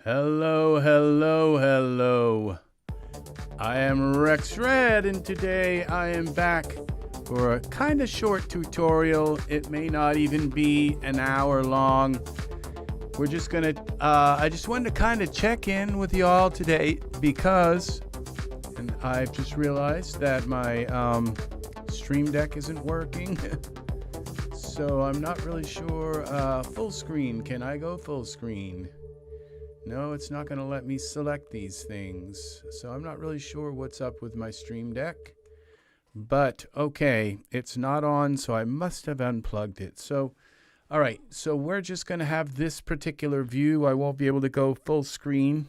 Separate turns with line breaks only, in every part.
Hello, hello, hello. I am Rex Red, and today I am back for a kind of short tutorial. It may not even be an hour long. We're just gonna, I just wanted to kind of check in with y'all today because, and I've just realized that my Stream Deck isn't working. So I'm not really sure. Full screen, can I go full screen? No, it's not going to let me select these things. So I'm not really sure what's up with my Stream Deck. But, okay, it's not on, so I must have unplugged it. So, all right, so we're just going to have this particular view. I won't be able to go full screen.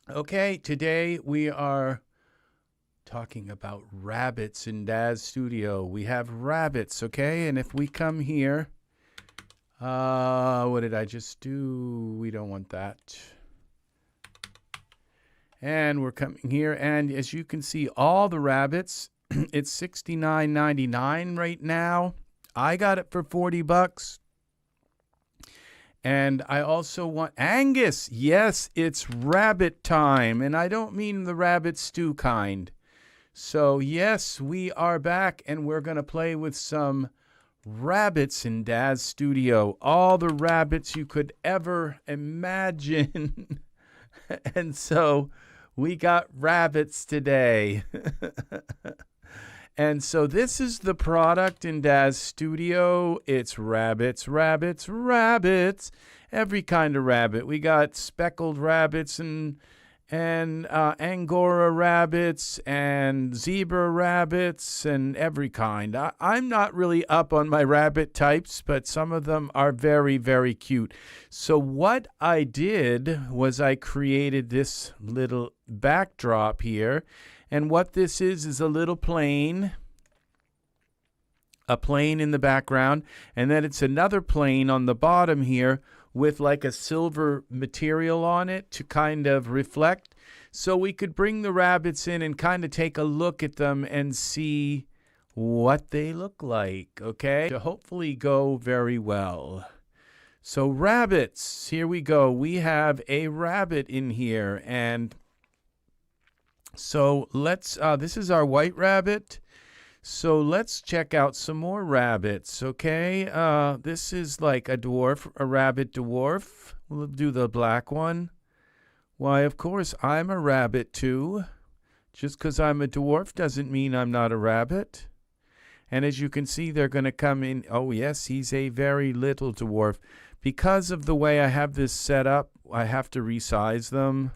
Okay, today we are talking about rabbits in Daz Studio. We have rabbits, okay? And if we come here... what did I just do? We don't want that. And we're coming here, and as you can see, all the rabbits, it's $69.99 right now. I got it for 40 bucks. And I also want Angus. Yes, it's rabbit time, and I don't mean the rabbit stew kind. So yes, we are back, and we're going to play with some rabbits in Daz Studio, all the rabbits you could ever imagine. And so we got rabbits today. And so this is the product in Daz Studio. It's rabbits, rabbits, rabbits, every kind of rabbit. We got speckled rabbits and Angora rabbits and zebra rabbits and every kind. I'm not really up on my rabbit types, but some of them are very, very cute. So what I did was I created this little backdrop here. And what this is a little plane. A plane in the background. And then it's another plane on the bottom here with like a silver material on it to kind of reflect. So we could bring the rabbits in and kind of take a look at them and see what they look like, okay? To hopefully go very well. So rabbits, here we go. We have a rabbit in here, and so let's, this is our white rabbit. So let's check out some more rabbits, okay? This is like a dwarf, a rabbit dwarf. We'll do the black one. Why, of course, I'm a rabbit too. Just because I'm a dwarf doesn't mean I'm not a rabbit. And as you can see, they're going to come in. Oh, yes, he's a very little dwarf. Because of the way I have this set up, I have to resize them.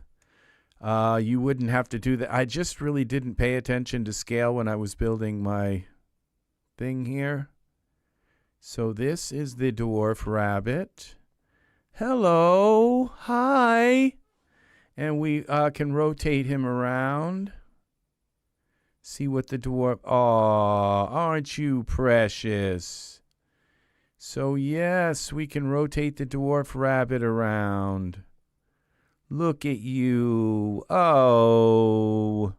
You wouldn't have to do that. I just really didn't pay attention to scale when I was building my thing here. So this is the dwarf rabbit. Hello. Hi. And we can rotate him around. See what the dwarf... Aw, aren't you precious? So yes, we can rotate the dwarf rabbit around. Look at you. Oh,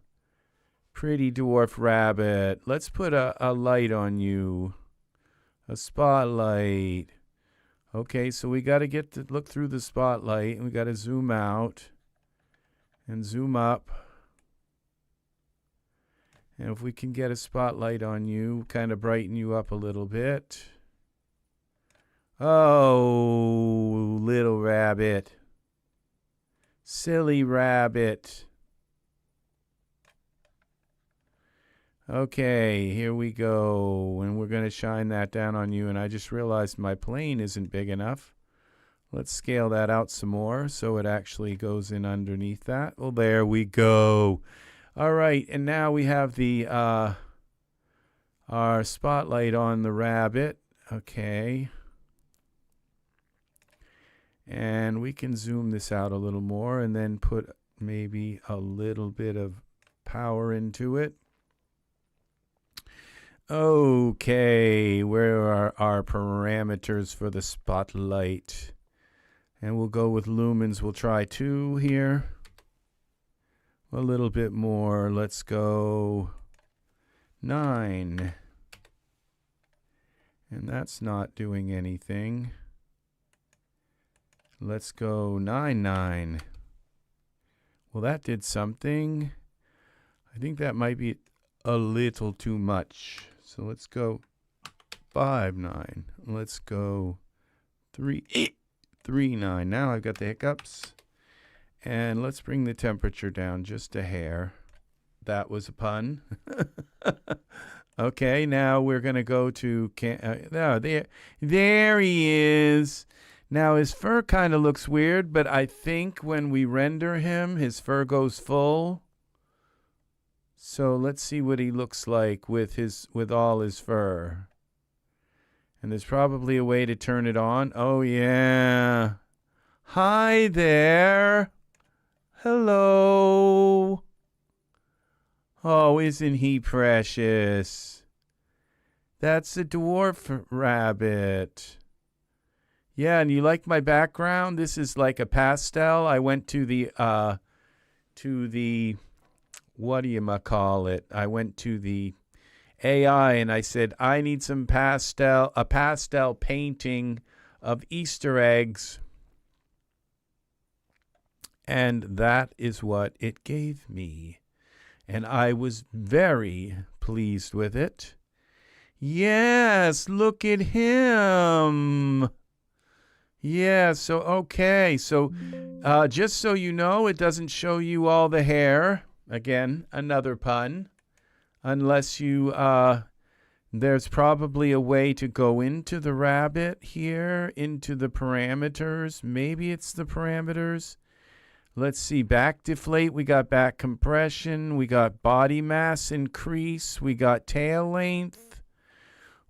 pretty dwarf rabbit. Let's put a light on you. A spotlight. Okay, so we got to get to look through the spotlight, and we got to zoom out and zoom up. And if we can get a spotlight on you, kind of brighten you up a little bit. Oh, little rabbit. Silly rabbit. Okay, here we go. And we're going to shine that down on you. And I just realized my plane isn't big enough. Let's scale that out some more so it actually goes in underneath that. Well, there we go. All right, and now we have the our spotlight on the rabbit. Okay. And we can zoom this out a little more and then put maybe a little bit of power into it. Okay, where are our parameters for the spotlight? And we'll go with lumens. We'll try 2 here. A little bit more. Let's go 9. And that's not doing anything. Let's go 99. Well, that did something. I think that might be a little too much. So let's go 59. Let's go 39. Now I've got the hiccups. And let's bring the temperature down just a hair. That was a pun. Okay, now we're going to go to... there he is. Now his fur kind of looks weird, but I think when we render him, his fur goes full. So let's see what he looks like with all his fur. And there's probably a way to turn it on. Oh yeah. Hi there. Hello. Oh, isn't he precious? That's a dwarf rabbit. Yeah, and you like my background? This is like a pastel. I went to the whatchamacallit? I went to the AI and I said, I need some a pastel painting of Easter eggs. And that is what it gave me. And I was very pleased with it. Yes, look at him. Yeah, so, okay. So, just so you know, it doesn't show you all the hair. Again, another pun. Unless you, there's probably a way to go into the rabbit here, into the parameters. Maybe it's the parameters. Let's see, back deflate, we got back compression, we got body mass increase, we got tail length,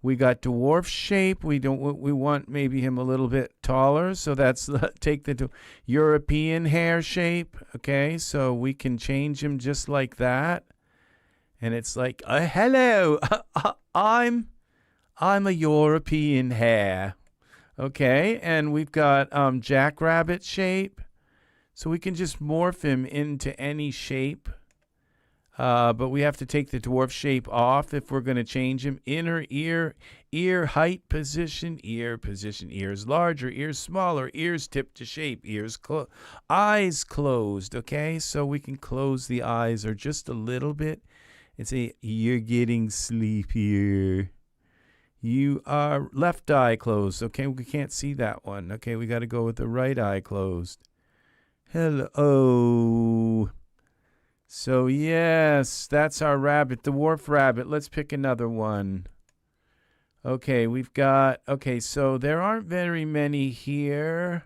we got dwarf shape. We want maybe him a little bit taller, so that's take the European hair shape. Okay, so we can change him just like that, and it's like, hello, I'm a European hair. Okay, and we've got jackrabbit shape. So we can just morph him into any shape, but we have to take the dwarf shape off if we're going to change him. Inner ear, ear height position, ears larger, ears smaller, ears tipped to shape, eyes closed, okay? So we can close the eyes or just a little bit and say, you're getting sleepier. You are left eye closed, okay? We can't see that one, okay? We got to go with the right eye closed. Hello. So, yes, that's our rabbit, the dwarf rabbit. Let's pick another one. Okay, so there aren't very many here.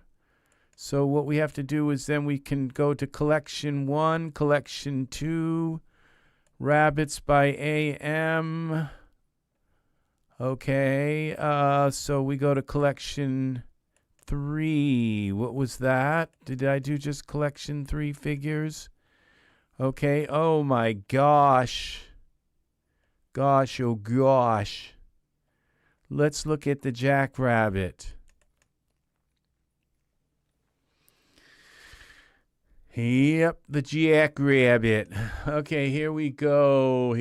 So what we have to do is then we can go to collection 1, collection 2, rabbits by AM. Okay, so we go to collection 3. What was that? Did I do just collection 3 figures? Okay. Oh my gosh. Gosh, oh gosh. Let's look at the jackrabbit. Yep, the jackrabbit. Okay, here we go.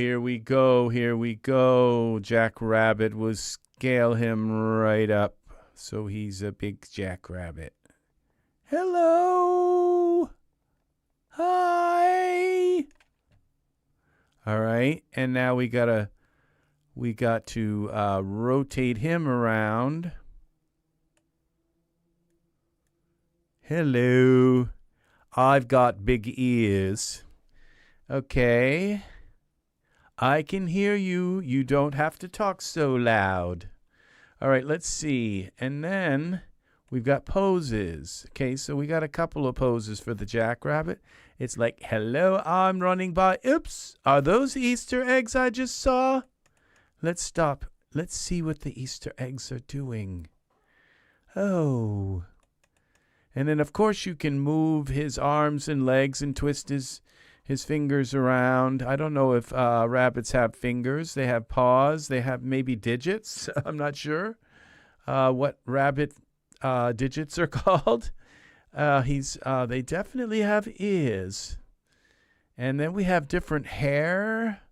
Jackrabbit, we'll scale him right up. So he's a big jackrabbit. Hello. Hi. All right, and now we got to rotate him around. Hello. I've got big ears. Okay. I can hear you. You don't have to talk so loud. All right, let's see. And then we've got poses. Okay, so we got a couple of poses for the jackrabbit. It's like, hello, I'm running by. Oops, are those Easter eggs I just saw? Let's stop. Let's see what the Easter eggs are doing. Oh. And then, of course, you can move his arms and legs and twist his fingers around. I don't know if rabbits have fingers. They have paws. They have maybe digits. I'm not sure what rabbit digits are called. They definitely have ears. And then we have different hair,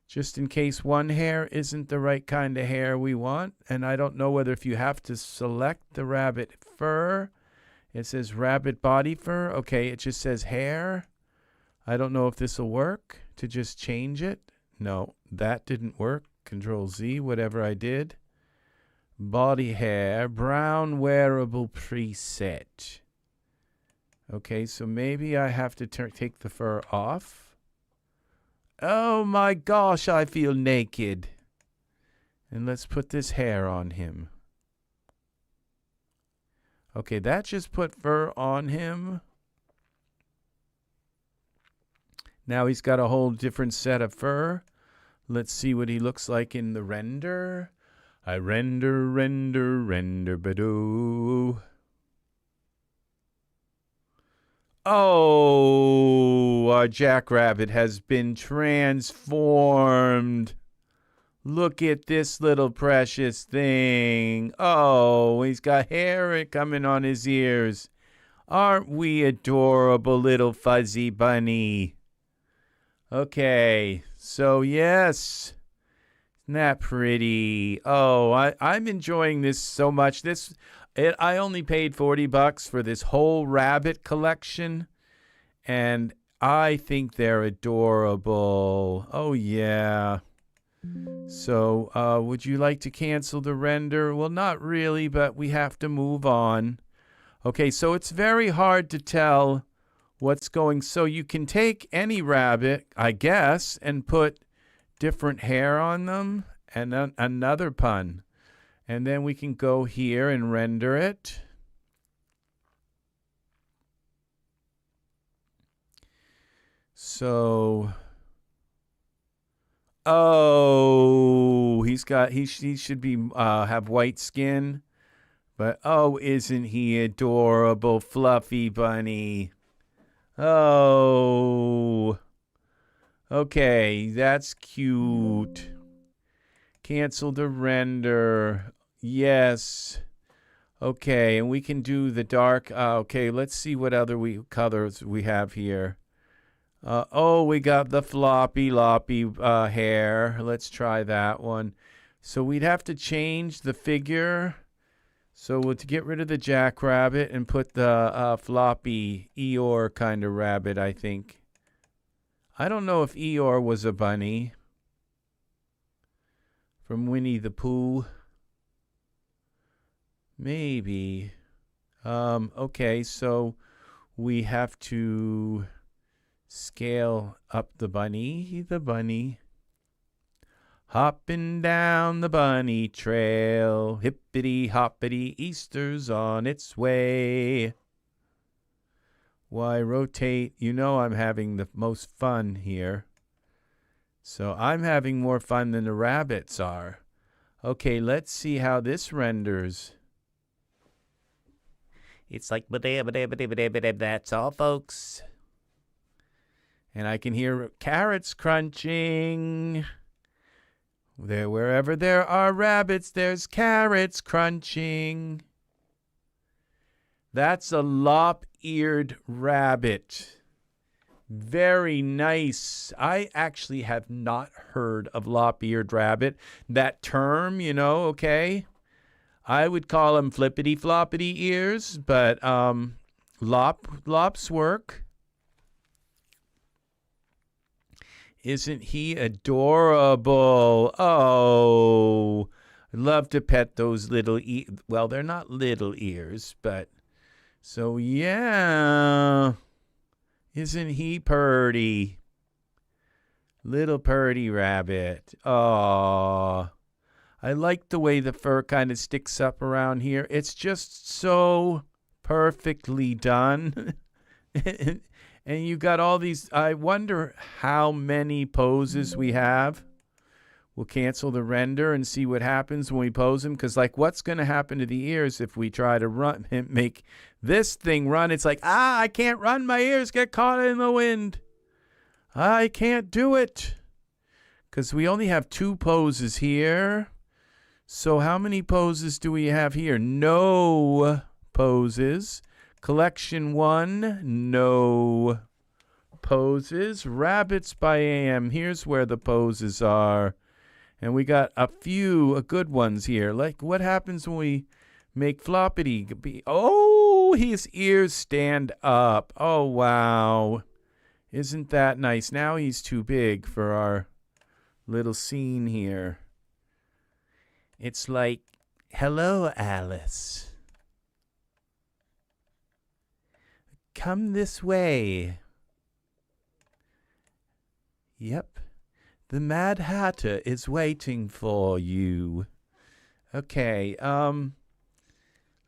just in case one hair isn't the right kind of hair we want. And I don't know whether if you have to select the rabbit fur, It says rabbit body fur. Okay, it just says hair. I don't know if this will work to just change it. No, that didn't work. Control Z, whatever I did. Body hair, brown wearable preset. Okay, so maybe I have to take the fur off. Oh my gosh, I feel naked. And let's put this hair on him. Okay, that just put fur on him. Now he's got a whole different set of fur. Let's see what he looks like in the render. I render, badoo. Oh, our jackrabbit has been transformed. Look at this little precious thing. Oh, he's got hair coming on his ears. Aren't we adorable little fuzzy bunny? Okay, so yes. Isn't that pretty? Oh, I'm enjoying this so much. I only paid $40 for this whole rabbit collection, and I think they're adorable. Oh, yeah. So, would you like to cancel the render? Well, not really, but we have to move on. Okay, so it's very hard to tell what's going. So you can take any rabbit, I guess, and put different hair on them, and then another pun. And then we can go here and render it. So, oh, he should be have white skin, but oh, isn't he adorable, fluffy bunny? Oh, okay, that's cute. Cancel the render. Yes. Okay, and we can do the dark. Okay, let's see what other colors we have here. Oh, we got the floppy loppy hair. Let's try that one. So we'd have to change the figure. So we'll get rid of the jackrabbit and put the floppy Eeyore kind of rabbit, I think. I don't know if Eeyore was a bunny from Winnie the Pooh. Maybe. Okay, so we have to scale up the bunny. Hopping down the bunny trail, hippity hoppity, Easter's on its way. Why rotate? You know I'm having the most fun here. So I'm having more fun than the rabbits are. Okay, let's see how this renders. It's like that's all, folks. And I can hear carrots crunching. Wherever there are rabbits, there's carrots crunching. That's a lop-eared rabbit. Very nice. I actually have not heard of lop-eared rabbit. That term, you know, okay? I would call them flippity-floppity ears, but lops work. Isn't he adorable? Oh, I'd love to pet those little well, they're not little ears, but so yeah. Isn't he purty? Little purty rabbit. Oh, I like the way the fur kind of sticks up around here. It's just so perfectly done. And you got all these. I wonder how many poses we have. We'll cancel the render and see what happens when we pose them. Because, like, what's going to happen to the ears if we try to make this thing run? It's like, I can't run. My ears get caught in the wind. I can't do it. Because we only have 2 poses here. So how many poses do we have here? No poses. Collection 1, no poses. Rabbits by AM. Here's where the poses are. And we got a few good ones here. Like, what happens when we make floppity? Oh, Oh, his ears stand up. Oh, wow. Isn't that nice? Now he's too big for our little scene here. It's like, hello, Alice. Come this way. Yep. The Mad Hatter is waiting for you. Okay,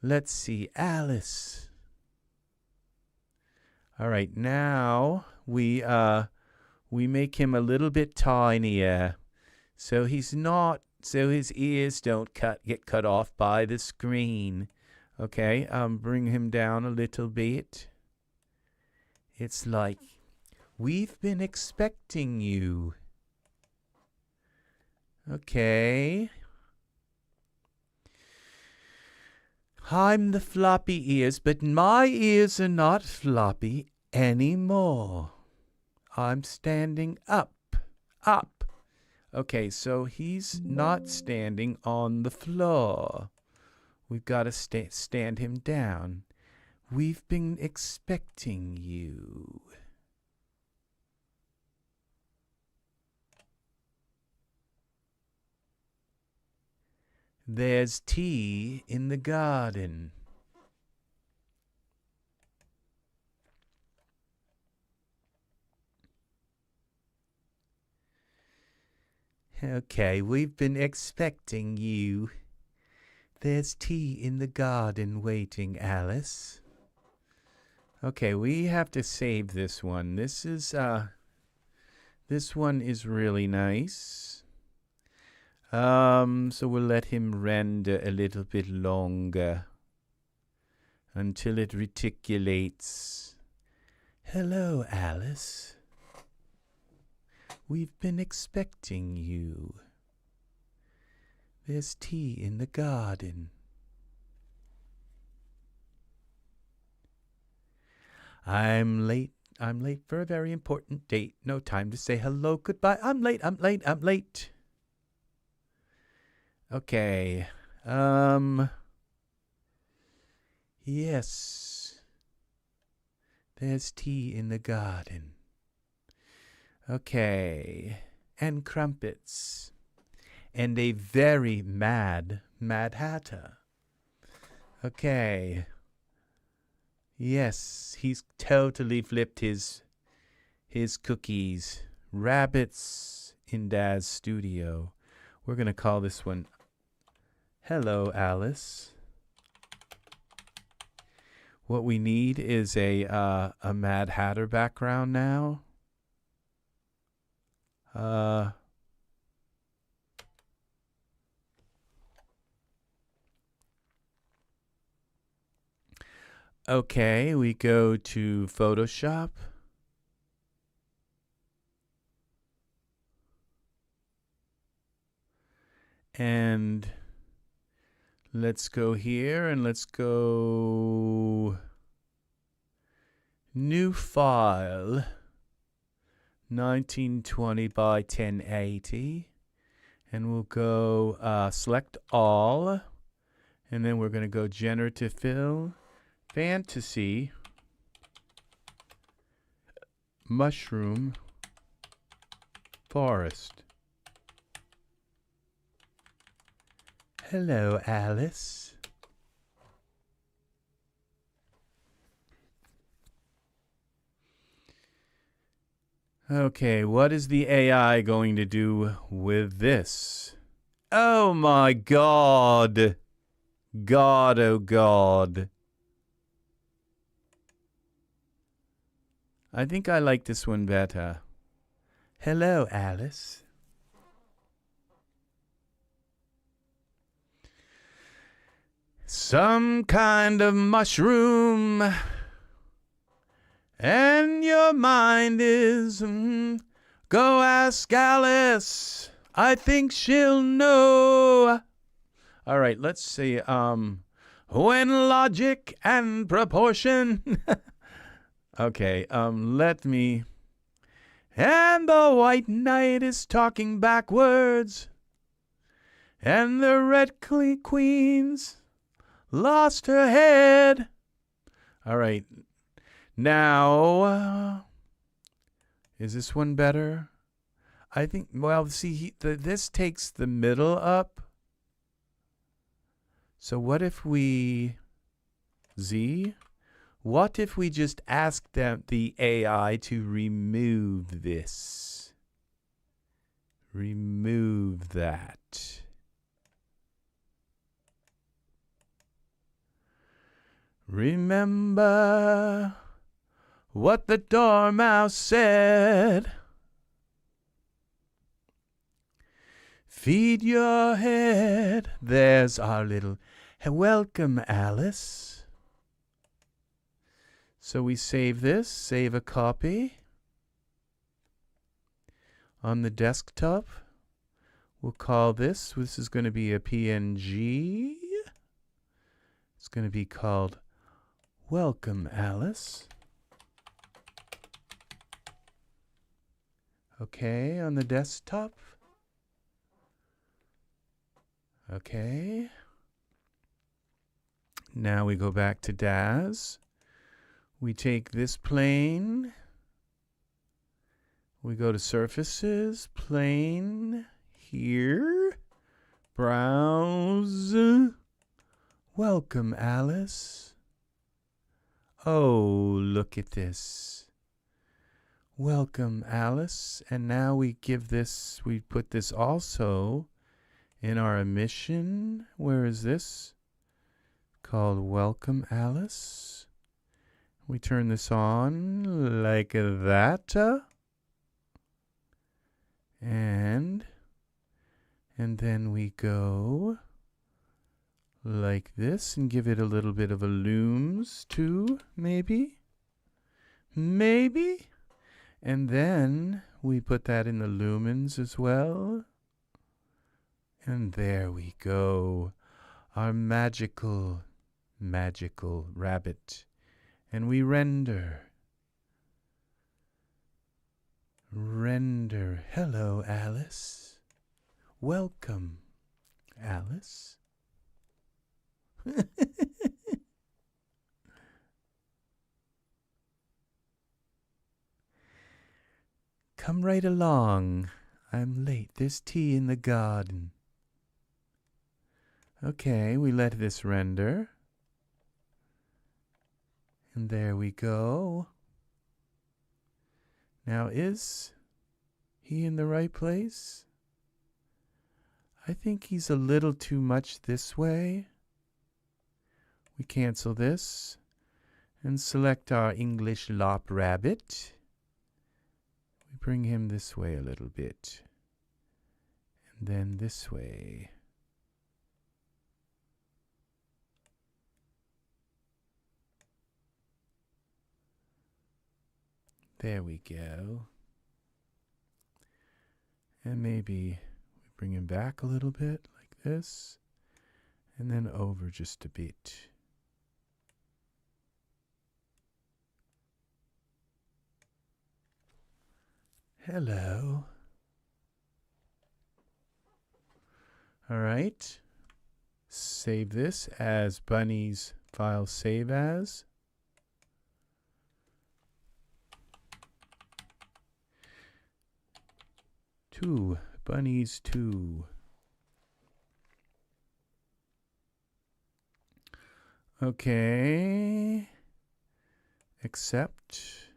let's see, Alice. All right, now we make him a little bit tinier, so his ears don't get cut off by the screen. Okay, bring him down a little bit. It's like, we've been expecting you. Okay. I'm the floppy ears, but my ears are not floppy anymore. I'm standing up. Okay, so he's not standing on the floor. We've got to stand him down. We've been expecting you. There's tea in the garden. Okay, we've been expecting you. There's tea in the garden waiting, Alice. Okay, we have to save this one. This one is really nice. So we'll let him render a little bit longer until it reticulates. Hello, Alice. We've been expecting you. There's tea in the garden. I'm late for a very important date. No time to say hello, goodbye. I'm late. Okay. Yes. There's tea in the garden. Okay. And crumpets. And a very mad Hatter. Okay. Yes, he's totally flipped his cookies. Rabbits in Daz Studio. We're going to call this one Hello, Alice. What we need is a Mad Hatter background now. Okay, we go to Photoshop. And let's go here and let's go new file 1920 by 1080, and we'll go select all, and then we're going to go generative-fill, fantasy, mushroom, forest. Hello, Alice. Okay, what is the AI going to do with this? Oh my God. God, oh God. I think I like this one better. Hello, Alice. Some kind of mushroom, and your mind is, go ask Alice. I think she'll know. All right, let's see. When logic and proportion. Okay, let me. And the white knight is talking backwards, and the red queen's lost her head. All right. Now, is this one better? I think, well, see, this takes the middle up. So what if we, Z? What if we just ask the AI to remove this? Remove that. Remember what the dormouse said. Feed your head. There's our little welcome, Alice. So we save this, save a copy. On the desktop, we'll call this is going to be a PNG. It's going to be called Welcome, Alice. Okay, on the desktop. Okay. Now we go back to Daz. We take this plane. We go to Surfaces, Plane, here. Browse. Welcome, Alice. Oh, look at this. Welcome, Alice. And now we give this, we put this also in our emission. Where is this? Called Welcome, Alice. We turn this on like that. And then we go like this and give it a little bit of a looms too, maybe. Maybe. And then we put that in the lumens as well. And there we go. Our magical rabbit. And we render. Render. Hello, Alice. Welcome, Alice. Come right along. I'm late. There's tea in the garden. Okay, we let this render. And there we go. Now, is he in the right place? I think he's a little too much this way. We cancel this and select our English Lop rabbit. We bring him this way a little bit. And then this way. There we go. And maybe we bring him back a little bit like this. And then over just a bit. Hello. All right. Save this as Bunny's file save as. Bunnies 2. Okay. Accept.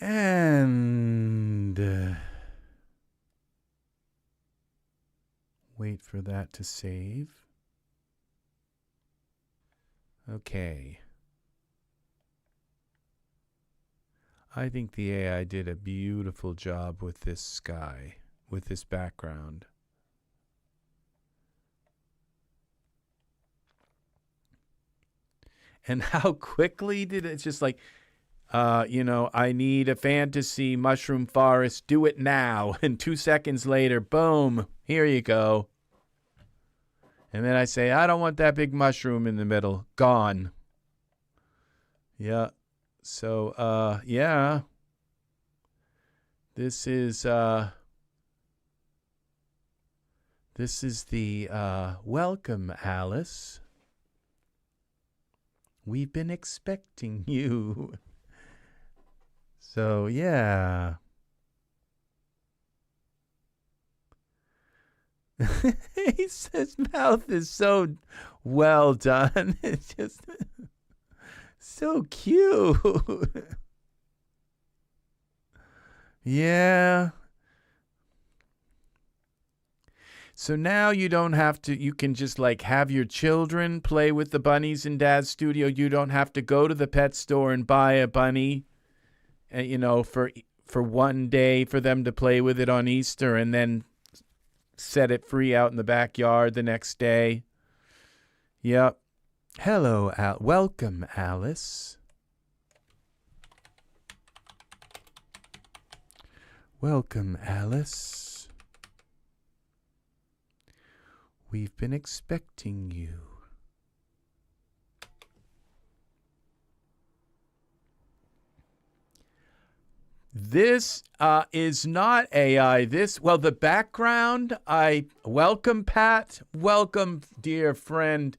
And wait for that to save. Okay. I think the AI did a beautiful job with this sky, with this background. And how quickly did it just like, you know, I need a fantasy mushroom forest, do it now. And 2 seconds later, boom, here you go. And then I say, I don't want that big mushroom in the middle, gone. Yeah. So, yeah, this is This is the welcome, Alice. We've been expecting you. So, yeah. His mouth is so well done. It's just so cute. Yeah. So now you don't have to, you can just like have your children play with the bunnies in Daz Studio. You don't have to go to the pet store and buy a bunny, you know, for one day for them to play with it on Easter and then set it free out in the backyard the next day. Yep. Hello, welcome, Alice. Welcome, Alice. We've been expecting you. This is not AI. Well, the background, welcome, Pat. Welcome, dear friend.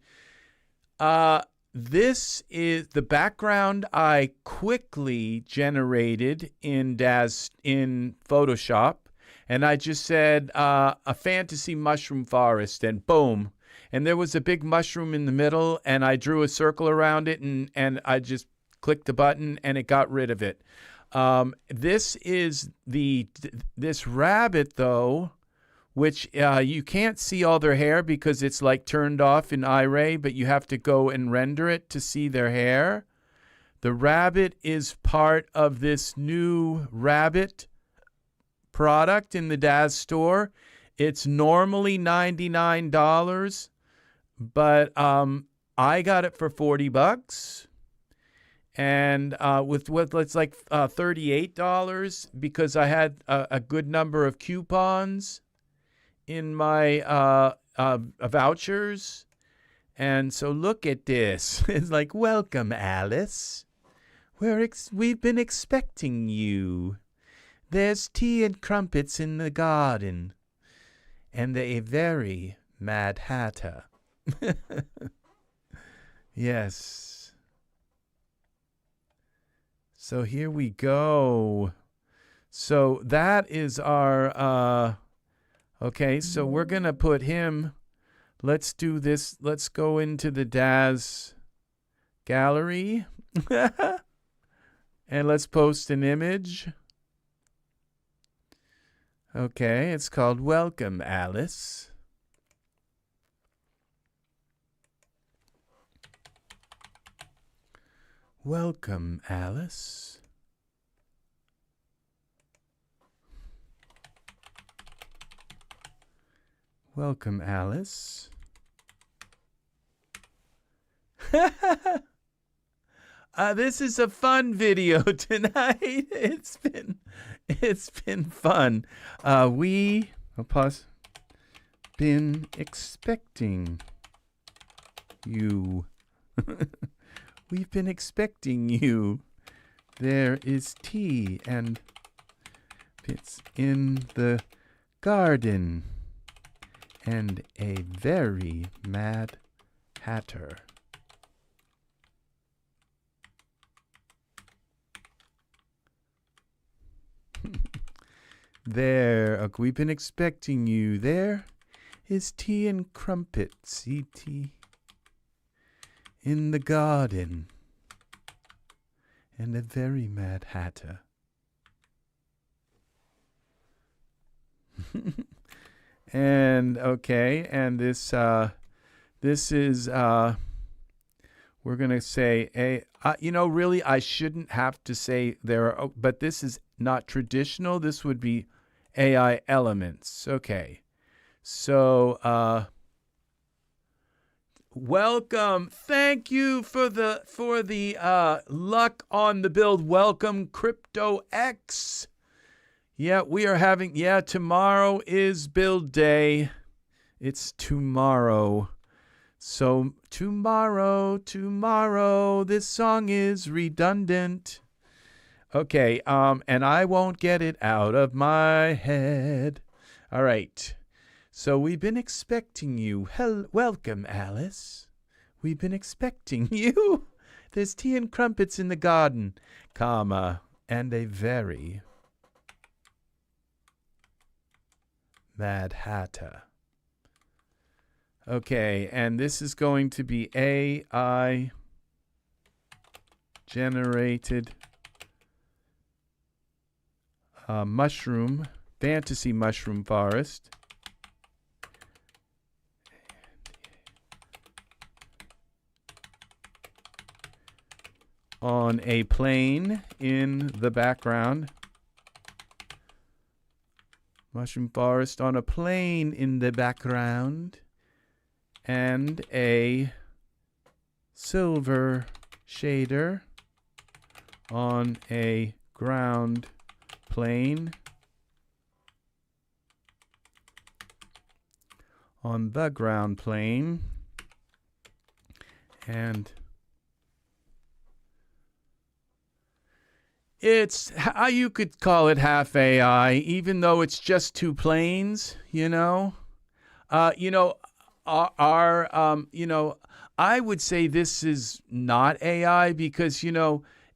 This is the background I quickly generated in Photoshop. And I just said a fantasy mushroom forest, and boom. And there was a big mushroom in the middle, and I drew a circle around it, and I just clicked the button, and it got rid of it. This is this rabbit, though, which you can't see all their hair because it's like turned off in iRay, but you have to go and render it to see their hair. The rabbit is part of this new rabbit product in the Daz store. It's normally $99, but I got it for $40. And with it's like $38 because I had a good number of coupons in my vouchers. And so look at this. It's like, welcome, Alice. We've been expecting you. There's tea and crumpets in the garden, and a very mad hatter. Yes. So here we go. So that is our, okay, so we're going to put him, let's do this. Let's go into the Daz Gallery, and let's post an image. Okay, it's called Welcome, Alice. Welcome, Alice. Welcome, Alice. This is a fun video tonight. It's been fun. Been expecting you. We've been expecting you. There is tea and it's in the garden and a very mad hatter. There, we've been expecting you. There is tea and crumpets, tea in the garden, and a very mad hatter. And okay, and this is we're gonna say you know, really I shouldn't have to say there are, but this is not traditional. This would be AI elements. Okay, so welcome. Thank you for the luck on the build. Welcome, Crypto X. Yeah, we are having, tomorrow is build day. It's tomorrow. So tomorrow, this song is redundant. Okay, and I won't get it out of my head. All right. So we've been expecting you. Welcome, Alice. We've been expecting you. There's tea and crumpets in the garden, comma, and a very Mad Hatter. Okay, and this is going to be AI generated mushroom, fantasy mushroom forest. On a plane in the background. Mushroom forest on a plane in the background. And a silver shader on a ground plane. On the ground plane. And it's, you could call it half AI, even though it's just two planes, you know. I would say this is not AI because,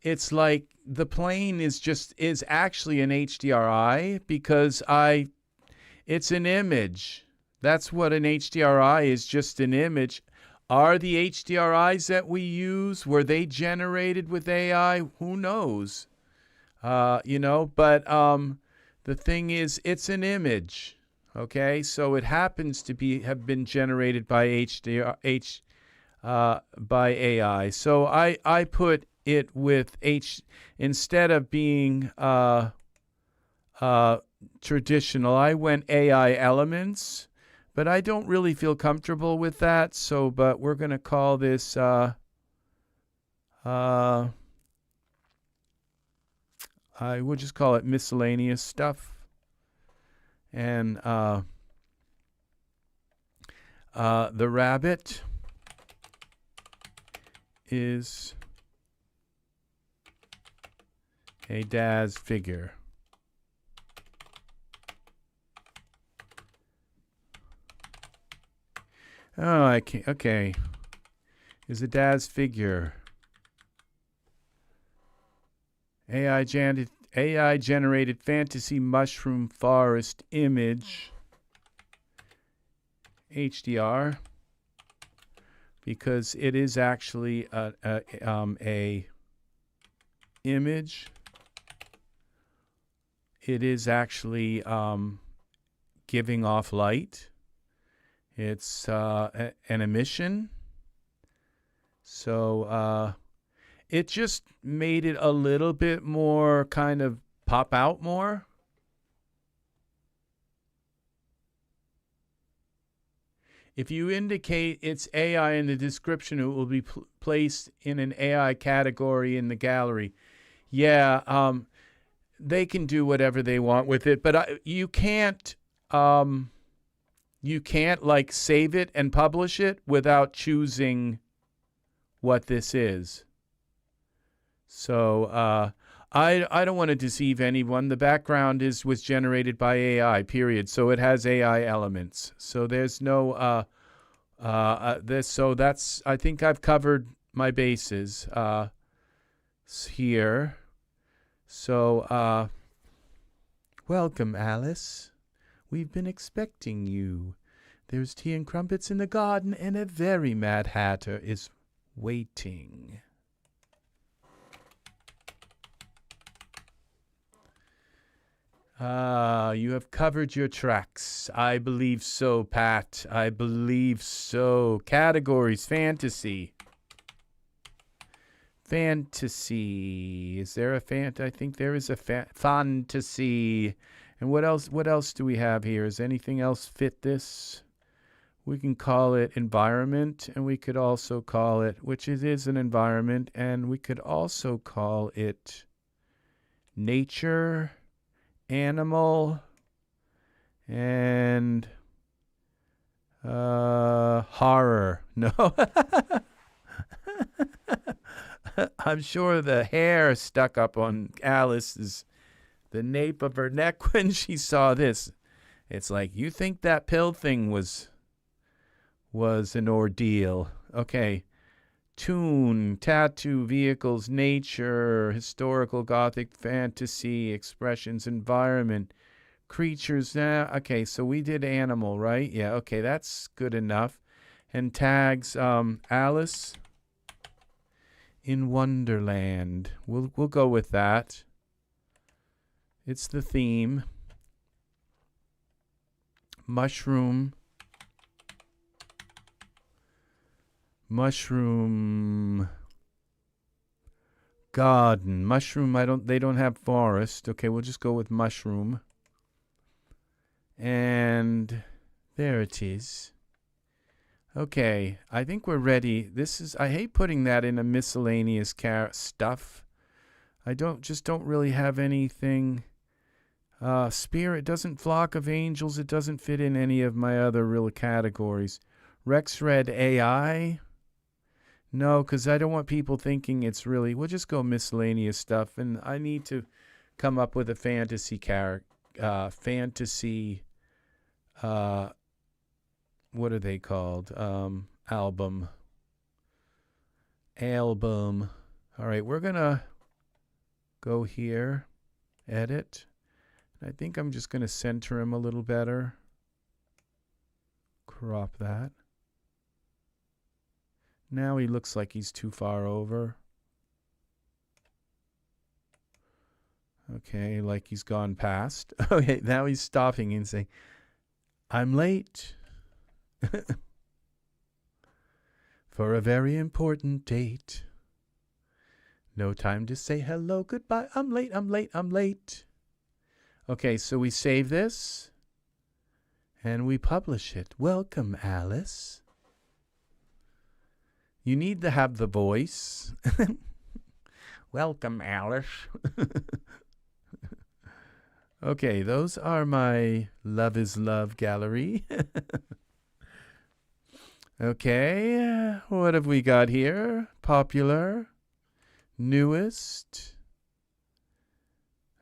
it's like the plane is actually an HDRI because it's an image. That's what an HDRI is, just an image. Are the HDRIs that we use, were they generated with AI? Who knows? But the thing is, it's an image. Okay, so it happens to have been generated by by AI. So I put it with instead of being traditional. I went AI elements, but I don't really feel comfortable with that. So, but we're gonna call this I would just call it miscellaneous stuff. And the rabbit is a Daz figure. Oh, I can't. Okay, is a Daz figure. AI generated fantasy mushroom forest image HDR because it is actually a image. It is actually giving off light. It's an emission. So it just made it a little bit more kind of pop out more. If you indicate it's AI in the description, it will be placed in an AI category in the gallery. Yeah, they can do whatever they want with it, but you can't like save it and publish it without choosing what this is. So I don't want to deceive anyone. The background was generated by AI, period. So it has AI elements. So there's no so that's, I think I've covered my bases here. So welcome, Alice. We've been expecting you. There's tea and crumpets in the garden, and a very Mad Hatter is waiting. You have covered your tracks. I believe so, Pat. I believe so. Categories, fantasy. Fantasy. Is there a I think there is a fantasy. And what else do we have here? Does anything else fit this? We can call it environment, and we could also call it, which it is an environment, and we could also call it nature, animal, and horror. No. I'm sure the hair stuck up on Alice's, the nape of her neck when she saw this. It's like, you think that pill thing was an ordeal. Okay. Tune, tattoo, vehicles, nature, historical, gothic, fantasy, expressions, environment, creatures. Okay, so we did animal, right? Yeah, okay, that's good enough. And tags, Alice in Wonderland. We'll go with that. It's the theme. Mushroom. Garden. Mushroom, they don't have forest. Okay, we'll just go with mushroom. And there it is. Okay, I think we're ready. I hate putting that in a miscellaneous stuff. I don't really have anything. Spirit doesn't, flock of angels. It doesn't fit in any of my other real categories. Rex Red AI. No, because I don't want people thinking it's really. We'll just go miscellaneous stuff, and I need to come up with a fantasy what are they called? Album. All right, we're gonna go here, edit. I think I'm just gonna center him a little better. Crop that. Now he looks like he's too far over. Okay, like he's gone past. Okay, now he's stopping and saying, I'm late for a very important date. No time to say hello, goodbye. I'm late. Okay, so we save this and we publish it. Welcome, Alice. You need to have the voice. Welcome, Alice. Okay, those are my Love is Love gallery. Okay, what have we got here? Popular, newest.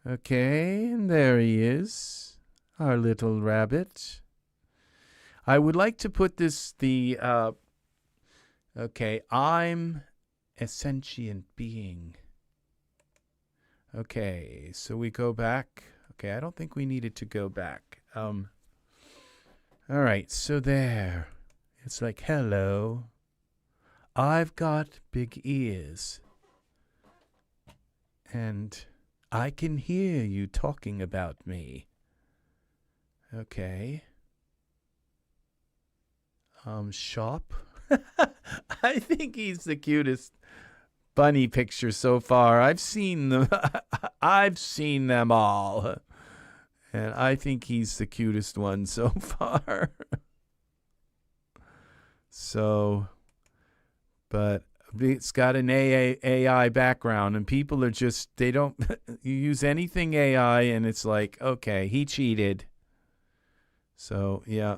Okay, and there he is, our little rabbit. I would like to put okay, I'm a sentient being. Okay, so we go back. Okay, I don't think we needed to go back. All right, so there. It's like, hello. I've got big ears. And I can hear you talking about me. Okay. Shop. I think he's the cutest bunny picture so far. I've seen them. I've seen them all. And I think he's the cutest one so far. So, but it's got an AI background, and people are just, they don't, you use anything AI, and it's like, okay, he cheated. So, yeah.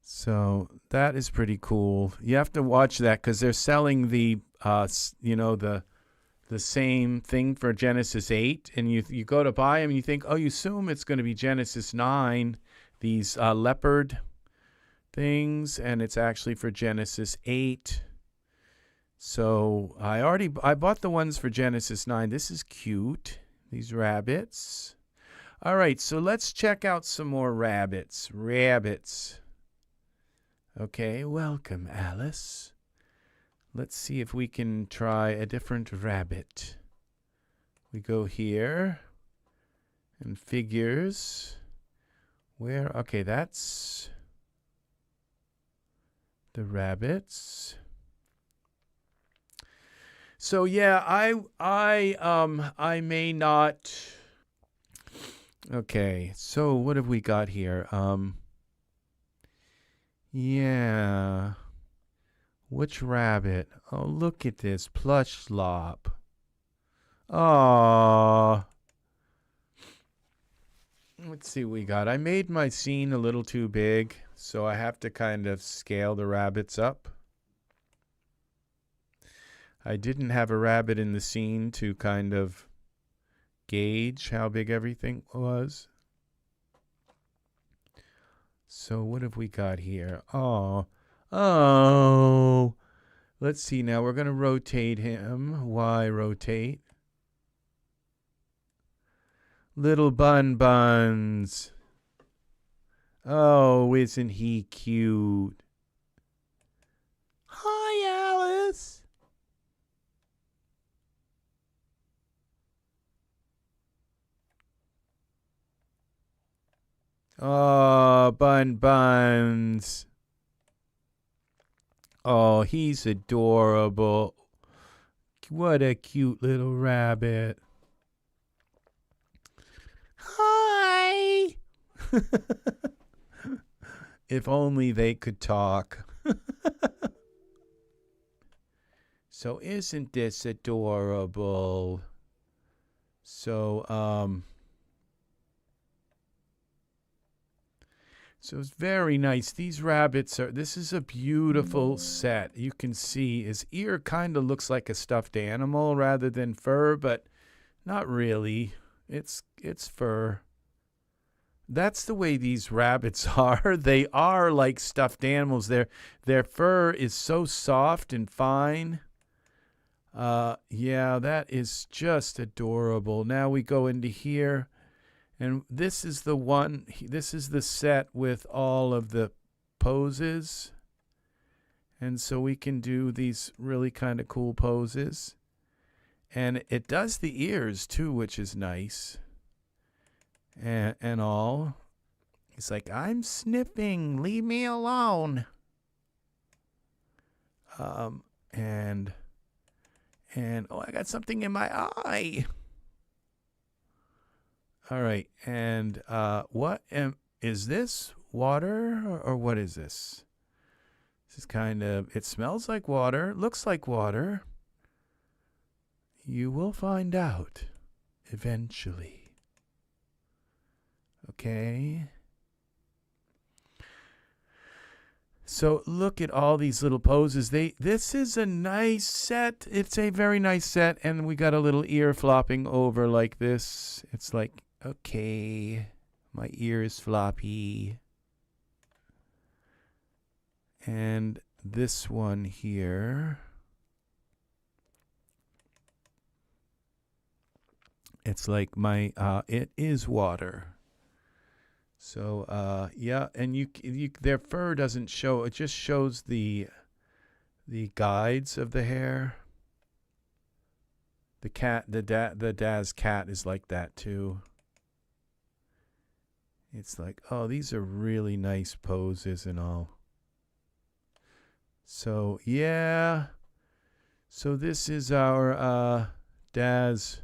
So that is pretty cool. You have to watch that because they're selling the, the same thing for Genesis 8, and you go to buy them, and you think, oh, you assume it's going to be Genesis 9, these leopard things, and it's actually for Genesis 8. So I bought the ones for Genesis 9. This is cute, these rabbits. All right, so let's check out some more rabbits. Okay, welcome, Alice. Let's see if we can try a different rabbit. We go here, and figures. Where? Okay, that's the rabbits. So yeah, I may not. Okay, so what have we got here? Yeah. Which rabbit? Oh, look at this plush lop. Oh. Let's see what we got. I made my scene a little too big, so I have to kind of scale the rabbits up. I didn't have a rabbit in the scene to kind of gauge how big everything was. So what have we got here? Oh. Let's see now. We're going to rotate him. Y rotate. Little buns. Oh, isn't he cute? Hi, Alice. Oh, buns. Oh, he's adorable. What a cute little rabbit. Hi. If only they could talk. So isn't this adorable? So it's very nice. These rabbits this is a beautiful set. You can see his ear kind of looks like a stuffed animal rather than fur, but not really. It's fur. That's the way these rabbits are. They are like stuffed animals. Their fur is so soft and fine. Yeah, that is just adorable. Now we go into here. And this is the one, this is the set with all of the poses. And so we can do these really kind of cool poses. And it does the ears too, which is nice. And all. He's like, I'm sniffing, leave me alone. And oh, I got something in my eye. All right, and what is this? Water or what is this? This is kind of, it smells like water, looks like water. You will find out eventually. Okay. So look at all these little poses. This is a nice set. It's a very nice set, and we got a little ear flopping over like this. It's like, okay, my ear is floppy. And this one here, it's like my, it is water. So, yeah, and you their fur doesn't show, it just shows the guides of the hair. The cat, the Daz cat is like that too. It's like, oh, these are really nice poses and all. So, yeah. So this is our Daz.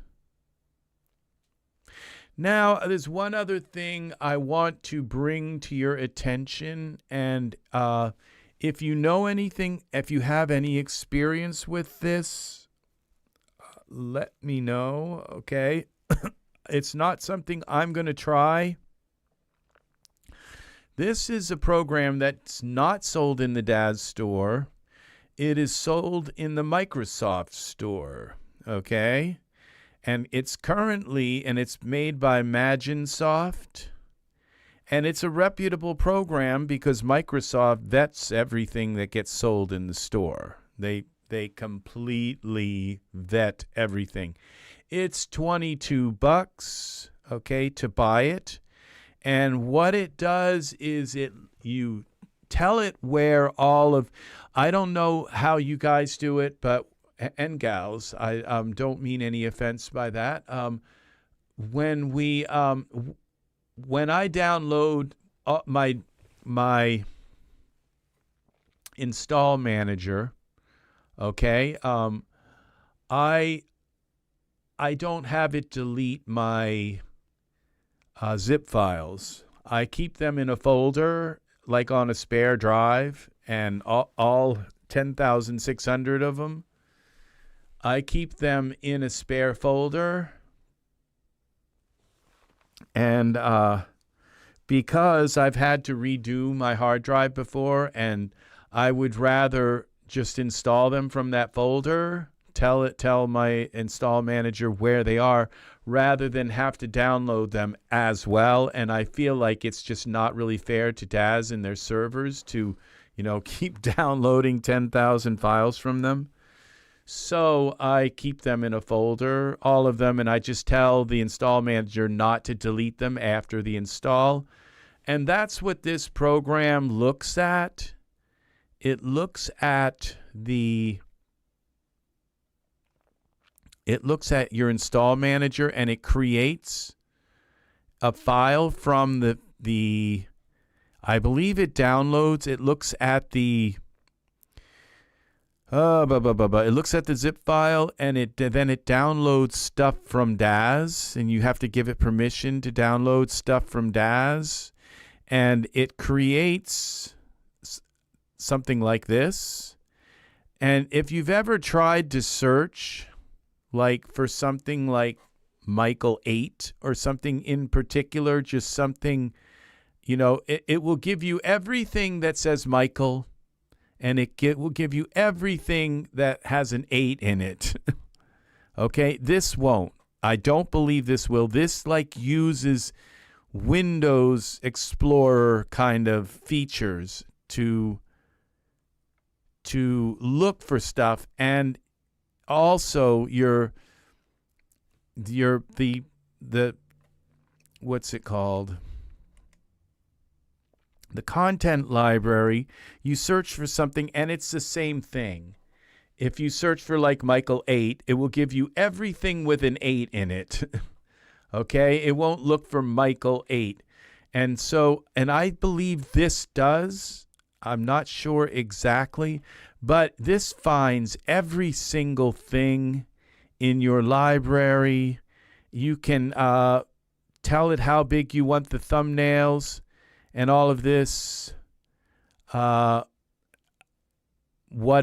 Now, there's one other thing I want to bring to your attention. And if you know anything, if you have any experience with this, let me know, okay? It's not something I'm going to try. This is a program that's not sold in the Daz store. It is sold in the Microsoft store, okay? And it's currently, and it's made by Maginsoft. And it's a reputable program because Microsoft vets everything that gets sold in the store. They completely vet everything. It's $22, okay, to buy it. And what it does is you tell it where all of, I don't know how you guys do it, but and gals, I don't mean any offense by that. When I download my install manager, okay, I don't have it delete my zip files. I keep them in a folder, like on a spare drive, and all 10,600 of them. I keep them in a spare folder, and because I've had to redo my hard drive before, and I would rather just install them from that folder tell my install manager where they are, rather than have to download them as well. And I feel like it's just not really fair to Daz and their servers to, keep downloading 10,000 files from them. So I keep them in a folder, all of them, and I just tell the install manager not to delete them after the install. And that's what this program looks at. It looks at your install manager, and it creates a file from the I believe it downloads. It looks at the it looks at the zip file, and then it downloads stuff from Daz, and you have to give it permission to download stuff from Daz, and it creates something like this. And if you've ever tried to search like for something like Michael 8 or something in particular, just something, it will give you everything that says Michael, and it will give you everything that has an 8 in it. Okay, this won't. I don't believe this will. This uses Windows Explorer kind of features to look for stuff, and also the what's it called? The content library. You search for something, and it's the same thing. If you search for Michael 8, it will give you everything with an 8 in it. Okay? It won't look for Michael 8. And I believe this does. I'm not sure exactly, but this finds every single thing in your library. You can tell it how big you want the thumbnails and all of this, what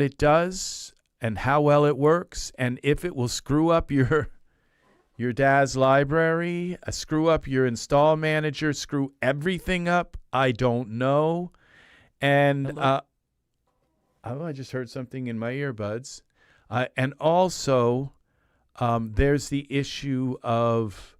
it does and how well it works, and if it will screw up your Daz library, screw up your install manager, screw everything up. I don't know. And I just heard something in my earbuds. And also, there's the issue of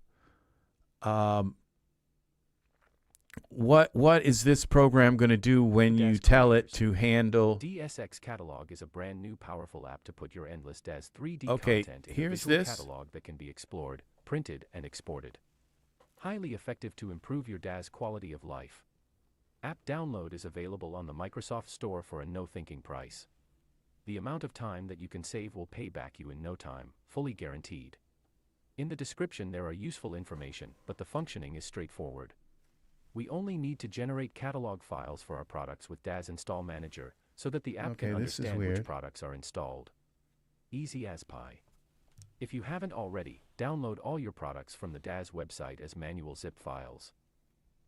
what is this program going to do when you tell it to handle?
DSX Catalog is a brand new powerful app to put your endless Daz 3D content in
here's
a visual
this
catalog that can be explored, printed, and exported. Highly effective to improve your Daz quality of life. App download is available on the Microsoft Store for a no-thinking price. The amount of time that you can save will pay back you in no time, fully guaranteed. In the description there are useful information, but the functioning is straightforward. We only need to generate catalog files for our products with Daz Install Manager, so that the app can understand which products are installed. Easy as pie. If you haven't already, download all your products from the Daz website as manual zip files.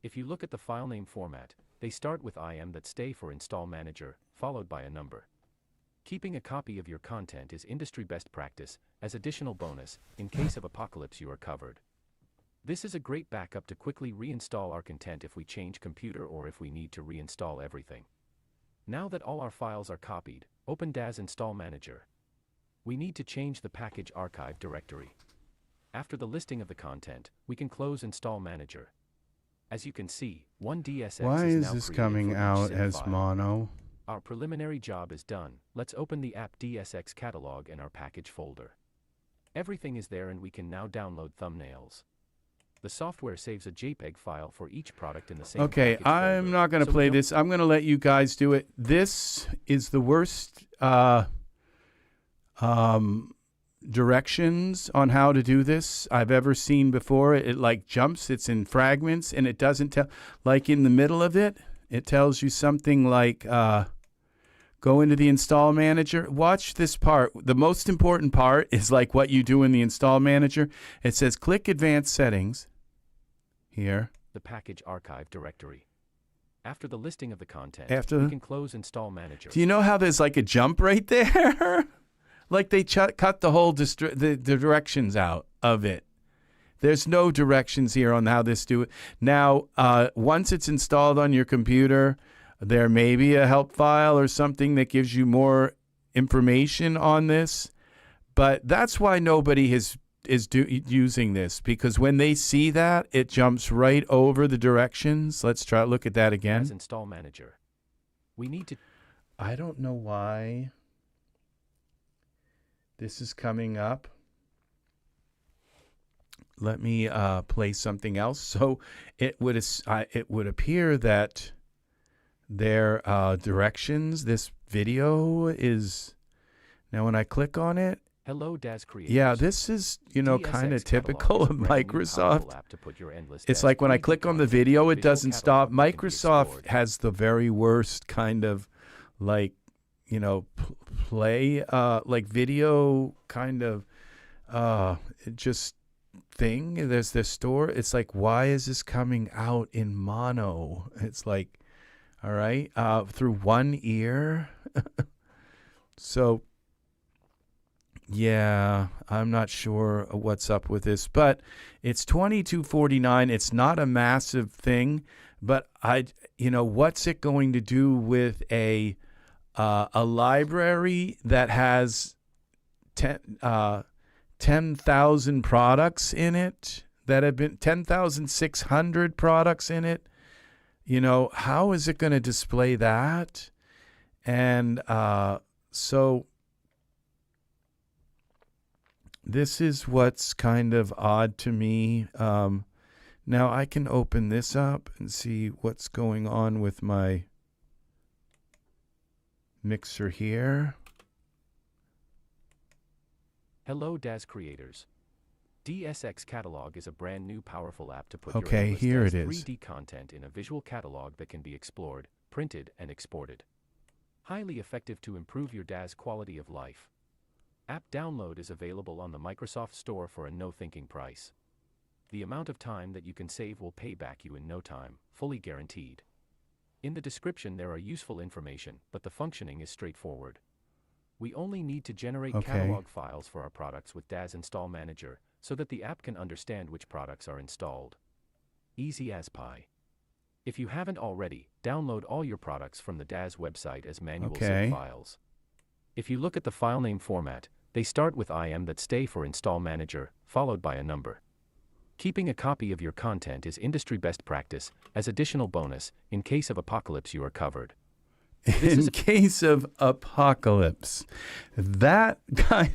If you look at the file name format, they start with IM that stay for Install Manager, followed by a number. Keeping a copy of your content is industry best practice, as additional bonus, in case of apocalypse you are covered. This is a great backup to quickly reinstall our content if we change computer or if we need to reinstall everything. Now that all our files are copied, open Daz Install Manager. We need to change the package archive directory. After the listing of the content, we can close Install Manager. As you can see, one DSX
Why
is
is
now
this
created
coming
for each
out
zip
as
file.
mono?
Our preliminary job is done. Let's open the app DSX Catalog in our package folder. Everything is there and we can now download thumbnails. The software saves a JPEG file for each product in the same
Okay,
package
I'm
folder,
not going to
so
play this. I'm going to let you guys do it. This is the worst directions on how to do this I've ever seen before. It jumps, it's in fragments, and it doesn't tell, in the middle of it, it tells you something like, go into the install manager. Watch this part. The most important part is what you do in the install manager. It says click advanced settings here.
The package archive directory. After the listing of the content,
we
can close Install Manager.
Do you know how there's a jump right there? They cut the whole the directions out of it. There's no directions here on how this do it. Now, once it's installed on your computer, there may be a help file or something that gives you more information on this. But that's why nobody is using this, because when they see that, it jumps right over the directions. Let's try look at that again.
As install manager, we need to.
I don't know why this is coming up. Let me play something else. So it would appear that their directions. This video is now when I click on it.
Hello, Daz creators.
Yeah, this is, you know, kind of typical of Microsoft. It's like when I click on the video, it doesn't stop. Microsoft has the very worst kind of like, you know, play, like video kind of just thing. There's this store. It's like, why is this coming out in mono? It's like, all right, through one ear. So, yeah, I'm not sure what's up with this, but it's $22.49. It's not a massive thing, but you know, what's it going to do with a library that has 10,000 products in it, that have been 10,600 products in it? You know, how is it going to display that? And so this is what's kind of odd to me. Now I can open this up and see what's going on with my mixer here.
Hello, Daz creators. DSX Catalog is a brand new powerful app to put
Okay,
your
here
Daz
it is.
3D content in a visual catalog that can be explored, printed, and exported. Highly effective to improve your Daz quality of life. App download is available on the Microsoft Store for a no-thinking price. The amount of time that you can save will pay back you in no time, fully guaranteed. In the description there are useful information, but the functioning is straightforward. We only need to generate catalog files for our products with Daz Install Manager, so that the app can understand which products are installed. Easy as pie. If you haven't already, download all your products from the Daz website as manual zip files. If you look at the file name format, they start with IM that stay for Install Manager, followed by a number. Keeping a copy of your content is industry best practice. As additional bonus, in case of apocalypse you are covered.
In case of apocalypse, that guy,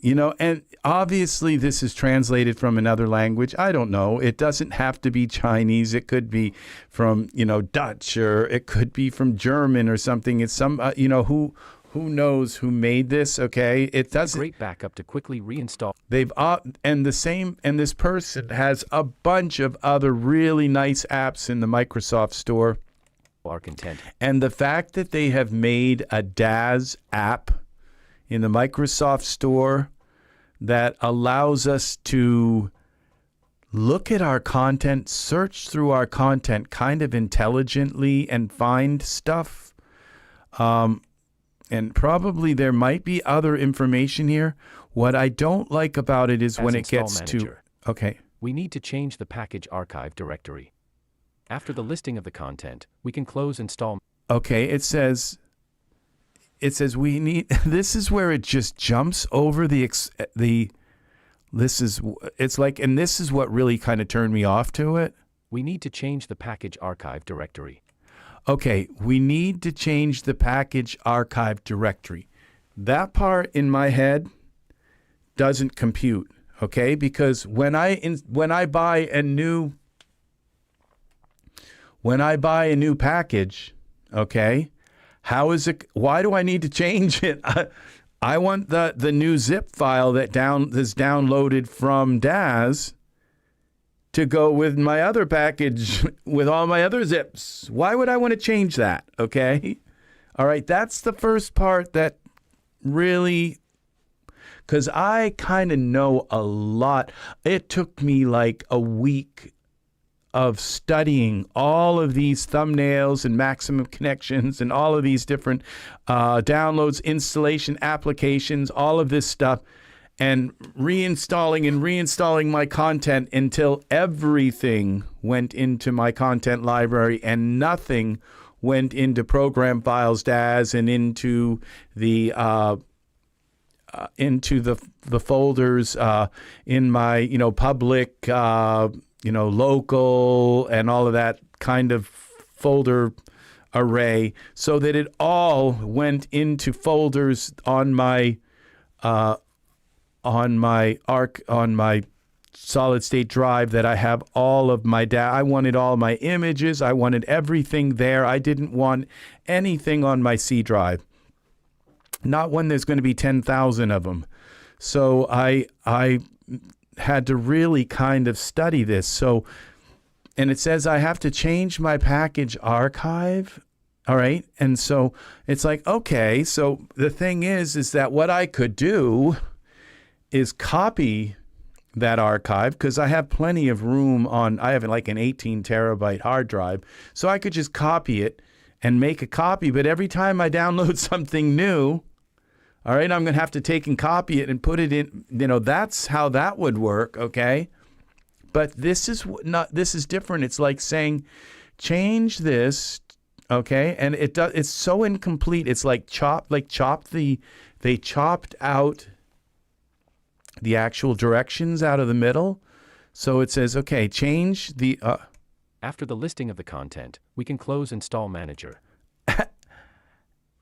you know, and obviously this is translated from another language. I don't know. It doesn't have to be Chinese. It could be from, you know, Dutch, or it could be from German or something. It's some, you know, who knows who made this? Okay, it doesn't.
Great backup to quickly reinstall.
They've and this person has a bunch of other really nice apps in the Microsoft Store.
Our content.
And the fact that they have made a Daz app in the Microsoft Store that allows us to look at our content, search through our content kind of intelligently and find stuff. And probably there might be other information here. What I don't like about it is when it gets to... Okay.
We need to change the package archive directory. After the listing of the content, we can close install.
Okay, it says we need, this is where it just jumps over it's like, and this is what really kind of turned me off to it.
We need to change the package archive directory.
Okay, we need to change the package archive directory. That part in my head doesn't compute, okay? Because when I buy a new package, okay, how is it, why do I need to change it? I want the new zip file that's downloaded from Daz to go with my other package with all my other zips. Why would I want to change that? Okay. All right. That's the first part that really, because I kind of know a lot. It took me like a week of studying all of these thumbnails and maximum connections and all of these different downloads, installation, applications, all of this stuff, and reinstalling my content until everything went into my content library and nothing went into program files Daz and into the into the folders in my, you know, public, you know, local, and all of that kind of folder array, so that it all went into folders on my solid state drive, that I have all of my data. I wanted all my images. I wanted everything there. I didn't want anything on my C drive. Not when there's going to be 10,000 of them. So I had to really kind of study this. So, and it says I have to change my package archive. All right. And so it's like, okay, so the thing is that what I could do is copy that archive, because I have plenty of room I have like an 18 terabyte hard drive. So I could just copy it and make a copy. But every time I download something new, all right, I'm going to have to take and copy it and put it in, you know, that's how that would work. Okay. But this is different. It's like saying, change this. Okay. And it's so incomplete. It's like they chopped out the actual directions out of the middle. So it says, okay, change the...
After the listing of the content, we can close Install Manager.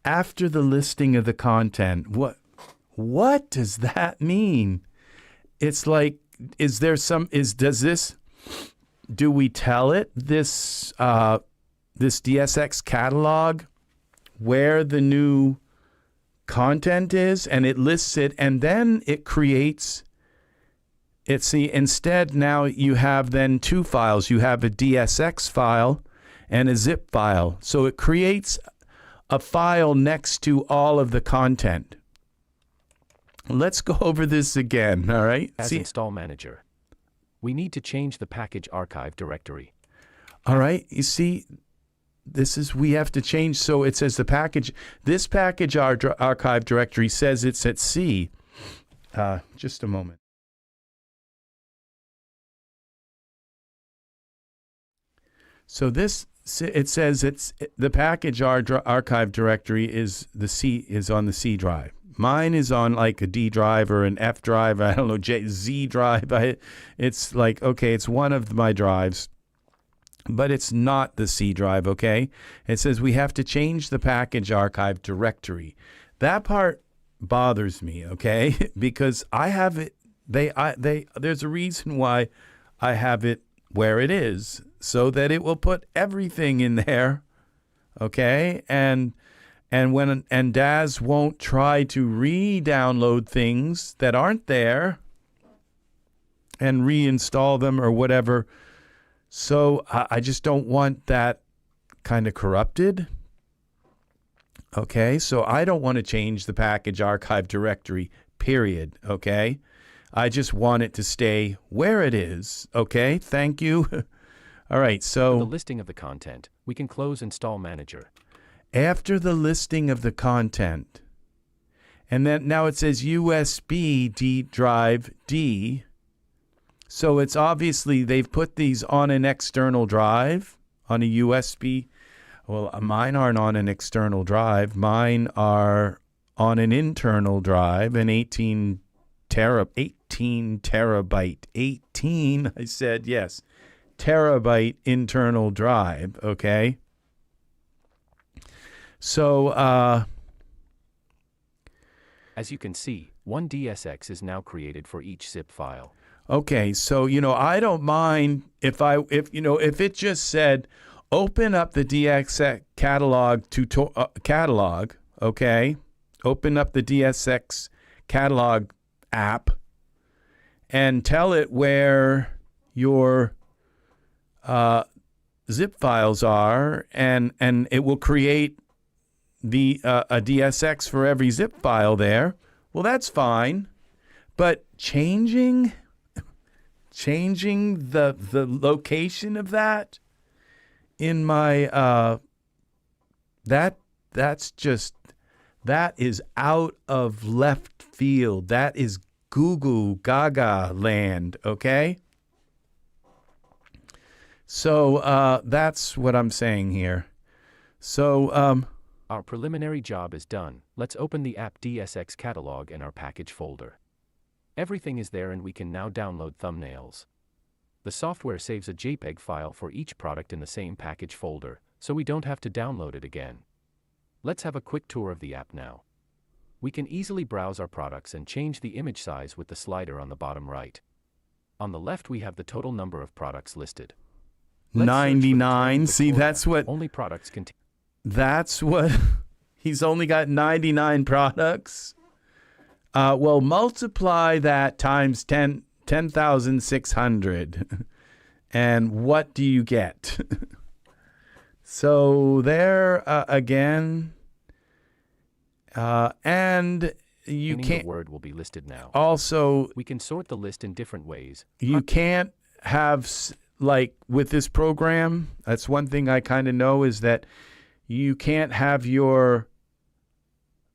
After the listing of the content, what does that mean? It's like, do we tell it this DSX catalog where the new content is, and it lists it, and then it creates it. See, instead now you have then two files. You have a DSX file and a zip file. So it creates a file next to all of the content. Let's go over this again, all right?
As Install Manager, we need to change the package archive directory.
All right, you see, we have to change. So it says this package archive directory says it's at C. Just a moment. So it says the package archive directory is on the C drive. Mine is on like a D drive or an F drive. I don't know, Z drive. It's like, okay, it's one of my drives. But it's not the C drive, okay? It says we have to change the package archive directory. That part bothers me, okay? Because I have it, there's a reason why I have it where it is, so that it will put everything in there, okay? And Daz won't try to re-download things that aren't there and reinstall them or whatever. So I just don't want that kind of corrupted. Okay, so I don't want to change the package archive directory, period. Okay, I just want it to stay where it is. Okay, thank you. All right, so...
For the listing of the content, we can close Install Manager.
After the listing of the content, and then now it says USB D drive D. So it's obviously they've put these on an external drive, on a USB. Well, mine aren't on an external drive. Mine are on an internal drive, an 18 terabyte, 18, I said, yes, terabyte internal drive, okay? So,
as you can see, one DSX is now created for each zip file.
Okay, so, you know, I don't mind if it just said, open up the DSX catalog catalog, okay? Open up the DSX catalog app and tell it where your zip files are, and it will create a DSX for every zip file there. Well, that's fine, but changing the location of that in my that is out of left field. That is goo goo gaga land, okay? So that's what I'm saying here. So
Our preliminary job is done. Let's open the app DSX Catalog in our package folder. Everything is there and we can now download thumbnails. The software saves a JPEG file for each product in the same package folder, so we don't have to download it again. Let's have a quick tour of the app now. We can easily browse our products and change the image size with the slider on the bottom right. On the left we have the total number of products listed. Let's
99. See, that's what...
Only products contain...
That's what... He's only got 99 products. Well, multiply that times 10,600. And what do you get? So there again... and you can't...
The word will be listed now.
Also...
We can sort the list in different ways.
You can't have... Like with this program, that's one thing I kind of know is that you can't have your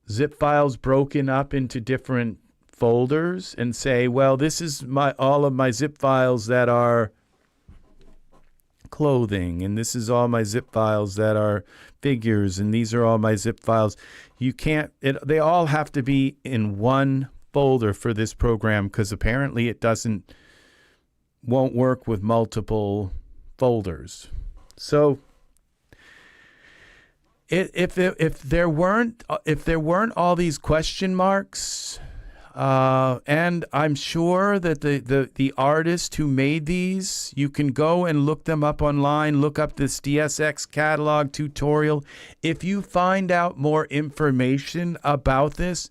zip files broken up into different folders and say, well, this is all of my zip files that are clothing, and this is all my zip files that are figures, and these are all my zip files. You can't, they all have to be in one folder for this program because apparently it won't work with multiple folders. So if there weren't all these question marks, and I'm sure that the artist who made these, you can go and look them up online, look up this DSX catalog tutorial. If you find out more information about this,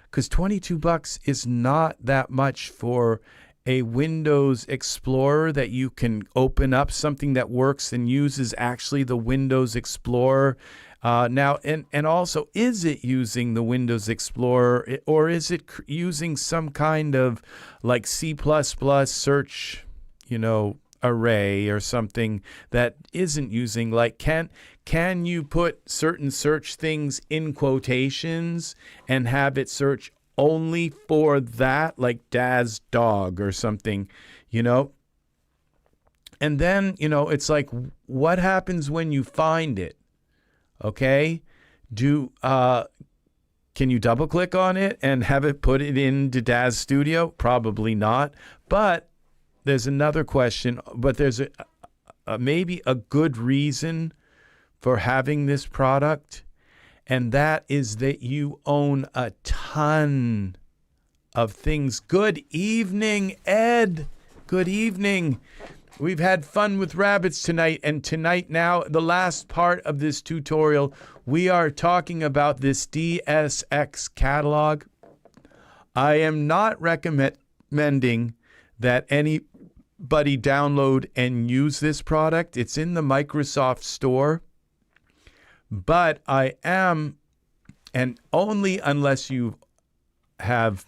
because $22 is not that much for a Windows Explorer that you can open up, something that works and uses actually the Windows Explorer. Now, and also, is it using the Windows Explorer, or is it using some kind of like C++ search, array or something that isn't using, like, can you put certain search things in quotations and have it search only for that, like Daz dog or something, And then, it's like, what happens when you find it? Okay. Can you double click on it and have it put it into Daz Studio? Probably not. But there's another question, but there's maybe a good reason for having this product. And that is that you own a ton of things. Good evening, Ed. Good evening. We've had fun with rabbits tonight. And tonight now, the last part of this tutorial, we are talking about this DSX catalog. I am not recommending that anybody download and use this product. It's in the Microsoft Store. But I am, and only unless you have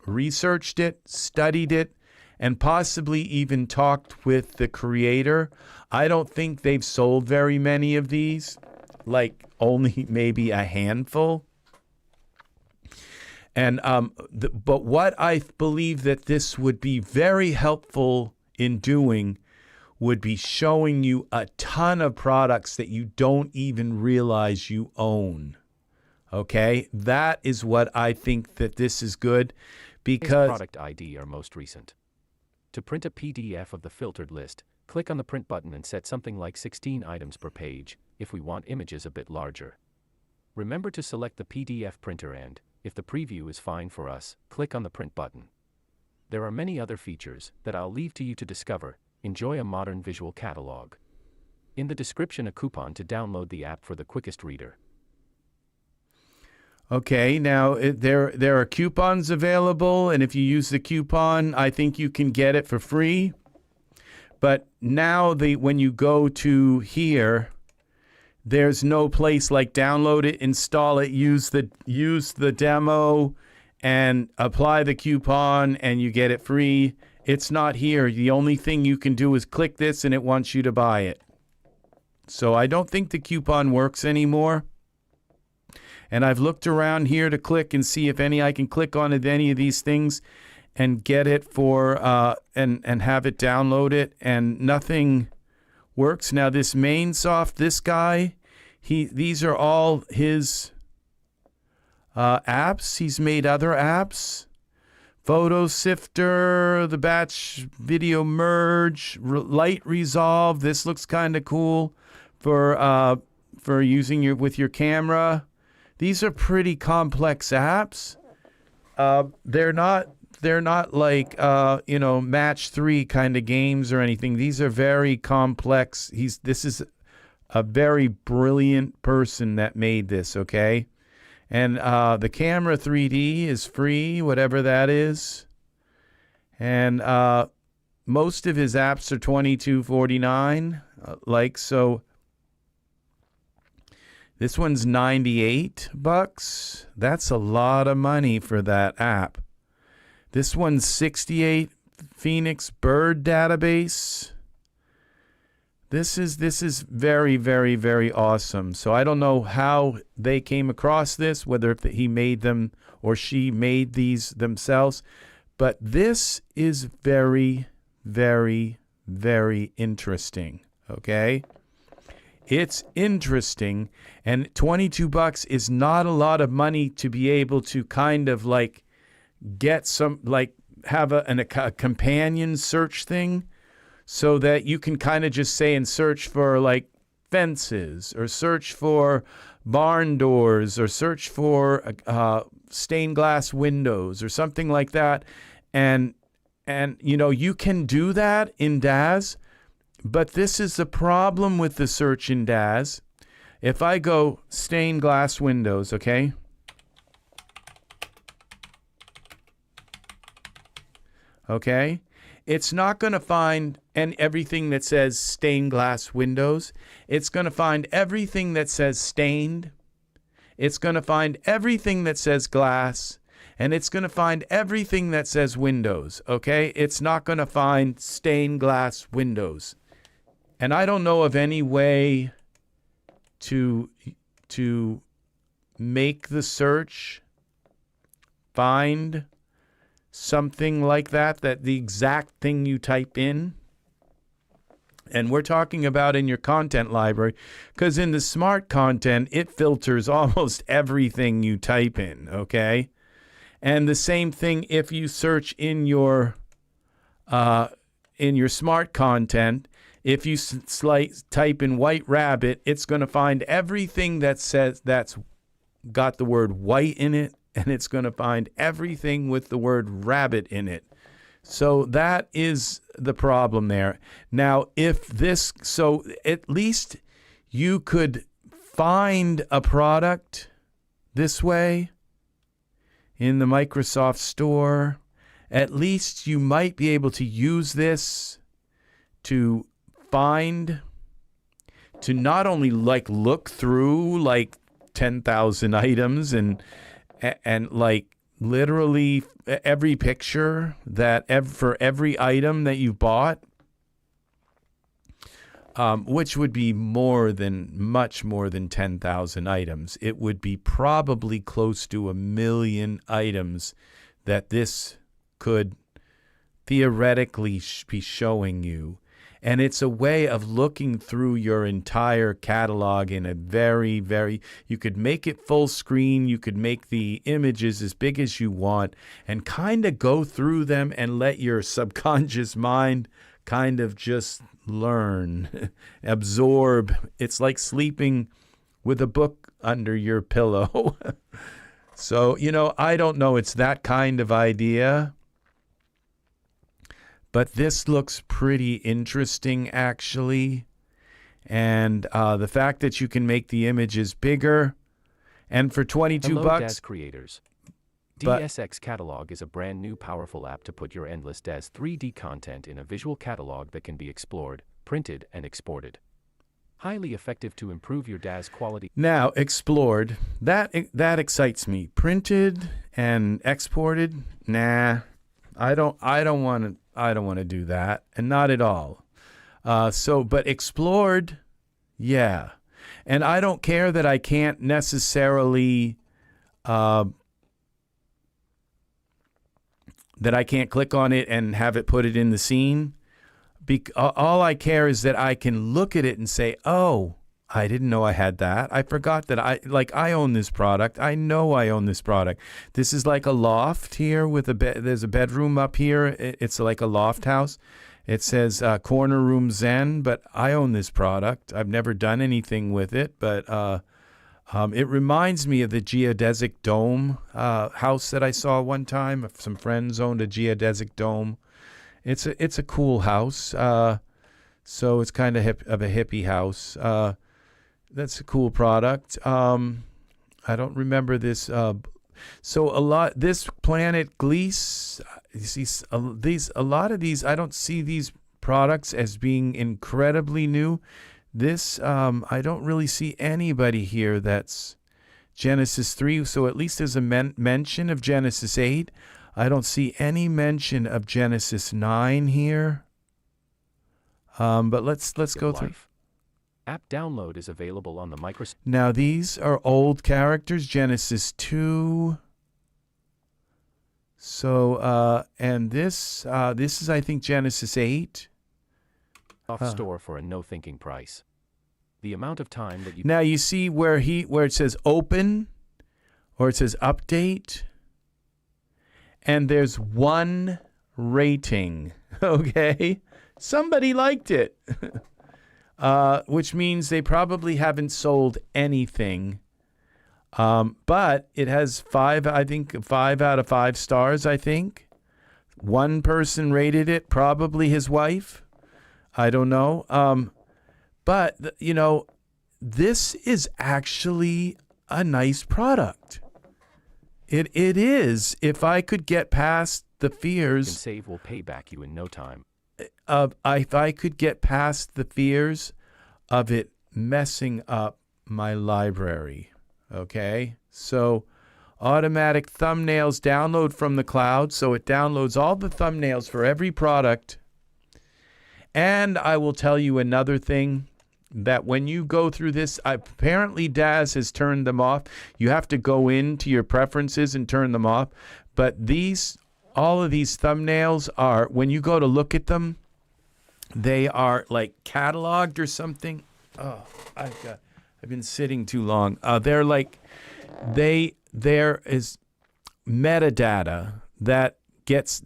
researched it, studied it, and possibly even talked with the creator, I don't think they've sold very many of these, like only maybe a handful. And but what I believe that this would be very helpful in doing would be showing you a ton of products that you don't even realize you own. Okay? That is what I think that this is good, because
product ID are most recent. To print a PDF of the filtered list, click on the print button and set something like 16 items per page, if we want images a bit larger. Remember to select the PDF printer and, if the preview is fine for us, click on the print button. There are many other features that I'll leave to you to discover. Enjoy a modern visual catalog. In the description, a coupon to download the app for the quickest reader.
Okay, now there are coupons available, and if you use the coupon, I think you can get it for free. But now when you go to here, there's no place like download it, install it, use the demo, and apply the coupon, and you get it free. It's not here. The only thing you can do is click this, and it wants you to buy it. So I don't think the coupon works anymore. And I've looked around here to click and see if I can click on any of these things and get it for and have it download it, and nothing works. Now this MainSoft, this guy, these are all his apps. He's made other apps. Photo Sifter, the batch video merge, light resolve. This looks kind of cool for using with your camera. These are pretty complex apps. They're not like match 3 kind of games or anything. These are very complex. This is a very brilliant person that made this, okay? And the camera 3D is free, whatever that is. And most of his apps are $22.49, like so. This one's $98. That's a lot of money for that app. This one's 68 Phoenix Bird database. This is very, very, very awesome. So I don't know how they came across this, whether he made them or she made these themselves, but this is very, very, very interesting, okay? It's interesting, and $22 is not a lot of money to be able to kind of like get some, like have a companion search thing, so that you can kind of just say and search for like fences or search for barn doors or search for stained glass windows or something like that. And you can do that in Daz, but this is the problem with the search in Daz. If I go stained glass windows, okay? Okay? It's not going to find everything that says stained glass windows. It's going to find everything that says stained. It's going to find everything that says glass. And it's going to find everything that says windows, okay? It's not going to find stained glass windows. And I don't know of any way to make the search find something like that the exact thing you type in. And we're talking about in your content library, because in the smart content, it filters almost everything you type in, okay? And the same thing if you search in your smart content, if you type in white rabbit, it's going to find everything that's got the word white in it, and it's going to find everything with the word rabbit in it. So that is the problem there. Now, so at least you could find a product this way in the Microsoft Store. At least you might be able to use this to not only like look through like 10,000 items and like literally every picture for every item that you bought, which would be much more than 10,000 items. It would be probably close to 1 million items that this could theoretically be showing you. And it's a way of looking through your entire catalog in a very, very, you could make it full screen, you could make the images as big as you want, and kind of go through them and let your subconscious mind kind of just learn, absorb. It's like sleeping with a book under your pillow. So, I don't know, it's that kind of idea. But this looks pretty interesting, actually. And the fact that you can make the images bigger. And for $22
Hello,
bucks.
Daz creators. DSX Catalog is a brand new powerful app to put your endless Daz 3D content in a visual catalog that can be explored, printed, and exported. Highly effective to improve your Daz quality.
Now, explored. That excites me. Printed and exported? Nah. I don't want to do that, and not at all. But explored, yeah. And I don't care that I can't necessarily, that I can't click on it and have it put it in the scene. All I care is that I can look at it and say, oh, I didn't know I had that. I forgot that I own this product. I know I own this product. This is like a loft here with a bed. There's a bedroom up here. It's like a loft house. It says corner room Zen, but I own this product. I've never done anything with it, but it reminds me of the geodesic dome house that I saw one time. Some friends owned a geodesic dome. It's a cool house. So it's kind of a hippie house. That's a cool product. I don't remember this. This Planet Gliese, you see, a lot of these, I don't see these products as being incredibly new. This, I don't really see anybody here that's Genesis 3. So at least there's a mention of Genesis 8. I don't see any mention of Genesis 9 here. But let's go through.
App download is available on the Microsoft.
Now these are old characters, Genesis 2. So and this is I think Genesis 8.
Store for a no thinking price. The amount of time that you
Now you see where it says open or it says update and there's 1 rating. Okay? Somebody liked it. Which means they probably haven't sold anything. But it has 5 out of 5 stars, I think. 1 person rated it, probably his wife. I don't know. But, this is actually a nice product. It is. If I could get past the fears.
Save will pay back you in no time.
If I could get past the fears of it messing up my library, okay? So automatic thumbnails download from the cloud, so it downloads all the thumbnails for every product. And I will tell you another thing, that when you go through this, apparently Daz has turned them off. You have to go into your preferences and turn them off. But all of these thumbnails are, when you go to look at them, they are like cataloged or something. Oh, I've been sitting too long. They're like, there is metadata that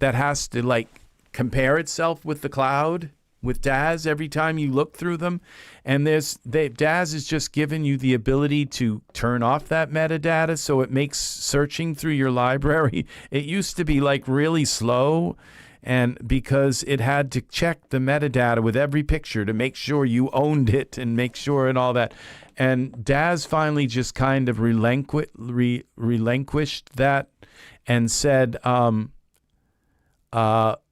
has to like compare itself with the cloud, with Daz every time you look through them. And Daz is just giving you the ability to turn off that metadata, so it makes searching through your library. It used to be like really slow, and because it had to check the metadata with every picture to make sure you owned it and make sure and all that. And Daz finally just kind of relinquished that and said,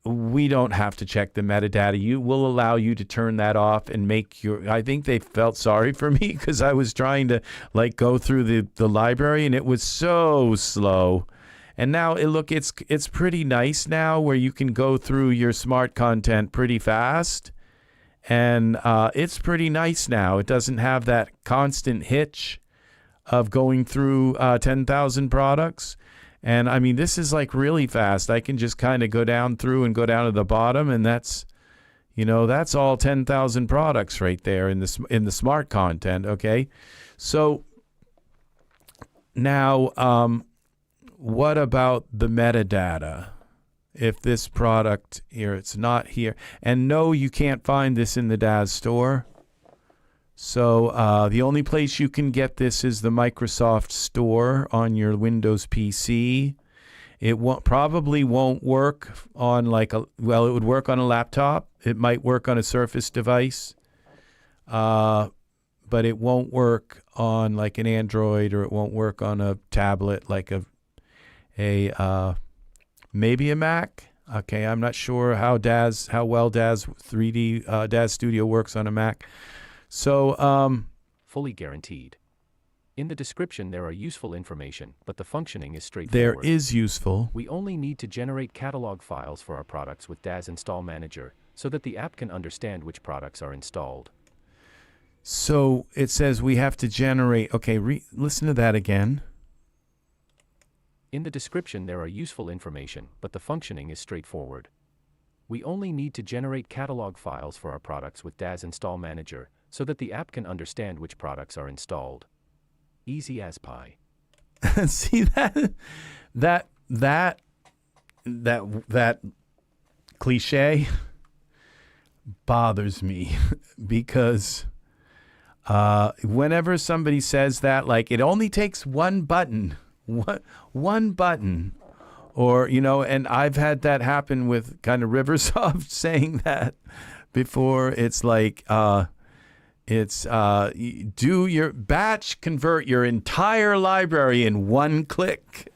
we don't have to check the metadata. We'll allow you to turn that off and I think they felt sorry for me because I was trying to like go through the library and it was so slow. And now it's pretty nice now where you can go through your smart content pretty fast. And it's pretty nice now. It doesn't have that constant hitch of going through 10,000 products. And I mean, this is like really fast. I can just kind of go down through and go down to the bottom, and that's all 10,000 products right there in the smart content. Okay, so now, what about the metadata? If this product here, it's not here, and no, you can't find this in the Daz store. So the only place you can get this is the Microsoft Store on your Windows PC. It probably won't work on it would work on a laptop. It might work on a Surface device, but it won't work on like an Android, or it won't work on a tablet like maybe a Mac. Okay, I'm not sure how well Daz Studio works on a Mac. So,
fully guaranteed. In the description, there are useful information, but the functioning is straightforward.
There is useful.
We only need to generate catalog files for our products with Daz Install Manager, so that the app can understand which products are installed.
So it says we have to generate. Okay, listen to that again.
In the description, there are useful information, but the functioning is straightforward. We only need to generate catalog files for our products with Daz Install Manager so that the app can understand which products are installed. Easy as pie.
See that cliche bothers me because whenever somebody says that, like, it only takes one button, one button, or, you know, and I've had that happen with kind of Riversoft saying that before. It's like, do your batch convert your entire library in one click.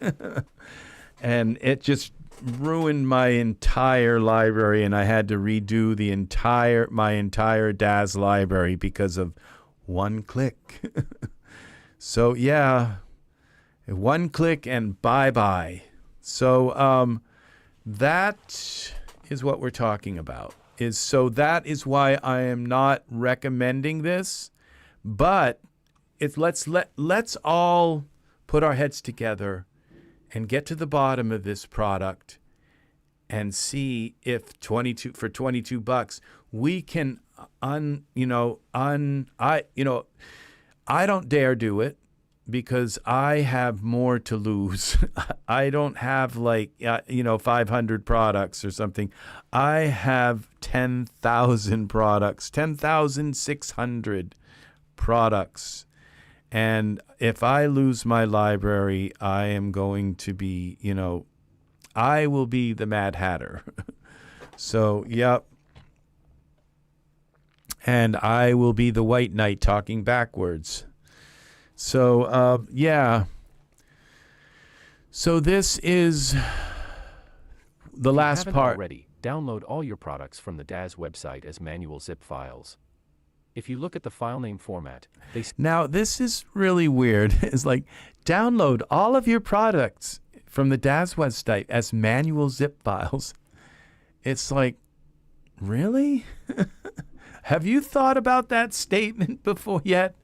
And it just ruined my entire library, and I had to redo my entire Daz library because of one click. So yeah, one click and bye-bye. So that is what we're talking about. So that is why I am not recommending this, but let's all put our heads together and get to the bottom of this product and see if for $22 we can I don't dare do it because I have more to lose. I don't have 500 products or something. I have 10,000 products, 10,600 products. And if I lose my library, I am going to be, I will be the Mad Hatter. So, yep. And I will be the White Knight talking backwards. So, yeah. So this is the last part.
Already, download all your products from the Daz website as manual zip files. If you look at the file name format,
Now, this is really weird. It's like, download all of your products from the Daz website as manual zip files. It's like, really? Have you thought about that statement before yet?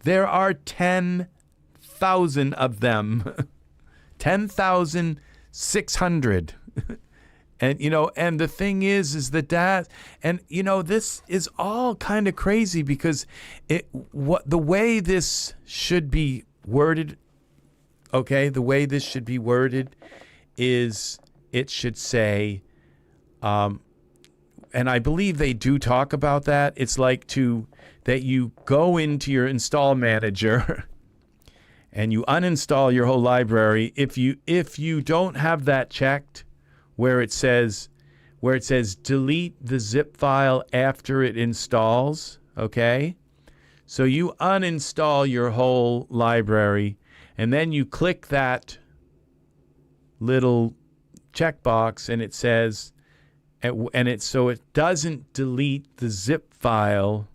There are 10,000 of them. 10,600. And, and the thing is that Daz, and, this is all kind of crazy because the way this should be worded, okay, the way this should be worded is it should say, and I believe they do talk about that. It's like that you go into your install manager and you uninstall your whole library. If you don't have that checked, where it says delete the zip file after it installs, okay? So you uninstall your whole library, and then you click that little checkbox, and it says, so it doesn't delete the zip file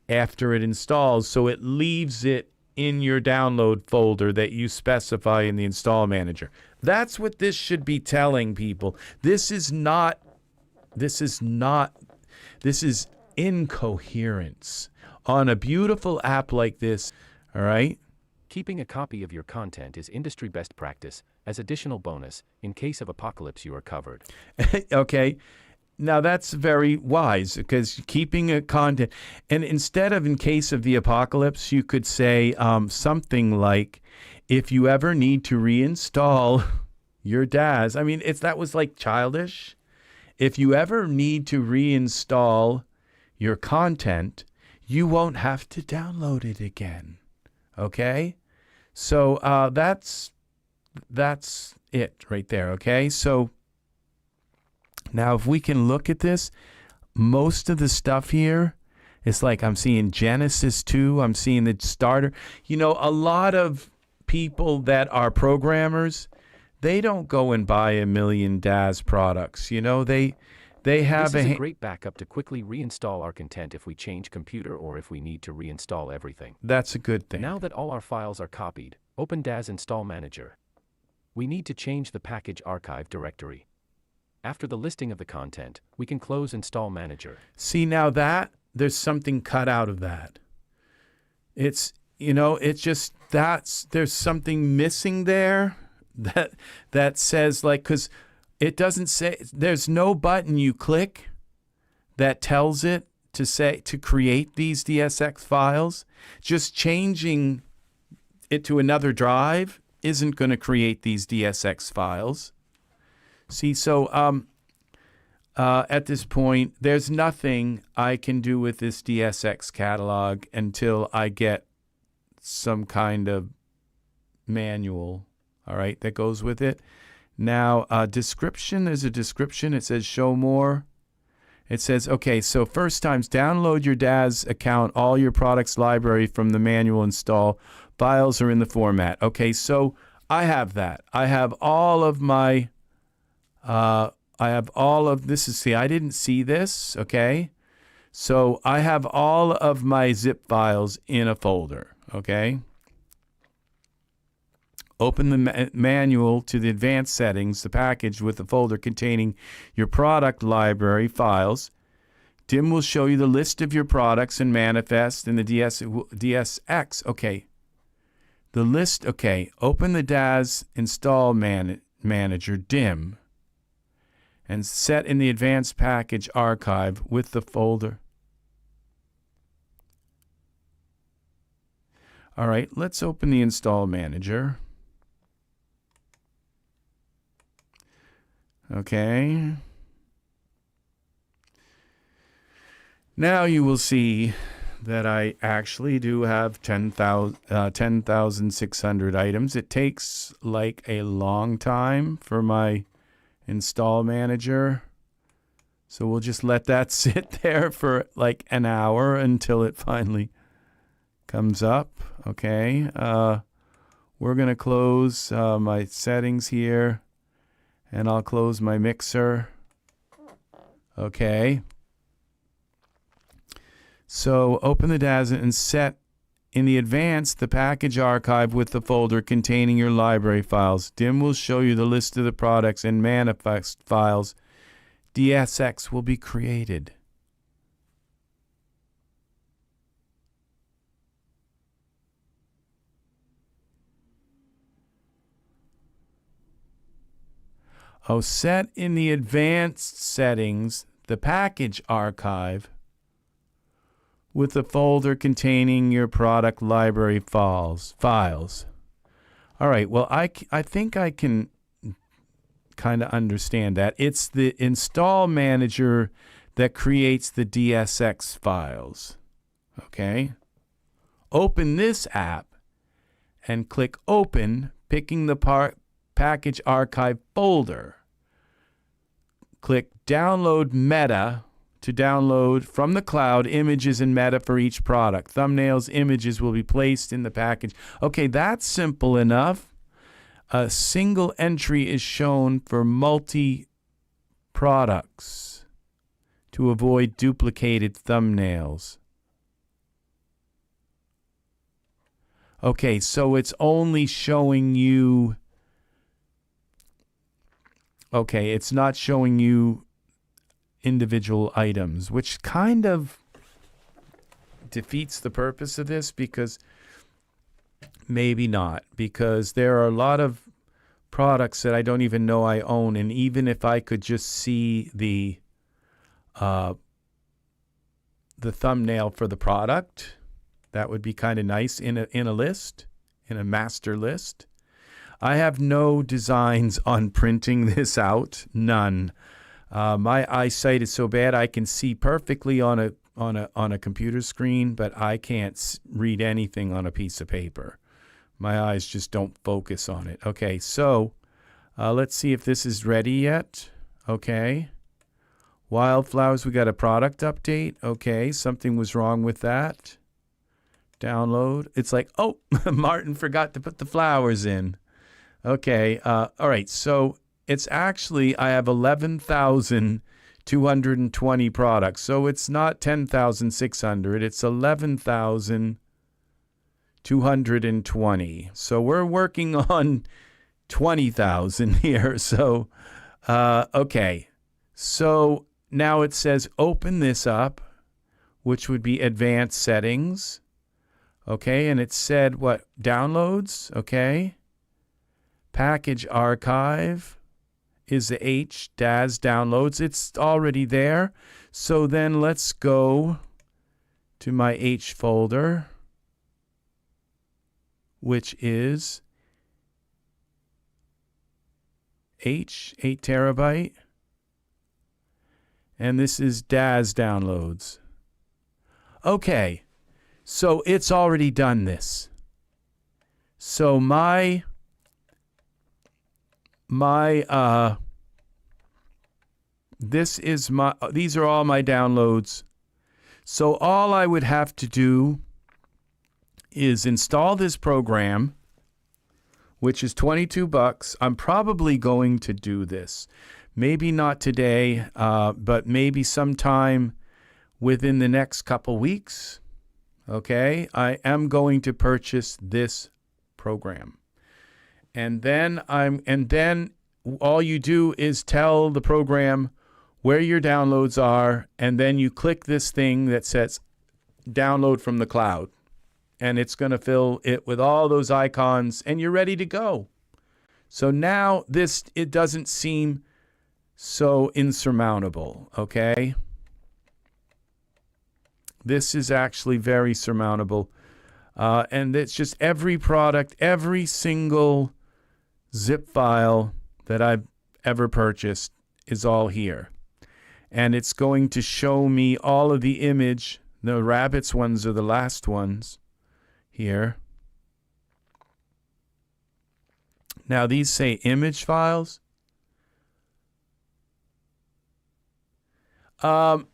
after it installs, so it leaves it in your download folder that you specify in the install manager. That's what this should be telling people. This is incoherence on a beautiful app like this, all right?
Keeping a copy of your content is industry best practice. As additional bonus, in case of apocalypse, you are covered.
Okay. Now, that's very wise because keeping a content, and instead of in case of the apocalypse, you could say something like, if you ever need to reinstall your Daz, I mean, that was like childish. If you ever need to reinstall your content, you won't have to download it again. Okay? So that's it right there. Okay? So now, if we can look at this, most of the stuff here, it's like I'm seeing Genesis 2, I'm seeing the starter. A lot of people that are programmers, they don't go and buy a million Daz products. They have
This is a great backup to quickly reinstall our content if we change computer or if we need to reinstall everything.
That's a good thing.
Now that all our files are copied, open Daz Install Manager. We need to change the package archive directory. After the listing of the content, we can close Install Manager.
See, now there's something cut out of that. It's just there's something missing there that says, like, because it doesn't say, there's no button you click that tells it to create these DSX files. Just changing it to another drive isn't going to create these DSX files. See, so at this point, there's nothing I can do with this DSX catalog until I get some kind of manual, all right, that goes with it. Now, description, there's a description. It says show more. It says, okay, so first times, download your Daz account, all your products library from the manual install. Files are in the format. Okay, so I have that. I have all of my, this is, see, I didn't see this, okay? So I have all of my zip files in a folder, okay? Open the manual to the advanced settings, the package with the folder containing your product library files. DIM will show you the list of your products and manifest in the DSX. Okay. The list, okay. Open the Daz install manager, DIM, and set in the advanced package archive with the folder. All right, let's open the install manager. Okay. Now you will see that I actually do have 10,600 items. It takes like a long time for my install manager. So we'll just let that sit there for like an hour until it finally comes up. Okay. We're going to close my settings here. And I'll close my mixer. Okay. So open the Daz and set in the advanced the package archive with the folder containing your library files. DIM will show you the list of the products and manifest files. DSX will be created. Oh, set in the advanced settings the package archive with the folder containing your product library files. All right, well, I think I can kind of understand that. It's the install manager that creates the DSX files. Okay? Open this app and click Open, picking the package archive folder. Click Download Meta to download from the cloud images and meta for each product. Thumbnails, images will be placed in the package. Okay, that's simple enough. A single entry is shown for multi-products to avoid duplicated thumbnails. Okay, so it's only showing you... Okay, it's not showing you individual items, which kind of defeats the purpose of this, because maybe not, because there are a lot of products that I don't even know I own, and even if I could just see the thumbnail for the product, that would be kind of nice in a list, in a master list. I have no designs on printing this out, none. My eyesight is so bad I can see perfectly on a computer screen, but I can't read anything on a piece of paper. My eyes just don't focus on it. Okay, so let's see if this is ready yet. Okay. Wildflowers, we got a product update. Okay, something was wrong with that. Download. It's like, oh, Martin forgot to put the flowers in. Okay, all right, so it's actually, I have 11,220 products. So it's not 10,600, it's 11,220. So we're working on 20,000 here. So, okay. So now it says open this up, which would be advanced settings. Okay, and it said what? Downloads, okay. Package archive, is the H, Daz downloads. It's already there. So then let's go to my H folder, which is H, 8 terabyte. And this is Daz downloads. Okay, so it's already done this. So these are all my downloads. So all I would have to do is install this program, which is $22. I'm probably going to do this. Maybe not today, but maybe sometime within the next couple weeks. Okay, I am going to purchase this program. And then all you do is tell the program where your downloads are, and then you click this thing that says download from the cloud. And it's going to fill it with all those icons, and you're ready to go. So now it doesn't seem so insurmountable, okay? This is actually very surmountable. And it's just every product, every single zip file that I've ever purchased is all here. And it's going to show me all of the image. The rabbits ones are the last ones here. Now these say image files. No,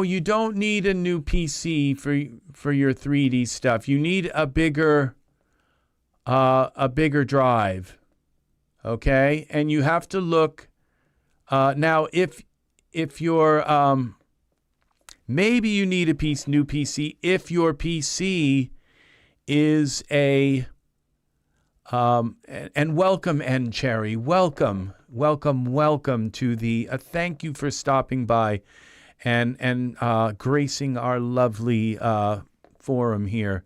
you don't need a new PC for your 3D stuff. You need a bigger drive. Okay? And you have to look now if you're maybe you need a new PC if your PC is a and welcome, N Cherry. Welcome to the thank you for stopping by and gracing our lovely forum here.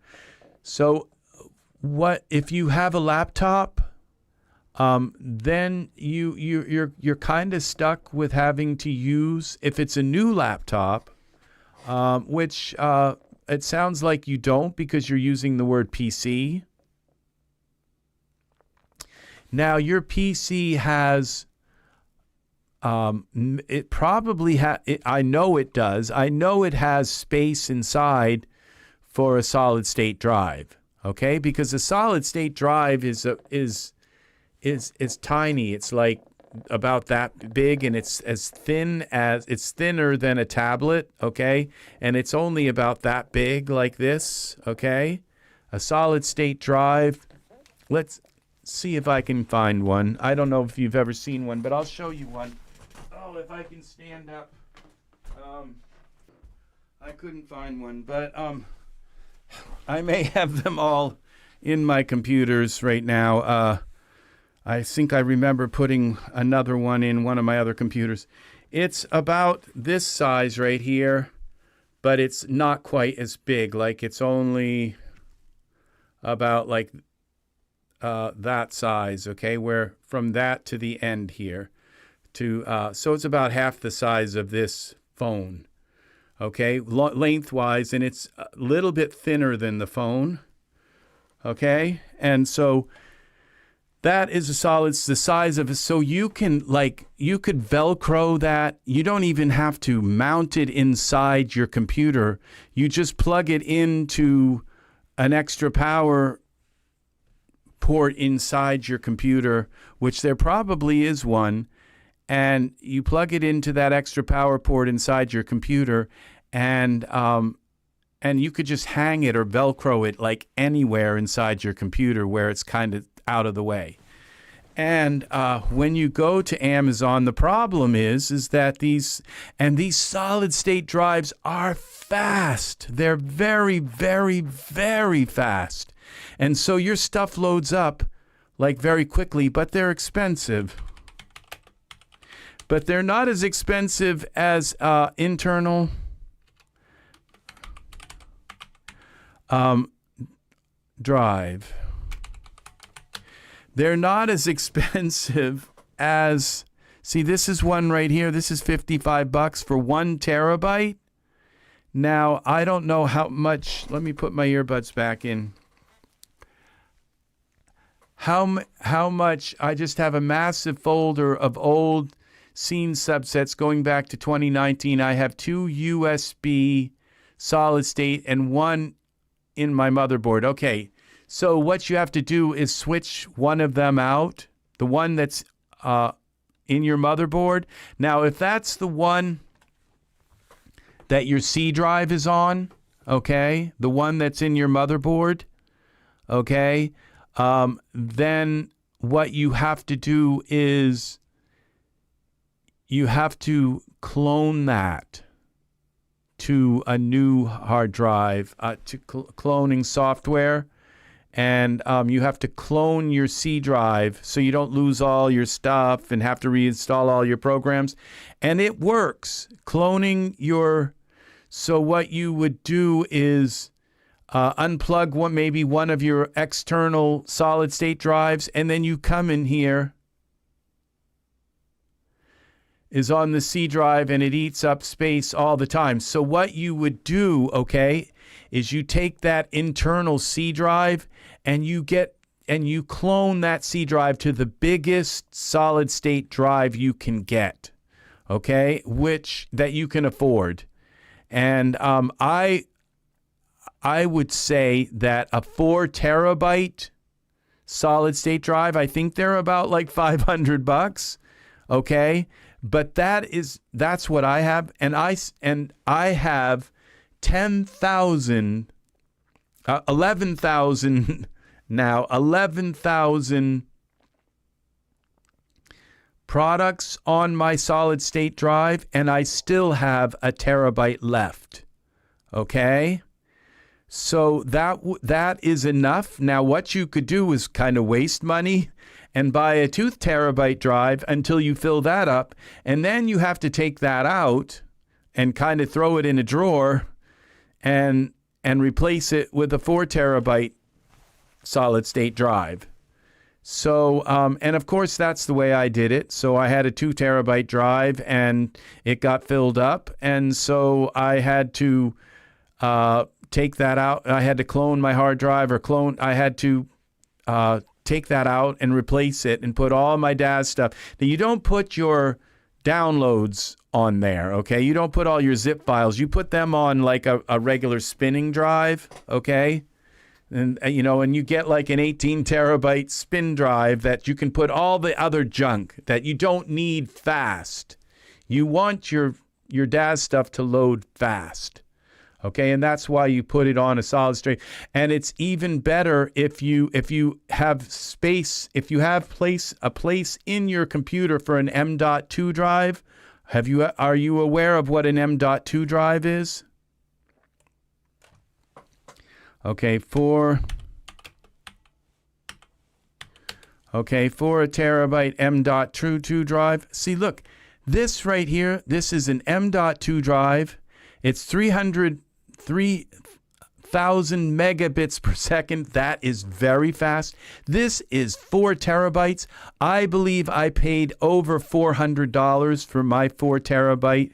So what if you have a laptop, then you're kind of stuck with having to use, if it's a new laptop, which it sounds like you don't because you're using the word PC. Now your PC has it probably I know it does. I know it has space inside for a solid state drive. Okay, because a solid state drive is tiny. It's like about that big, and it's thinner than a tablet. Okay, and it's only about that big, like this. Okay, a solid state drive. Let's see if I can find one. I don't know if you've ever seen one, but I'll show you one. Oh, if I can stand up. I couldn't find one, but I may have them all in my computers right now. I think I remember putting another one in one of my other computers. It's about this size right here, but it's not quite as big. Like it's only about like that size, okay? Where from that to the end here, so it's about half the size of this phone, okay? Lengthwise, and it's a little bit thinner than the phone, okay? And so that is the size of it. So you could Velcro that. You don't even have to mount it inside your computer. You just plug it into an extra power port inside your computer, which there probably is one, and you plug it into that extra power port inside your computer, and you could just hang it or Velcro it like anywhere inside your computer where it's kind of out of the way. And when you go to Amazon, the problem is that these solid state drives are fast. They're very, very, very fast. And so your stuff loads up like very quickly, but they're expensive. But they're not as expensive as internal drive. They're not as expensive as, see, this is one right here. This is $55 for 1 terabyte. Now, I don't know how much. Let me put my earbuds back in. How much? I just have a massive folder of old scene subsets going back to 2019. I have 2 USB solid state and 1 in my motherboard. Okay, so what you have to do is switch one of them out, the one that's in your motherboard. Now, if that's the one that your C drive is on, okay, the one that's in your motherboard, okay, then what you have to do is you have to clone that to a new hard drive, to cloning software. And you have to clone your C drive so you don't lose all your stuff and have to reinstall all your programs. And it works. Cloning your... So what you would do is unplug maybe one of your external solid-state drives, and then you come in here, is on the C drive, and it eats up space all the time. So what you would do, okay, is you take that internal C drive and you clone that C drive to the biggest solid state drive you can get, okay, that you can afford. And I would say that a 4 terabyte solid state drive, I think they're about like $500, okay? But that's what I have, and I have 11,000 now, 11,000 products on my solid state drive, and I still have a terabyte left. Okay? So that is enough. Now, what you could do is kind of waste money and buy a 2 terabyte drive until you fill that up, and then you have to take that out and kind of throw it in a drawer and replace it with a 4 terabyte solid state drive. So, and of course, that's the way I did it. So I had a 2 terabyte drive and it got filled up. And so I had to take that out. I had to clone my hard drive I had to take that out and replace it and put all my Daz stuff. Now, you don't put your downloads on there, okay? You don't put all your zip files. You put them on like a regular spinning drive, okay? And, and you get like an 18 terabyte spin drive that you can put all the other junk that you don't need fast. You want your Daz stuff to load fast. Okay, and that's why you put it on a solid state. And it's even better if you have space, if you have a place in your computer for an M.2 drive. Are you aware of what an M.2 drive is? Okay, for a terabyte M.2 drive. See, look, this right here, this is an M.2 drive. It's 3,000 megabits per second. That is very fast. This is 4 terabytes. I believe I paid over $400 for my 4 terabyte.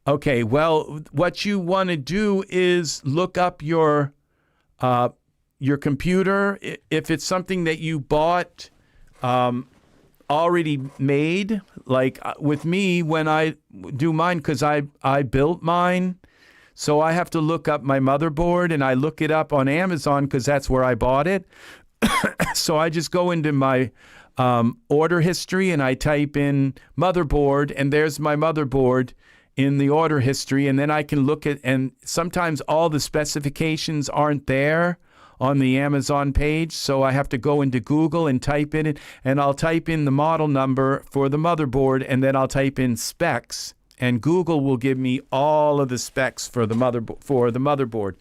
Okay, well, what you want to do is look up your computer. If it's something that you bought already made, like with me when I do mine, because I built mine, so I have to look up my motherboard, and I look it up on Amazon because that's where I bought it. So I just go into my order history and I type in motherboard, and there's my motherboard in the order history, and then I can look at, and sometimes all the specifications aren't there on the Amazon page, so I have to go into Google and type in it, and I'll type in the model number for the motherboard, and then I'll type in specs, and Google will give me all of the specs for the motherboard.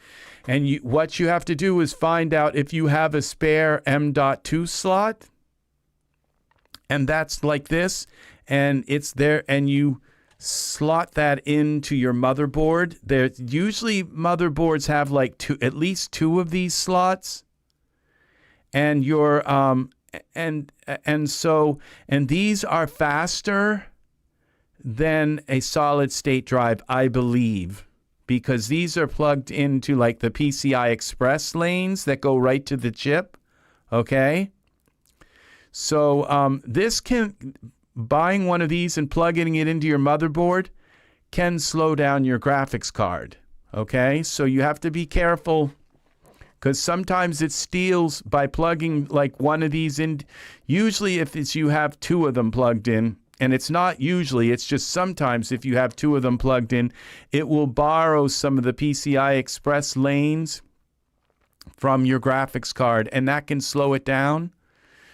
And what you have to do is find out if you have a spare M.2 slot, and that's like this, and it's there, and you slot that into your motherboard. Usually motherboards have like at least 2 of these slots, and your and these are faster than a solid state drive, I believe, because these are plugged into like the PCI Express lanes that go right to the chip. Okay. So buying one of these and plugging it into your motherboard can slow down your graphics card. Okay. So you have to be careful, because sometimes it steals by plugging like one of these in. Usually if you have two of them plugged in, and it's not usually, it's just sometimes if you have two of them plugged in, it will borrow some of the PCI Express lanes from your graphics card, and that can slow it down.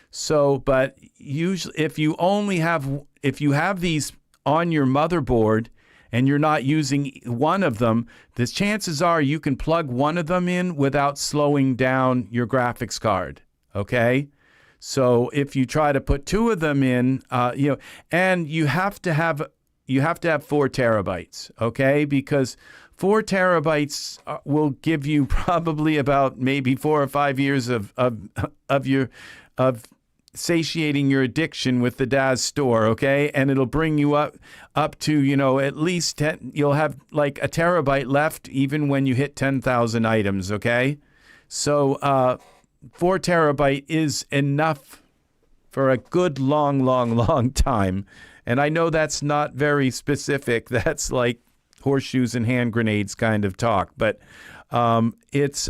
So, but usually if you have these on your motherboard and you're not using one of them, the chances are you can plug one of them in without slowing down your graphics card. Okay. So if you try to put two of them in, and you have to have 4 terabytes, okay? Because 4 terabytes will give you probably about maybe 4 or 5 years of satiating your addiction with the Daz store, okay? And it'll bring you up to, at least 10. You'll have like a terabyte left even when you hit 10,000 items, okay? So 4 terabyte is enough for a good long time. And I know that's not very specific. That's like horseshoes and hand grenades kind of talk. But it's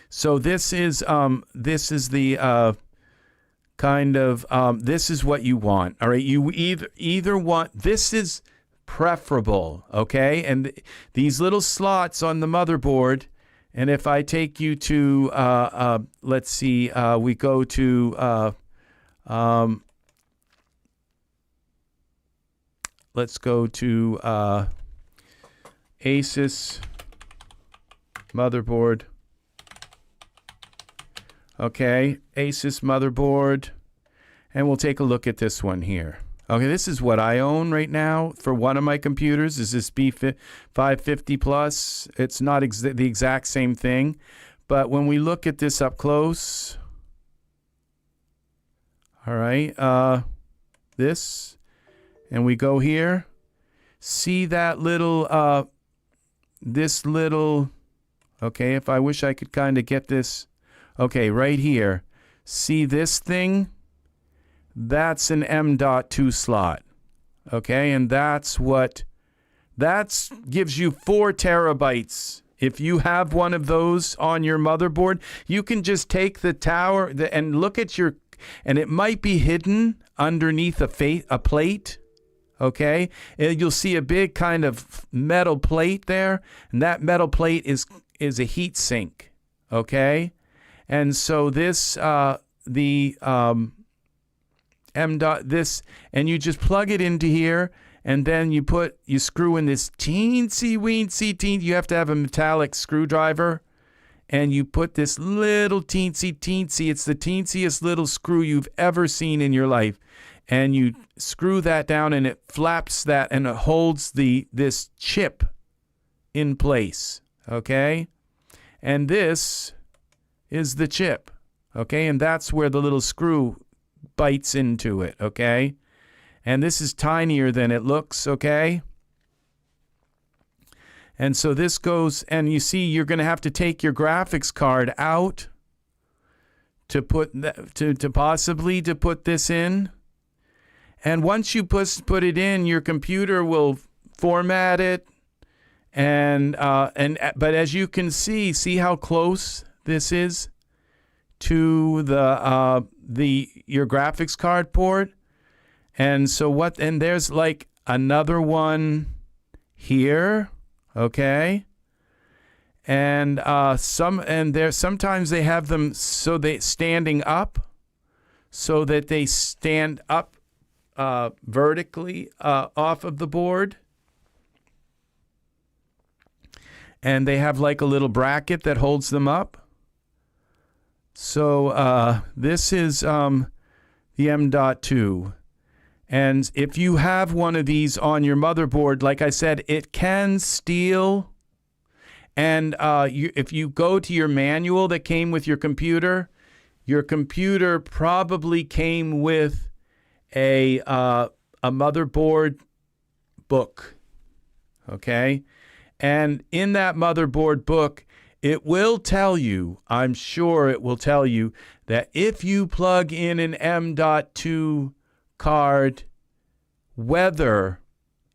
so this is the kind of this is what you want. All right, you either want, this is preferable, okay? And these little slots on the motherboard. And if I take you to, let's see, we go to, let's go to Asus motherboard. Okay, Asus motherboard. And we'll take a look at this one here. Okay, this is what I own right now for one of my computers. Is this B550 Plus? It's not the exact same thing. But when we look at this up close, all right, this, and we go here, see that little, this little, okay, if I wish I could kind of get this, okay, right here, see this thing? That's an M.2 slot, okay? And that gives you 4 terabytes. If you have one of those on your motherboard, you can just take the tower and look at and it might be hidden underneath a plate, okay? And you'll see a big kind of metal plate there, and that metal plate is a heat sink, okay? And so this, this, and you just plug it into here, and then you screw in this teensy, you have to have a metallic screwdriver, and you put this little teensy, it's the teensiest little screw you've ever seen in your life, and you screw that down, and it flaps that, and it holds this chip in place, okay? And this is the chip, okay? And that's where the little screw bites into it, okay? And this is tinier than it looks, okay? And so this goes, and you see you're going to have to take your graphics card out to put possibly put this in. And once you put it in, your computer will format it, but as you can see how close this is to your graphics card port. And so and there's like another one here, okay? And sometimes they have them so they standing up, so that they stand up vertically off of the board. And they have like a little bracket that holds them up. So this is the M.2. And if you have one of these on your motherboard, like I said, it can steal. And if you go to your manual that came with your computer, your computer probably came with a motherboard book, okay? And in that motherboard book, it will tell you, I'm sure it will tell you, that if you plug in an M.2 card, whether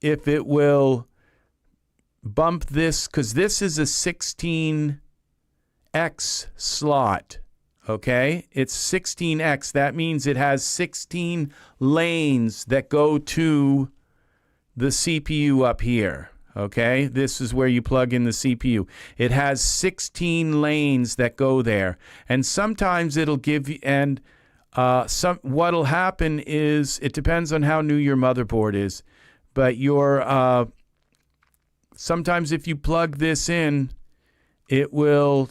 if it will bump this, because this is a 16X slot, okay? It's 16X. That means it has 16 lanes that go to the CPU up here, okay? This is where you plug in the CPU. It has 16 lanes that go there. And sometimes it'll give you, and what'll happen is, it depends on how new your motherboard is, but your, sometimes if you plug this in, it will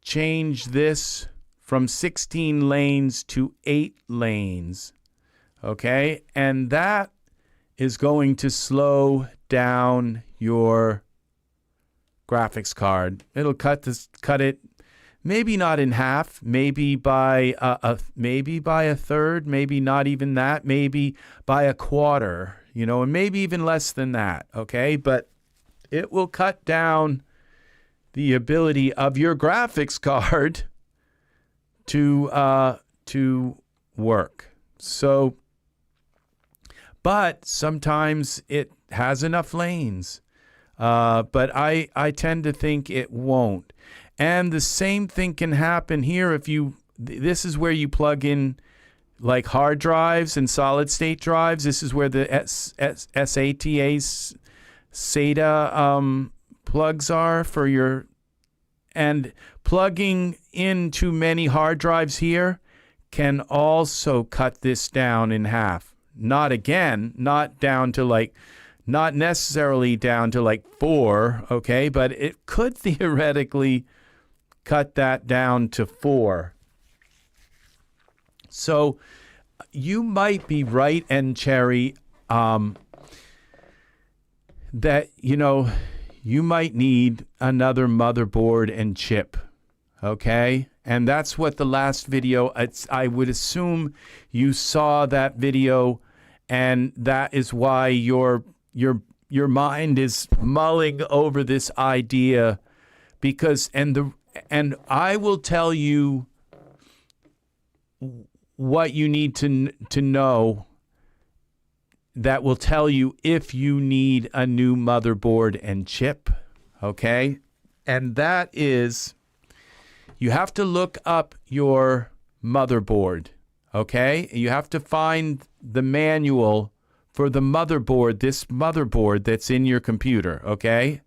change this from 16 lanes to 8 lanes, okay? And that is going to slow down your graphics card. It'll cut it, maybe not in half, maybe by a third, maybe not even that, maybe by a quarter, you know, and maybe even less than that, okay? But it will cut down the ability of your graphics card to work. So, but sometimes it has enough lanes. But I tend to think it won't. And the same thing can happen here if this is where you plug in like hard drives and solid state drives. This is where the SATA plugs are for your, and plugging in too many hard drives here can also cut this down in half. Not necessarily down to like 4, okay, but it could theoretically cut that down to 4. So you might be right, and Cherry, that, you know, you might need another motherboard and chip, okay? And that's what the last video, I would assume you saw that video, and that is why your mind is mulling over this idea, because and I will tell you what you need to know that will tell you if you need a new motherboard and chip, okay? And that is, you have to look up your motherboard, okay? You have to find the manual for the motherboard, this motherboard that's in your computer, okay?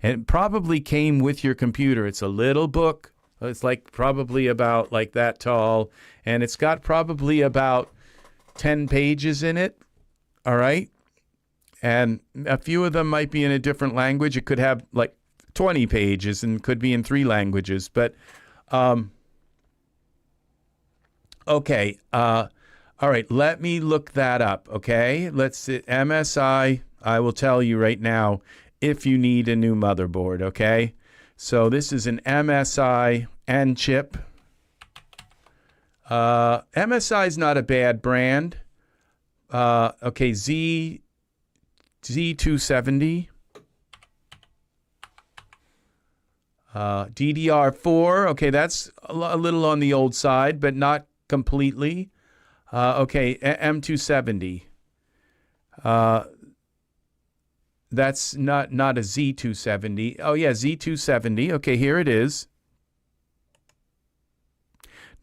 And it probably came with your computer. It's a little book. It's like probably about like that tall, and it's got probably about 10 pages in it, all right? And a few of them might be in a different language. It could have like 20 pages and could be in 3 languages, but okay. All right, let me look that up, okay? Let's see, MSI, I will tell you right now if you need a new motherboard, okay? So this is an MSI N chip. MSI is not a bad brand. Okay, Z270. DDR4, okay, that's a little on the old side, but not completely. Okay, M270. That's not a Z270. Oh yeah, Z270. Okay, here it is.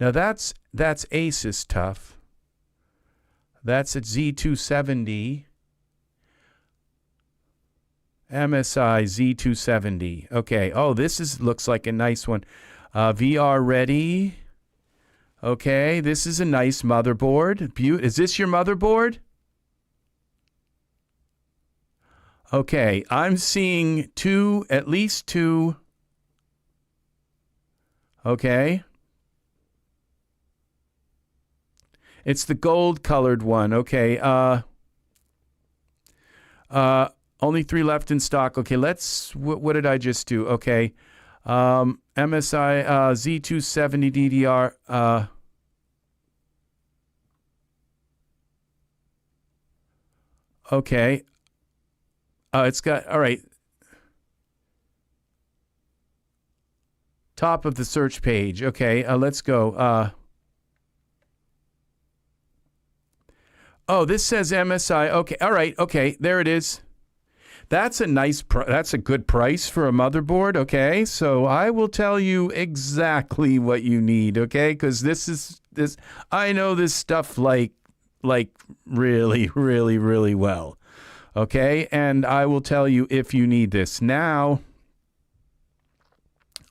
Now that's Asus stuff. That's at Z270. MSI Z270. Okay. Oh, this looks like a nice one. VR ready. Okay, this is a nice motherboard. Is this your motherboard? Okay, I'm seeing at least two. Okay. It's the gold colored one. Okay. Only 3 left in stock. Okay, what did I just do? Okay. MSI Z270 DDR. Okay. It's got, all right. Top of the search page. Okay, let's go. Oh, this says MSI. Okay, all right. Okay, there it is. That's a that's a good price for a motherboard. Okay, so I will tell you exactly what you need. Okay, because this. I know this stuff like really, really, really well. Okay, and I will tell you if you need this now.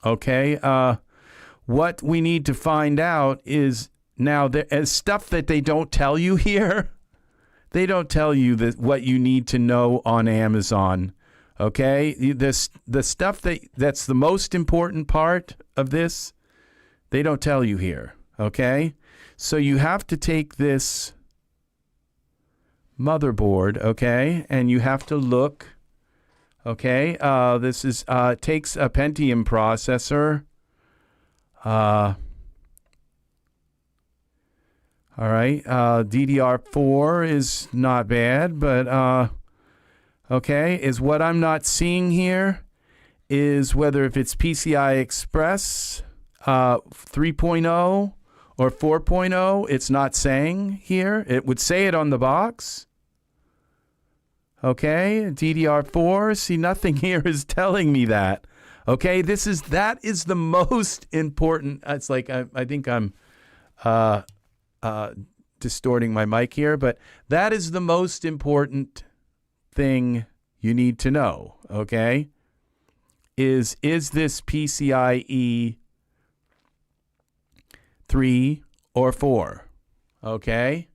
Okay, what we need to find out is now there's stuff that they don't tell you here. They don't tell you what you need to know on Amazon. Okay, the stuff that's the most important part of this, they don't tell you here. Okay, so you have to take this motherboard, okay, and you have to look. Okay, this is takes a Pentium processor. All right, DDR4 is not bad, but okay, is what I'm not seeing here is whether if it's PCI Express 3.0 or 4.0, it's not saying here. It would say it on the box. Okay, DDR4, see, nothing here is telling me that. Okay, that is the most important. It's like I think I'm distorting my mic here, but that is the most important thing you need to know. Okay, is this PCIe 3 or 4? Okay.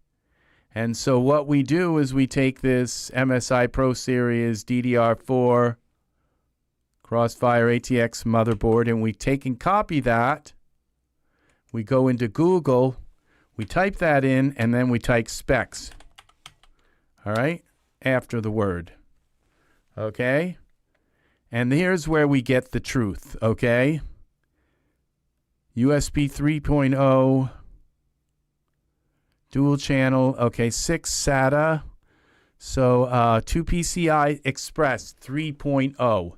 And so what we do is we take this MSI Pro Series DDR4 Crossfire ATX motherboard and we take and copy that. We go into Google, we type that in, and then we type specs. All right, after the word. Okay? And here's where we get the truth, okay? USB 3.0. Dual channel, okay, 6 SATA. So 2 PCI Express 3.0.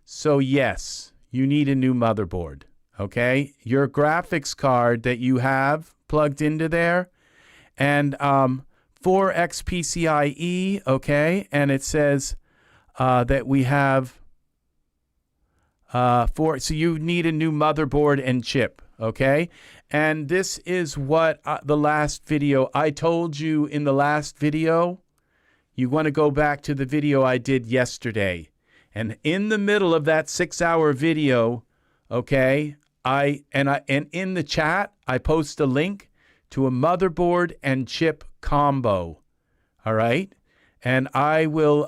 So yes, you need a new motherboard, okay? Your graphics card that you have plugged into there, and 4x PCIe, okay? And it says that we have 4, so you need a new motherboard and chip, okay? And this is what the last video, I told you in the last video, you want to go back to the video I did yesterday. And in the middle of that 6-hour video, okay, and in the chat, I post a link to a motherboard and chip combo. All right? And I will,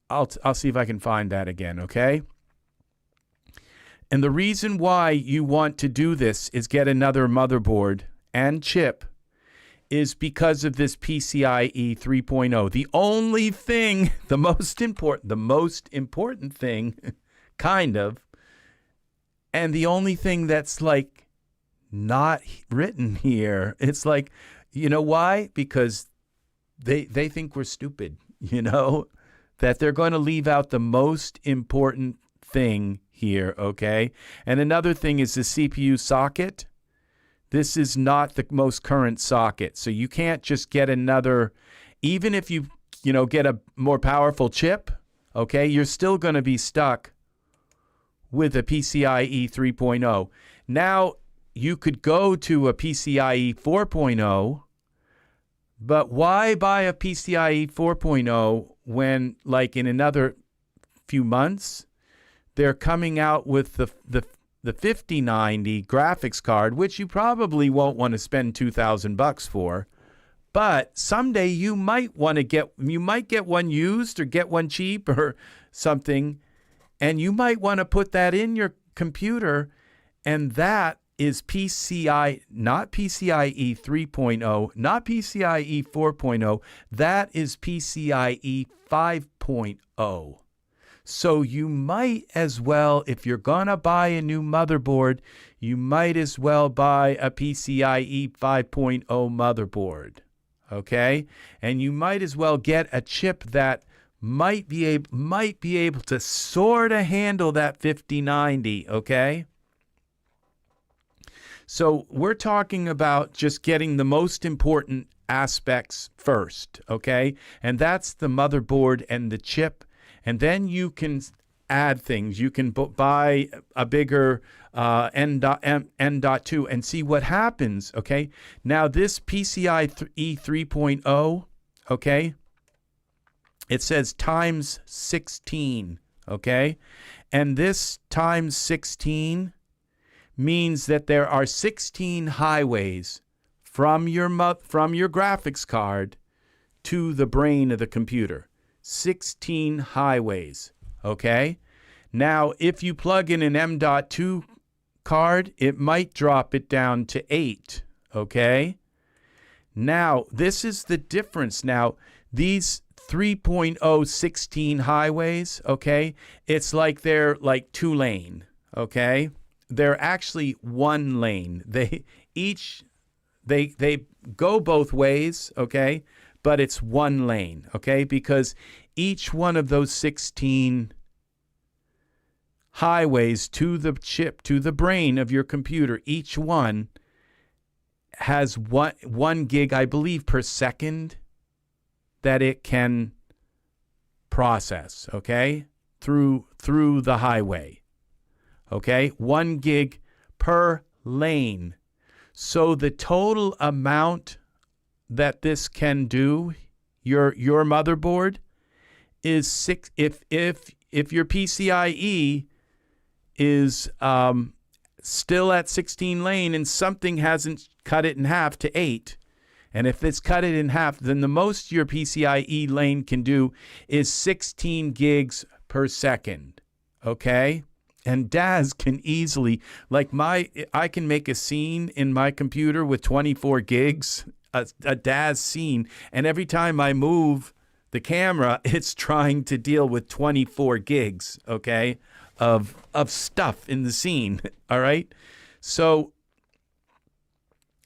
I'll see if I can find that again, okay? And the reason why you want to do this is get another motherboard and chip is because of this PCIe 3.0. The only thing, the most important thing, kind of, and the only thing that's like not written here, it's like, you know why? Because they think we're stupid, you know, that they're going to leave out the most important thing here, okay? And another thing is the CPU socket. This is not the most current socket, so you can't just get another, even if you get a more powerful chip, okay, you're still going to be stuck with a PCIe 3.0. Now, you could go to a PCIe 4.0, but why buy a PCIe 4.0 when, like, in another few months, they're coming out with the 5090 graphics card, which you probably won't want to spend $2,000 for, but someday you might get one used or get one cheap or something, and you might want to put that in your computer, and that is not PCIe 3.0, not PCIe 4.0, that is PCIe 5.0. So you might as well, if you're going to buy a new motherboard, you might as well buy a PCIe 5.0 motherboard, okay? And you might as well get a chip that might be able to sort of handle that 5090, okay? So we're talking about just getting the most important aspects first, okay? And that's the motherboard and the chip. And then you can add things. You can buy a bigger N.2 and see what happens, okay? Now this PCIe 3.0, okay? It says times 16, okay? And this times 16 means that there are 16 highways from your graphics card to the brain of the computer. 16 highways, okay? Now, if you plug in an M.2 card, it might drop it down to 8, okay? Now, this is the difference. Now, these 3.0 16 highways, okay? It's like they're like 2-lane, okay? They're actually 1 lane. They go both ways, okay? But it's 1 lane, okay? Because each one of those 16 highways to the chip, to the brain of your computer, each one has one gig, I believe, per second that it can process, okay? Through the highway, okay? 1 gig per lane. So the total amount that this can do, your motherboard, is 6. If your PCIe is still at 16 lane and something hasn't cut it in half to 8, and if it's cut it in half, then the most your PCIe lane can do is 16 gigs per second, okay? And Daz can easily, I can make a scene in my computer with 24 gigs, a Daz scene, and every time I move the camera, it's trying to deal with 24 gigs, okay, of stuff in the scene, all right? So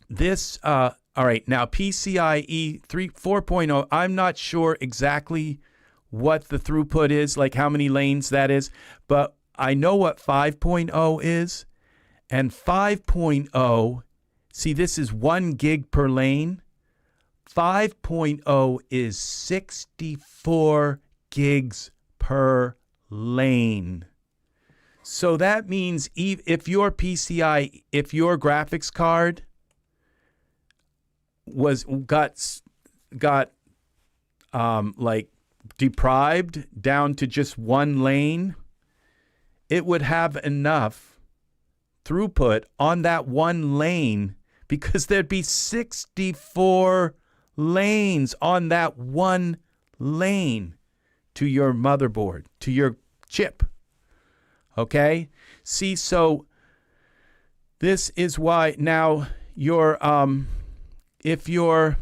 this, all right, now PCIe 4.0, I'm not sure exactly what the throughput is, like how many lanes that is, but I know what 5.0 is, and 5.0, see, this is 1 gig per lane. 5.0 is 64 gigs per lane. So that means if your graphics card got like deprived down to just 1 lane, it would have enough throughput on that 1 lane because there'd be 64 lanes on that 1 lane to your motherboard, to your chip. Okay? See, so this is why now if your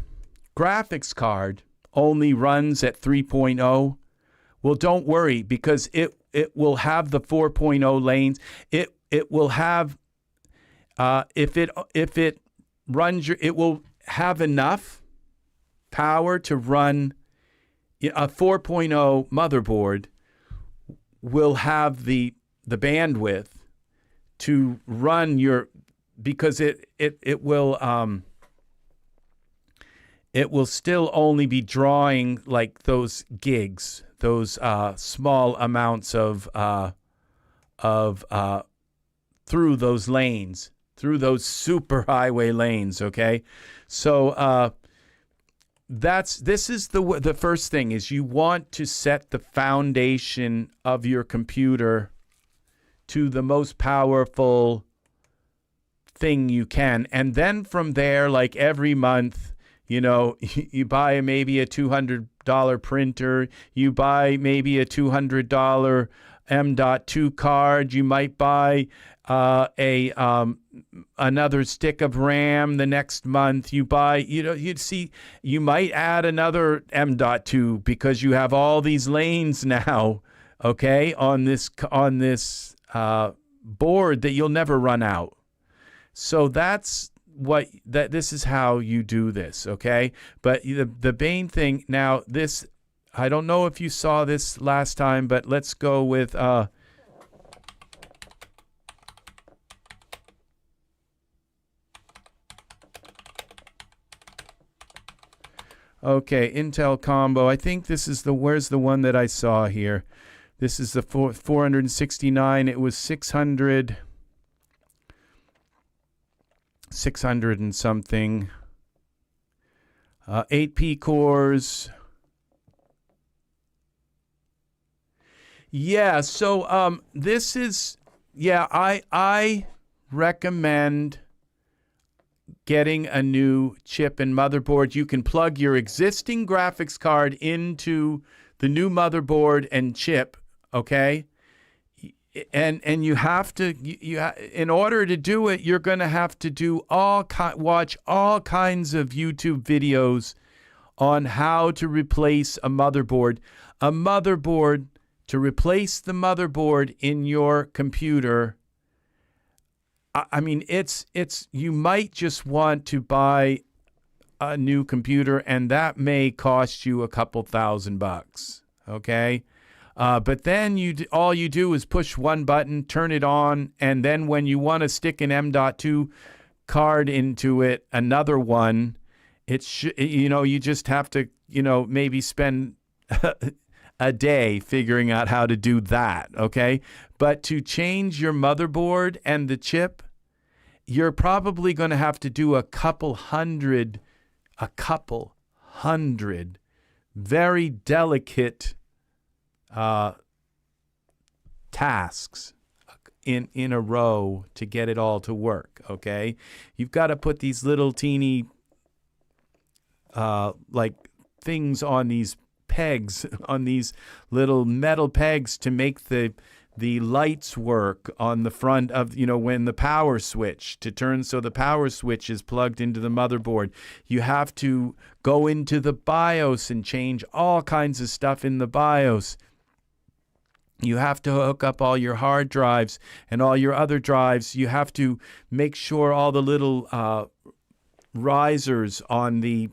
graphics card only runs at 3.0, well, don't worry, because it will have the 4.0 lanes. It will have if it runs it will have enough power to run a 4.0 motherboard. Will have the bandwidth to run because it will still only be drawing like those gigs, those small amounts of through those lanes, through those super highway lanes. Okay, so this is the first thing is you want to set the foundation of your computer to the most powerful thing you can, and then from there, like every month, you buy maybe a $200 printer, you buy maybe a $200 M.2 card, you might buy another stick of RAM the next month, you buy, you might add another M.2 because you have all these lanes now okay, on this board that you'll never run out. So this is how you do this, okay? But the main thing now, this, I don't know if you saw this last time, but let's go with okay, Intel combo. I think this is where's the one that I saw here? This is the 469. It was 600 and something. 8P cores. Yeah, so this is, yeah, I recommend getting a new chip and motherboard. You can plug your existing graphics card into the new motherboard and chip, okay? And you have to, in order to do it, you're going to have to do watch all kinds of YouTube videos on how to replace a motherboard. To replace the motherboard in your computer, I mean, it's you might just want to buy a new computer, and that may cost you a couple $1,000, okay? But then all you do is push one button, turn it on, and then when you want to stick an M.2 card into it, another one, you just have to, maybe spend a day figuring out how to do that, okay? But to change your motherboard and the chip, you're probably going to have to do a couple hundred very delicate tasks in a row to get it all to work, okay? You've got to put these little teeny like things on these pegs, on these little metal pegs to make the lights work on the front of, when the power switch to turn, so the power switch is plugged into the motherboard. You have to go into the BIOS and change all kinds of stuff in the BIOS. You have to hook up all your hard drives and all your other drives. You have to make sure all the little risers on the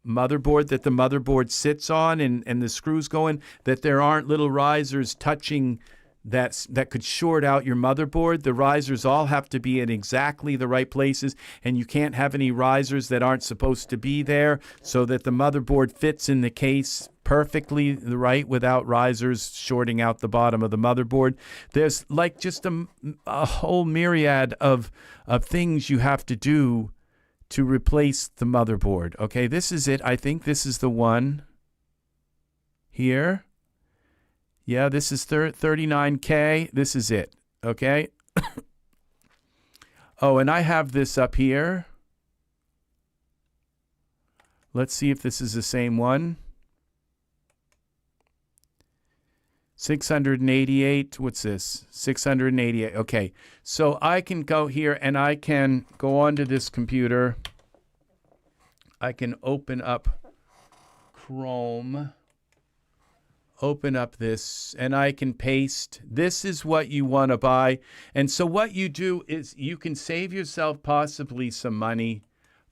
motherboard that the motherboard sits on and the screws go in, that there aren't little risers touching that could short out your motherboard. The risers all have to be in exactly the right places, and you can't have any risers that aren't supposed to be there, so that the motherboard fits in the case perfectly right without risers shorting out the bottom of the motherboard. There's like just a whole myriad of things you have to do to replace the motherboard. Okay, this is it. I think this is the one here. Yeah, this is 39K. This is it. Okay. Oh, and I have this up here. Let's see if this is the same one. 688. What's this? 688. Okay. So I can go here and I can go onto this computer. I can open up Chrome. Open up this, and I can paste. This is what you want to buy. And so what you do is you can save yourself possibly some money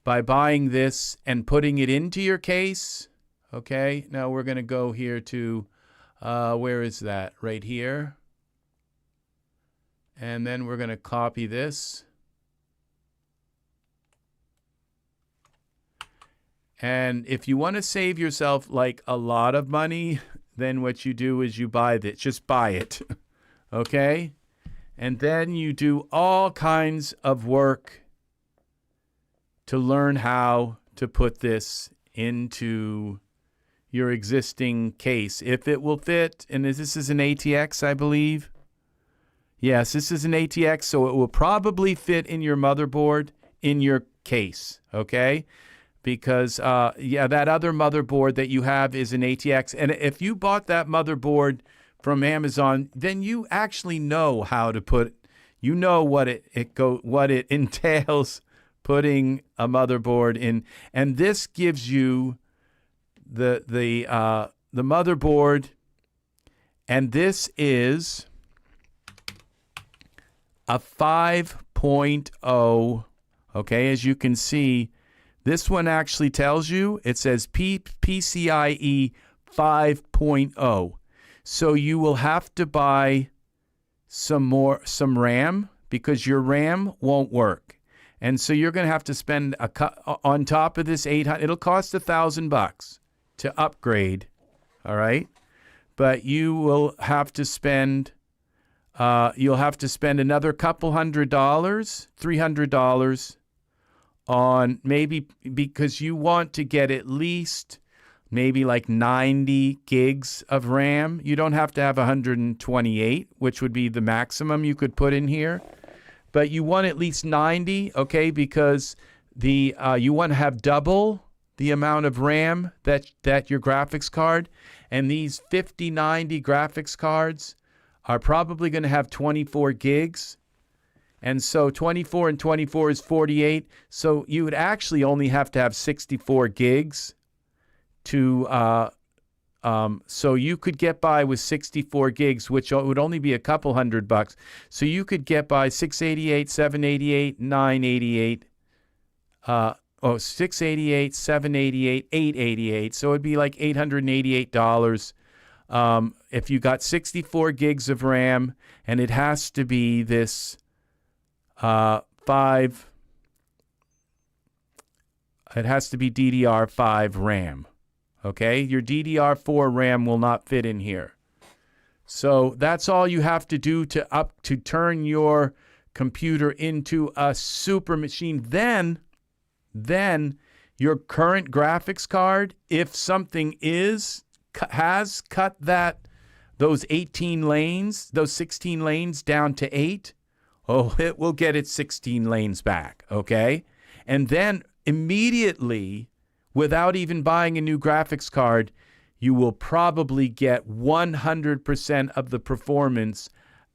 by buying this and putting it into your case. Okay, now we're going to go here to, where is that? Right here. And then we're going to copy this. And if you want to save yourself like a lot of money, then what you do is you buy this. Just buy it, okay? And then you do all kinds of work to learn how to put this into your existing case. If it will fit, and this is an ATX, I believe. Yes, this is an ATX, so it will probably fit in your motherboard, in your case, okay? Because, that other motherboard that you have is an ATX. And if you bought that motherboard from Amazon, then you actually know how to put, what it entails putting a motherboard in. And this gives you the motherboard And this is a 5.0. Okay, as you can see, this one actually tells you, it says PCIe 5.0. So you will have to buy some RAM because your RAM won't work. And so you're going to have to spend on top of this 800. It'll cost $1,000 to upgrade. All right. But you will have to spend, you'll have to spend another couple $100, $300 on maybe, because you want to get at least maybe like 90 gigs of RAM. You don't have to have 128, which would be the maximum you could put in here. But you want at least 90, okay, because the you want to have double the amount of RAM that your graphics card. And these 5090 graphics cards are probably going to have 24 gigs. And so 24 and 24 is 48. So you would actually only have to have 64 gigs to, so you could get by with 64 gigs, which would only be a couple $100. So you could get by 688, 788, 988, 688, 788, 888. So it'd be like $888 if you got 64 gigs of RAM, and it has to be this it has to be DDR5 RAM. Okay, your DDR4 RAM will not fit in here. So that's all you have to do to turn your computer into a super machine. Then your current graphics card, if something has cut those 18 lanes, those 16 lanes down to 8, it will get its 16 lanes back, okay? And then immediately, without even buying a new graphics card, you will probably get 100% of the performance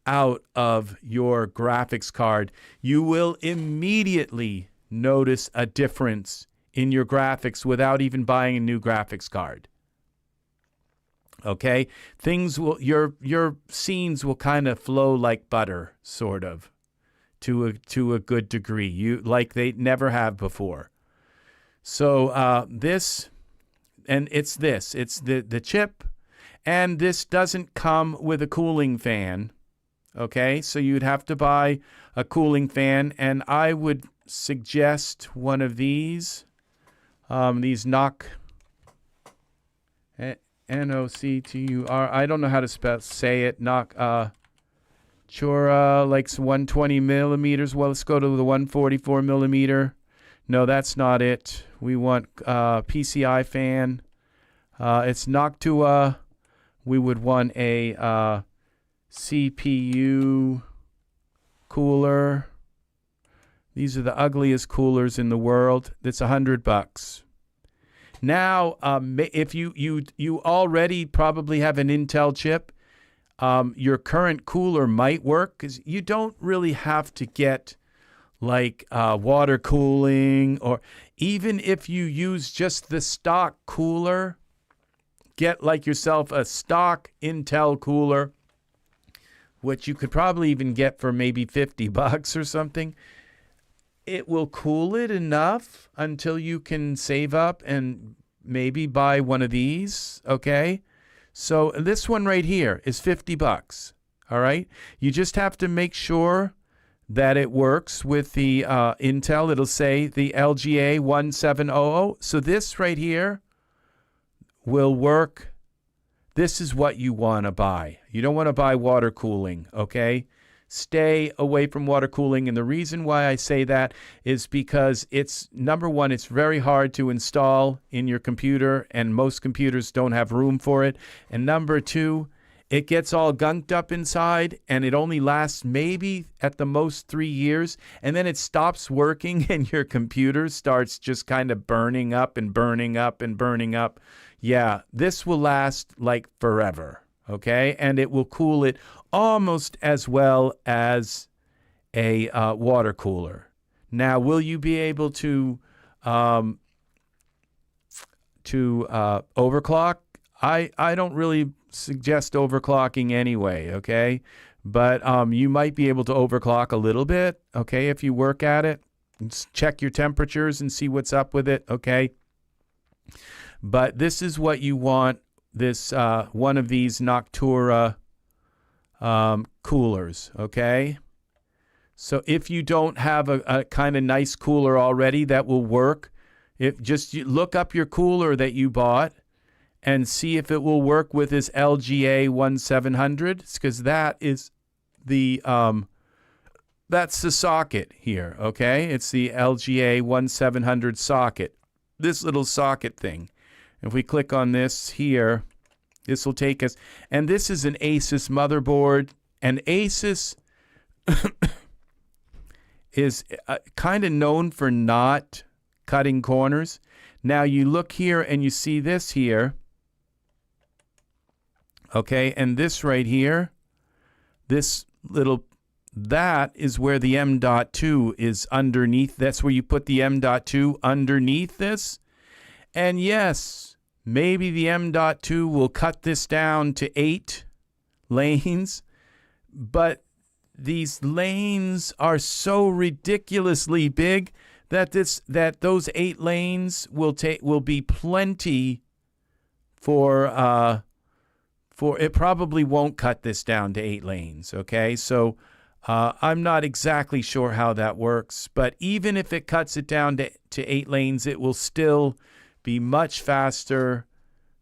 out of your graphics card. You will immediately notice a difference in your graphics without even buying a new graphics card. Okay? Your scenes will kind of flow like butter, sort of, to a good degree, like they never have before. So it's the chip, and this doesn't come with a cooling fan, okay? So you'd have to buy a cooling fan, and I would suggest one of these NOC, N-O-C-T-U-R, I don't know how to say it, NOC, Chura likes 120 millimeters. Well, let's go to the 144 millimeter. No, that's not it. We want PCI fan. It's Noctua. We would want a CPU cooler. These are the ugliest coolers in the world. That's $100. Now, if you already probably have an Intel chip, your current cooler might work, because you don't really have to get like water cooling, or even if you use just the stock cooler, get like yourself a stock Intel cooler, which you could probably even get for maybe $50 or something. It will cool it enough until you can save up and maybe buy one of these, okay? So this one right here is $50, all right? You just have to make sure that it works with the Intel. It'll say the LGA 1700. So this right here will work. This is what you want to buy. You don't want to buy water cooling, okay? Stay away from water cooling. And the reason why I say that is because it's, number one, it's very hard to install in your computer, and most computers don't have room for it. And number two, it gets all gunked up inside, and it only lasts maybe at the most 3 years, and then it stops working, and your computer starts just kind of burning up and burning up and burning up. Yeah, this will last like forever, okay? And it will cool it almost as well as a water cooler. Now, will you be able to overclock? I don't really suggest overclocking anyway, okay? But you might be able to overclock a little bit, okay, if you work at it. Check your temperatures and see what's up with it, okay? But this is what you want, this one of these Noctura coolers, okay? So if you don't have a kind of nice cooler already that will work, you look up your cooler that you bought and see if it will work with this LGA 1700, because that is the that's the socket here, okay? It's the LGA 1700 socket, this little socket thing. If we click on this here, this will take us, and this is an Asus motherboard, and Asus is kind of known for not cutting corners. Now you look here and you see this here, okay, and this right here, this little, that is where the M.2 is underneath. That's where you put the M.2 underneath this. And yes, maybe the M.2 will cut this down to 8 lanes, but these lanes are so ridiculously big that those 8 lanes will be plenty for it probably won't cut this down to 8 lanes, okay? So I'm not exactly sure how that works, but even if it cuts it down to 8 lanes, it will still be much faster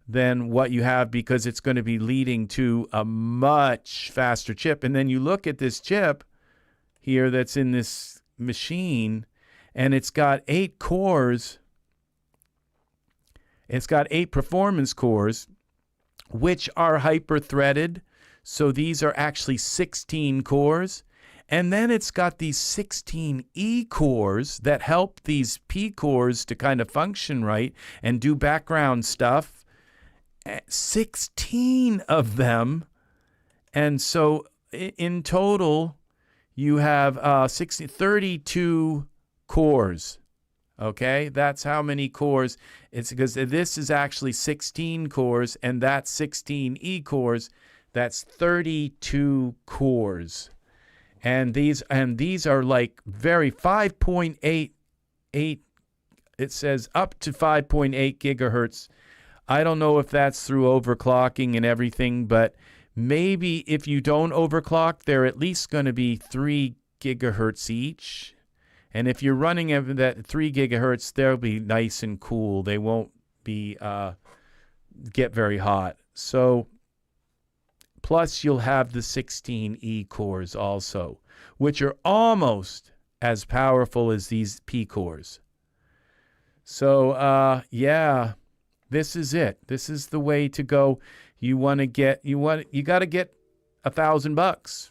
than what you have, because it's going to be leading to a much faster chip. And then you look at this chip here that's in this machine, and it's got 8 cores. It's got 8 performance cores, which are hyper-threaded. So these are actually 16 cores. And then it's got these 16 E cores that help these P cores to kind of function right and do background stuff. 16 of them. And so in total, you have 32 cores. Okay, that's how many cores. It's because this is actually 16 cores, and that's 16 E cores. That's 32 cores. And these are like very 5.88. It says up to 5.8 gigahertz. I don't know if that's through overclocking and everything, but maybe if you don't overclock, they're at least going to be 3 gigahertz each. And if you're running at that 3 gigahertz, they'll be nice and cool. They won't be get very hot. So plus you'll have the 16 E cores also, which are almost as powerful as these P cores. So yeah, this is it. This is the way to go. You got to get $1,000.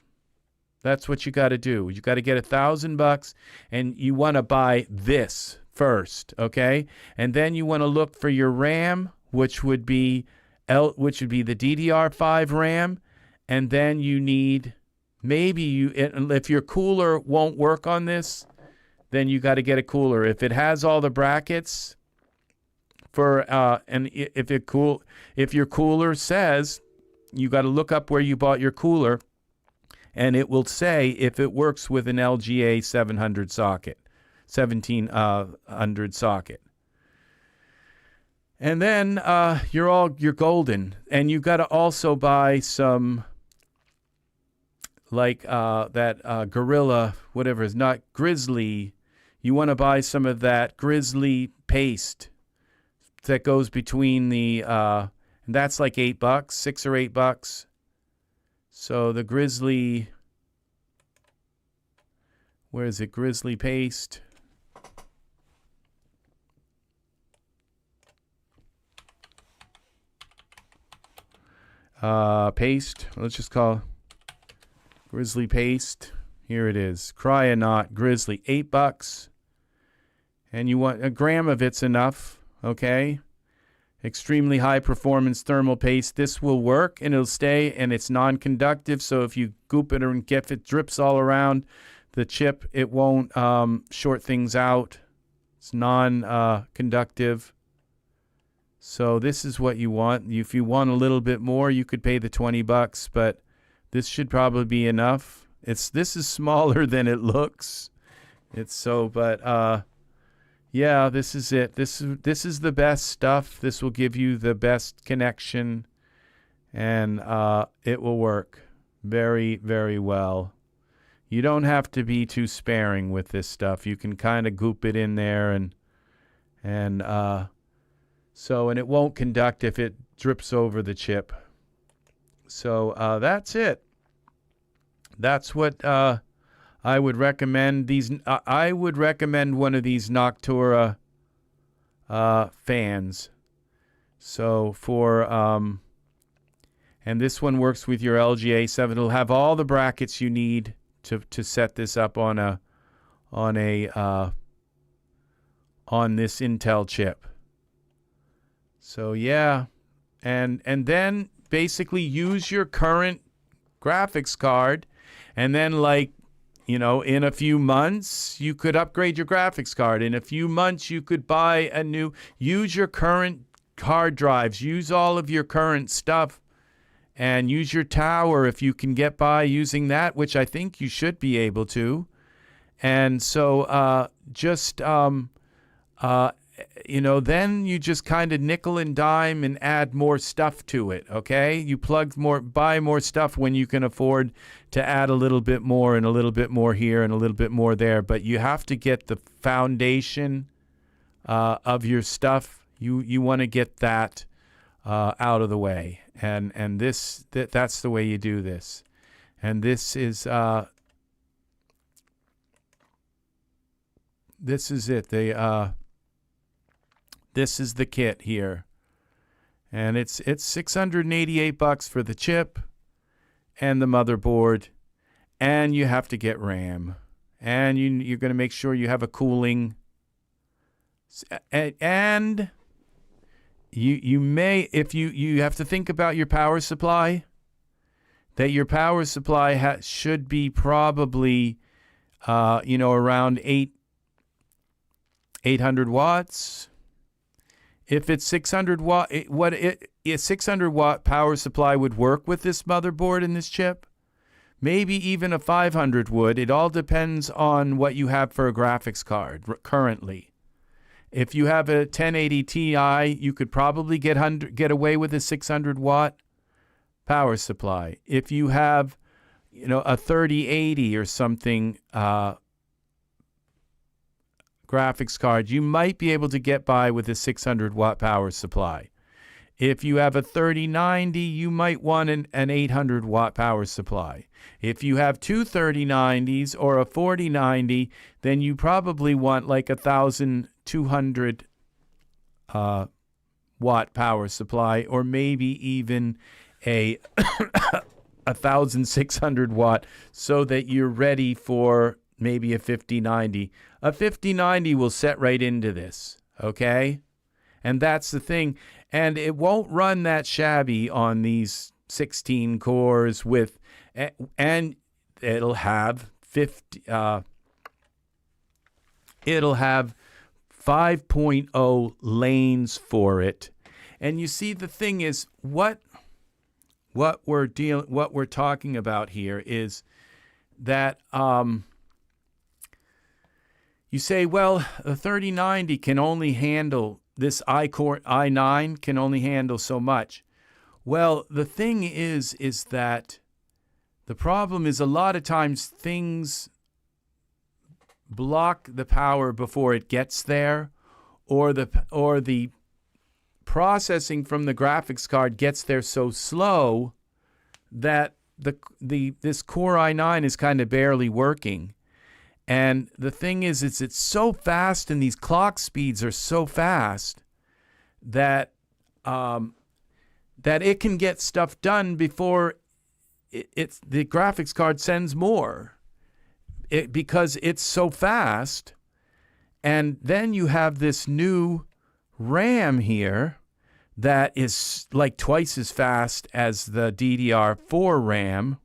That's what you got to do. You got to get $1,000, and you want to buy this first, okay? And then you want to look for your RAM, which would be the DDR5 RAM, and then you need if your cooler won't work on this, then you got to get a cooler. If it has all the brackets and if your cooler says, you got to look up where you bought your cooler, and it will say if it works with an LGA 1700 socket. And then you're golden. And you got to also buy some, like that Gorilla, whatever is not Grizzly. You want to buy some of that Grizzly paste that goes between the and that's like $8, $6 or $8. So the Grizzly, where is it? Grizzly paste. Paste. Let's just call Grizzly paste. Here it is. Cryonaut Grizzly, $8. And you want a gram of it's enough. Okay. Extremely high performance thermal paste. This will work and it'll stay, and it's non-conductive. So if you goop it and if it drips all around the chip, it won't short things out. It's non-conductive. So this is what you want. If you want a little bit more, you could pay the $20, but this should probably be enough. This is smaller than it looks. Yeah, this is it. This is the best stuff. This will give you the best connection, and it will work very, very well. You don't have to be too sparing with this stuff. You can kind of goop it in there, and it won't conduct if it drips over the chip. So that's it. That's what I would recommend. I would recommend one of these Noctura fans. So and this one works with your LGA 7. It'll have all the brackets you need to set this up on this Intel chip. So yeah, and then basically use your current graphics card, and then in a few months you could upgrade your graphics card. In a few months you could buy use your current hard drives, use all of your current stuff, and use your tower if you can get by using that, which I think you should be able to. And so then you just kind of nickel and dime and add more stuff to it, okay? You buy more stuff when you can afford to add a little bit more and a little bit more here and a little bit more there. But you have to get the foundation of your stuff. You want to get that out of the way. And that's the way you do this. And this is it. This is the kit here, and it's $688 for the chip and the motherboard, and you have to get RAM, and you're going to make sure you have a cooling, and you may, if you have to think about your power supply, that your power supply should be probably around 800 watts. If it's 600 watt, a 600 watt power supply would work with this motherboard and this chip. Maybe even a 500 would. It all depends on what you have for a graphics card currently. If you have a 1080 Ti, you could probably get away with a 600 watt power supply. If you have, a 3080 or something graphics card, you might be able to get by with a 600 watt power supply. If you have a 3090, you might want an 800 watt power supply. If you have two 3090s or a 4090, then you probably want like 1,200 watt power supply, or maybe even a 1,600 watt, so that you're ready for maybe a 5090. A 5090 will set right into this, okay? And that's the thing. And it won't run that shabby on these 16 cores and it'll have 5.0 lanes for it. And you see, the thing is, what we're talking about here is that you say, well, the 3090 can only handle this iCore i9 can only handle so much. Well, the thing is that the problem is a lot of times things block the power before it gets there, or the processing from the graphics card gets there so slow that this Core i9 is kind of barely working. And the thing is, it's so fast, and these clock speeds are so fast that it can get stuff done before the graphics card sends more, because it's so fast. And then you have this new RAM here that is like twice as fast as the DDR4 RAM.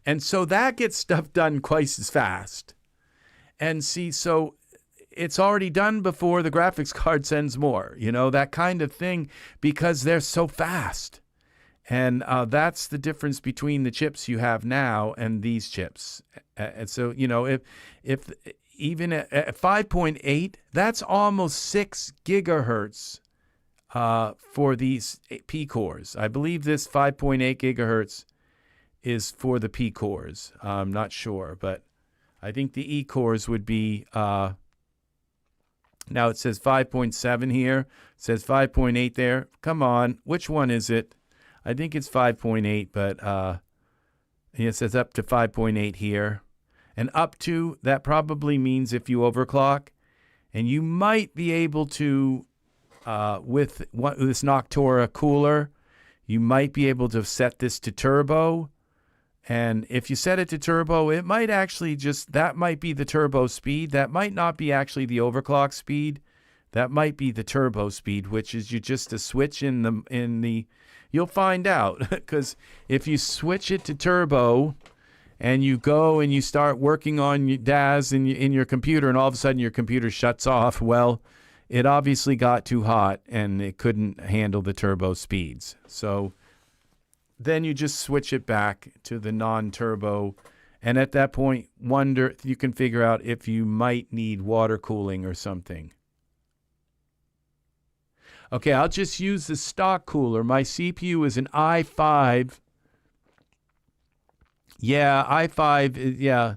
And so that gets stuff done twice as fast. And see, so it's already done before the graphics card sends more, you know, that kind of thing, because they're so fast. And that's the difference between the chips you have now and these chips. And so, you know, if even at 5.8, that's almost 6 gigahertz for these P cores. I believe this 5.8 gigahertz is for the P cores. I'm not sure, but I think the E cores would be, now it says 5.7 here. It says 5.8 there. Come on, which one is it? I think it's 5.8, but it says up to 5.8 here. And up to, that probably means if you overclock, and you might be able to, with this Noctua cooler, you might be able to set this to turbo. And if you set it to turbo, it might actually that might be the turbo speed. That might not be actually the overclock speed. That might be the turbo speed, which is you just a switch in the, you'll find out. Because if you switch it to turbo and you go and you start working on your Daz in your computer, and all of a sudden your computer shuts off, well, it obviously got too hot and it couldn't handle the turbo speeds. So then you just switch it back to the non-turbo, and at that point, you can figure out if you might need water cooling or something. Okay, I'll just use the stock cooler. My CPU is an i5. Yeah, i5. Yeah,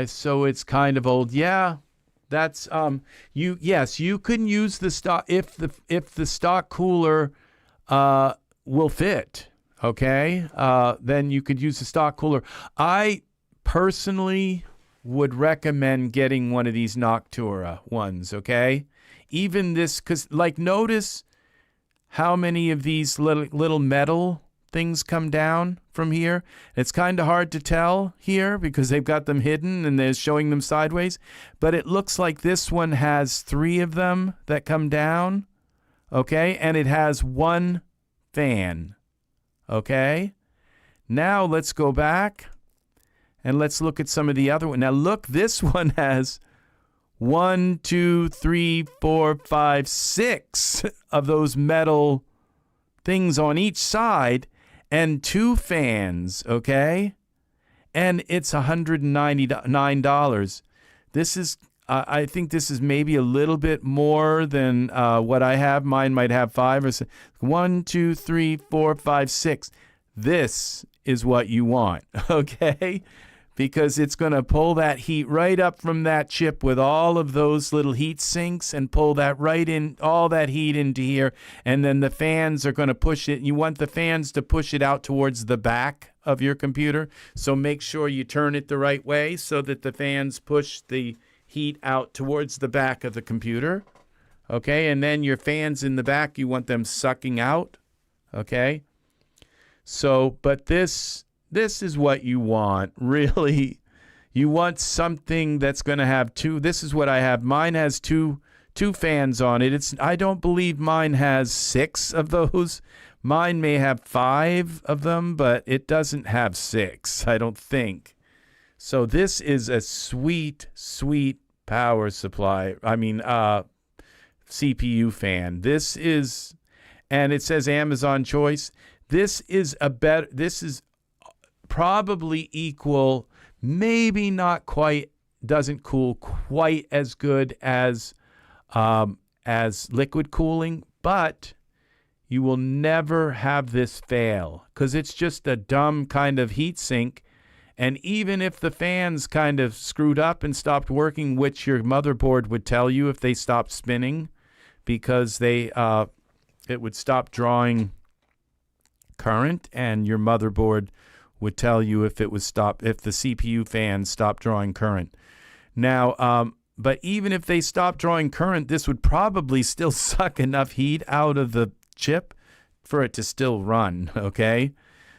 so it's kind of old. Yeah, that's Yes, you can use the stock if the stock cooler will fit. Okay, then you could use the stock cooler. I personally would recommend getting one of these Noctua ones, okay? Even this, because, like, notice how many of these little metal things come down from here. It's kind of hard to tell here because they've got them hidden and they're showing them sideways. But it looks like this one has 3 of them that come down, okay? And it has 1 fan. Okay, now let's go back and let's look at some of the other ones. Now look, this one has 1, 2, 3, 4, 5, 6 of those metal things on each side and 2 fans, okay? And it's $199. This is, I think this is maybe a little bit more than what I have. Mine might have 5 or 6. 1, 2, 3, 4, 5, 6. This is what you want, okay? Because it's going to pull that heat right up from that chip with all of those little heat sinks and pull that right in, all that heat into here. And then the fans are going to push it. You want the fans to push it out towards the back of your computer. So make sure you turn it the right way so that the fans push the heat out towards the back of the computer, okay? And then your fans in the back, you want them sucking out, okay? So, but this is what you want, really. You want something that's going to have 2. This is what I have. Mine has two fans on it. I don't believe mine has 6 of those. Mine may have 5 of them, but it doesn't have 6, I don't think. So this is a sweet, sweet power supply. I mean, CPU fan. This is, and it says Amazon Choice. This is probably equal, maybe not quite, doesn't cool quite as good as liquid cooling, but you will never have this fail because it's just a dumb kind of heat sink. And even if the fans kind of screwed up and stopped working, which your motherboard would tell you if they stopped spinning, because it would stop drawing current, and your motherboard would tell you if the CPU fan stopped drawing current. Now, but even if they stopped drawing current, this would probably still suck enough heat out of the chip for it to still run, okay?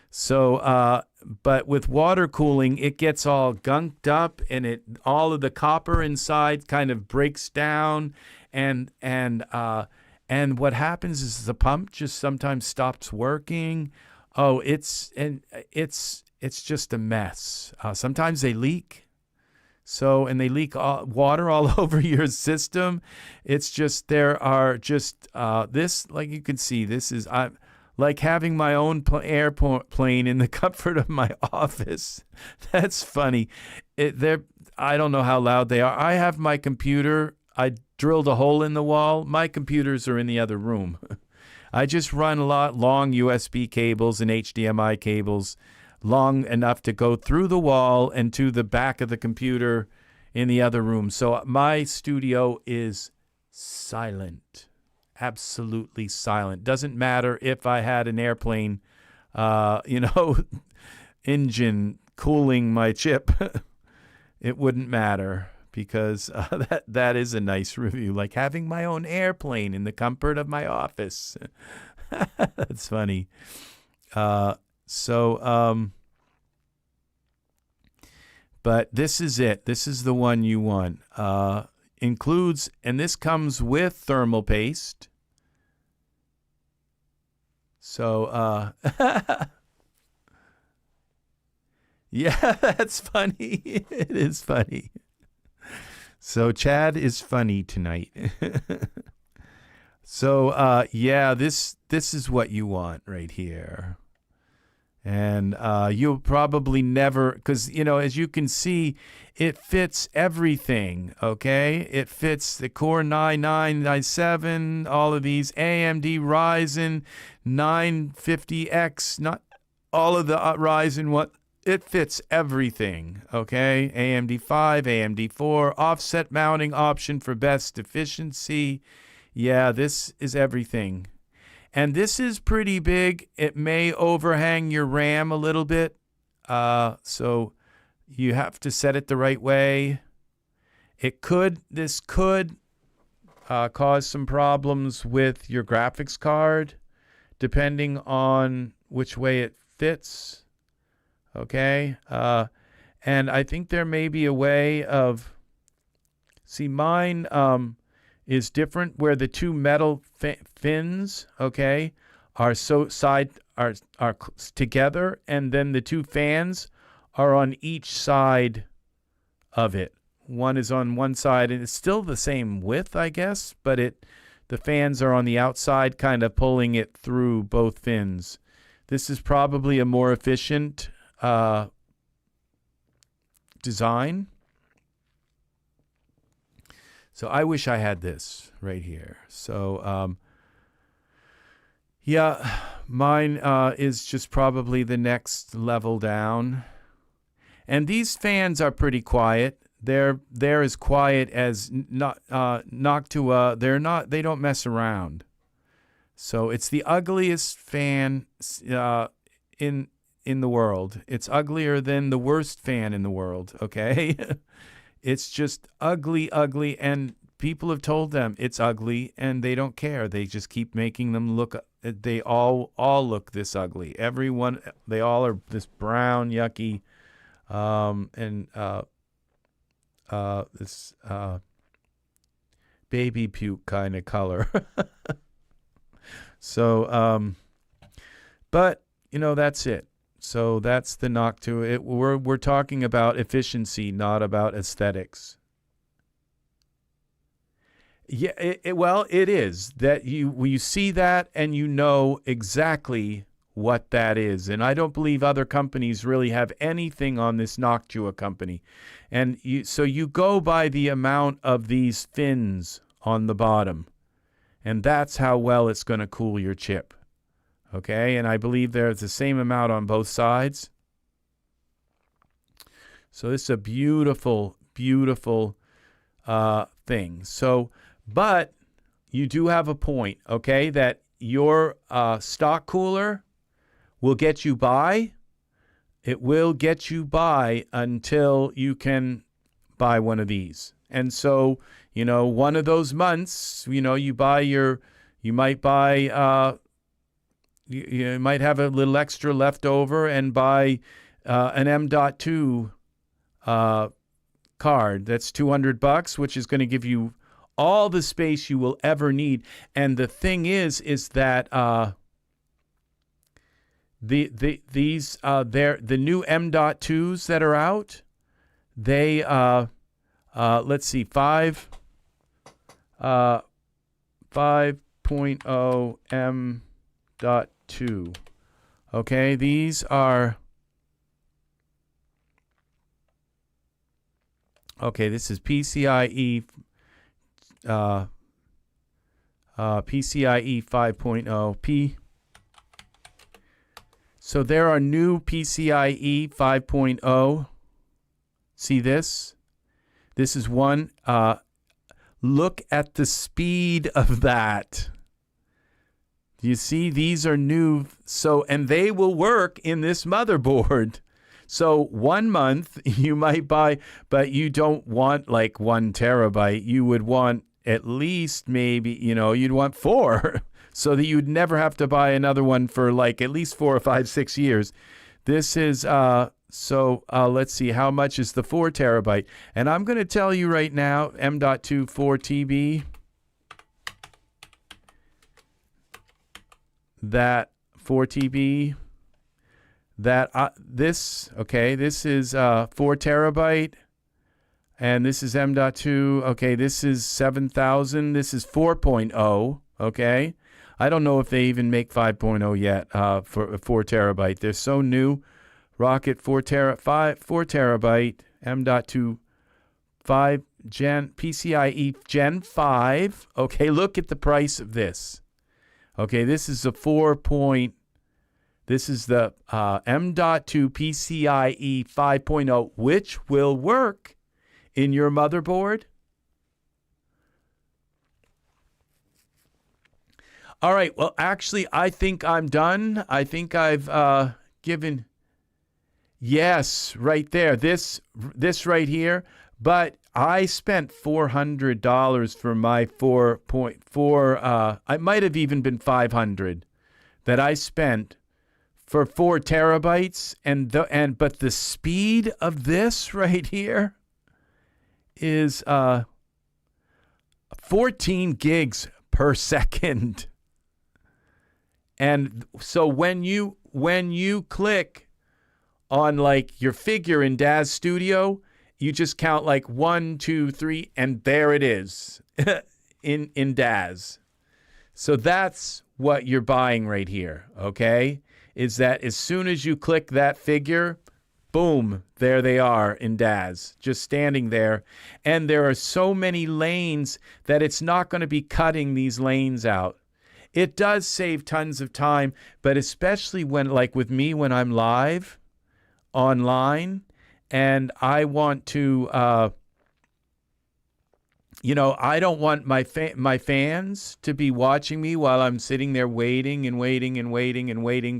So, but with water cooling, it gets all gunked up, and all of the copper inside kind of breaks down, and what happens is the pump just sometimes stops working. Oh, it's just a mess. Sometimes they leak. So, and they leak water all over your system. It's just, there are just, this, like you can see, this is, like having my own airplane in the comfort of my office. That's funny. I don't know how loud they are. I have my computer. I drilled a hole in the wall. My computers are in the other room. I just run a lot long USB cables and HDMI cables long enough to go through the wall and to the back of the computer in the other room. So my studio is silent. Absolutely silent. Doesn't matter if I had an airplane, engine cooling my chip. It wouldn't matter, because that is a nice review. Like having my own airplane in the comfort of my office. That's funny. But this is it. This is the one you want. Includes, and this comes with thermal paste. So, yeah, that's funny. It is funny. So Chad is funny tonight. So, yeah, this is what you want right here. And you'll probably never, because, as you can see, it fits everything, okay? It fits the Core 9997, all of these, AMD Ryzen 950X, not all of the Ryzen, it fits everything, okay? AMD 5, AMD 4, offset mounting option for best efficiency. Yeah, this is everything. And this is pretty big. It may overhang your RAM a little bit. So you have to set it the right way. This could cause some problems with your graphics card, depending on which way it fits. Okay. And I think there may be a way of, see, mine, is different, where the two metal fins, okay, are are together, and then the two fans are on each side of it. One is on one side, and it's still the same width, I guess, but the fans are on the outside, kind of pulling it through both fins. This is probably a more efficient design. So I wish I had this right here. So, yeah, mine is just probably the next level down. And these fans are pretty quiet. They're as quiet as Noctua. They don't mess around. So it's the ugliest fan in the world. It's uglier than the worst fan in the world, okay? It's just ugly, and people have told them it's ugly, and they don't care. They just keep making them look. They all look this ugly. Everyone, they all are this brown, yucky, this baby puke kind of color. So, but that's it. So that's the Noctua. We're talking about efficiency, not about aesthetics. Yeah, well, it is that you see that and you know exactly what that is. And I don't believe other companies really have anything on this Noctua company. And so you go by the amount of these fins on the bottom, and that's how well it's going to cool your chip. Okay, and I believe there's the same amount on both sides. So this is a beautiful, beautiful thing. So, but you do have a point, okay, that your stock cooler will get you by. It will get you by until you can buy one of these. And so, one of those months, you might buy... You might have a little extra left over and buy an M.2 card. That's $200, which is going to give you all the space you will ever need. And the thing is that the new M.2s that are out, they let's see, 5.0 M.2. Okay, these are, okay, this is PCIe PCIe 5.0 P. So there are new PCIe 5.0. See this? This is one. Look at the speed of that. You see, these are new. So, and they will work in this motherboard. So 1 month you might buy, but you don't want like 1 terabyte. You would want at least maybe, you'd want 4 so that you'd never have to buy another one for like at least 4 or 5, 6 years. This is, let's see, how much is the 4 terabyte? And I'm going to tell you right now, M.2 4 TB, that 4 TB, that this is 4 terabyte, and this is M.2. Okay, this is 7,000. This is 4.0. Okay, I don't know if they even make 5.0 yet for 4 terabyte. They're so new. Rocket 4 terabyte, M.2 5 Gen PCIe Gen 5. Okay, look at the price of this. Okay, this is this is the M.2 PCIe 5.0, which will work in your motherboard. All right, well, actually, I think I'm done. I think I've given, yes, right there, this right here. But I spent $400 for my 4.4, I might have even been $500 that I spent for 4 terabytes, but the speed of this right here is 14 gigs per second. And so when you click on like your figure in Daz Studio, you just count like 1, 2, 3, and there it is in Daz. So that's what you're buying right here, okay? Is that as soon as you click that figure, boom, there they are in Daz, just standing there. And there are so many lanes that it's not going to be cutting these lanes out. It does save tons of time, but especially when, like with me, when I'm live online and I want to, I don't want my fans to be watching me while I'm sitting there waiting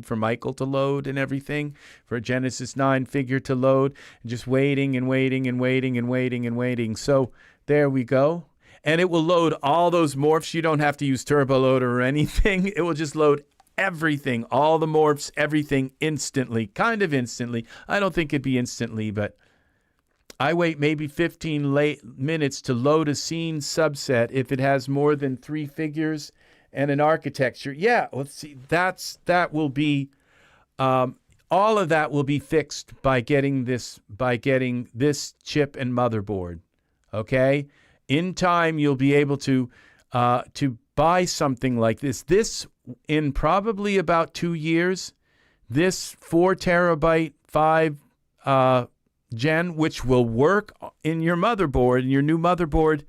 for Michael to load and everything, for a Genesis 9 figure to load, and just waiting. So there we go. And it will load all those morphs. You don't have to use turbo loader or anything. It will just load everything, all the morphs, everything instantly, kind of instantly. I don't think it'd be instantly, but I wait maybe 15 minutes to load a scene subset if it has more than 3 figures and an architecture. Yeah, let's see. That will be all of that will be fixed by getting this chip and motherboard. Okay? In time, you'll be able to buy something like this. This, in probably about 2 years, this 4 terabyte 5 Gen, which will work in your motherboard, in your new motherboard,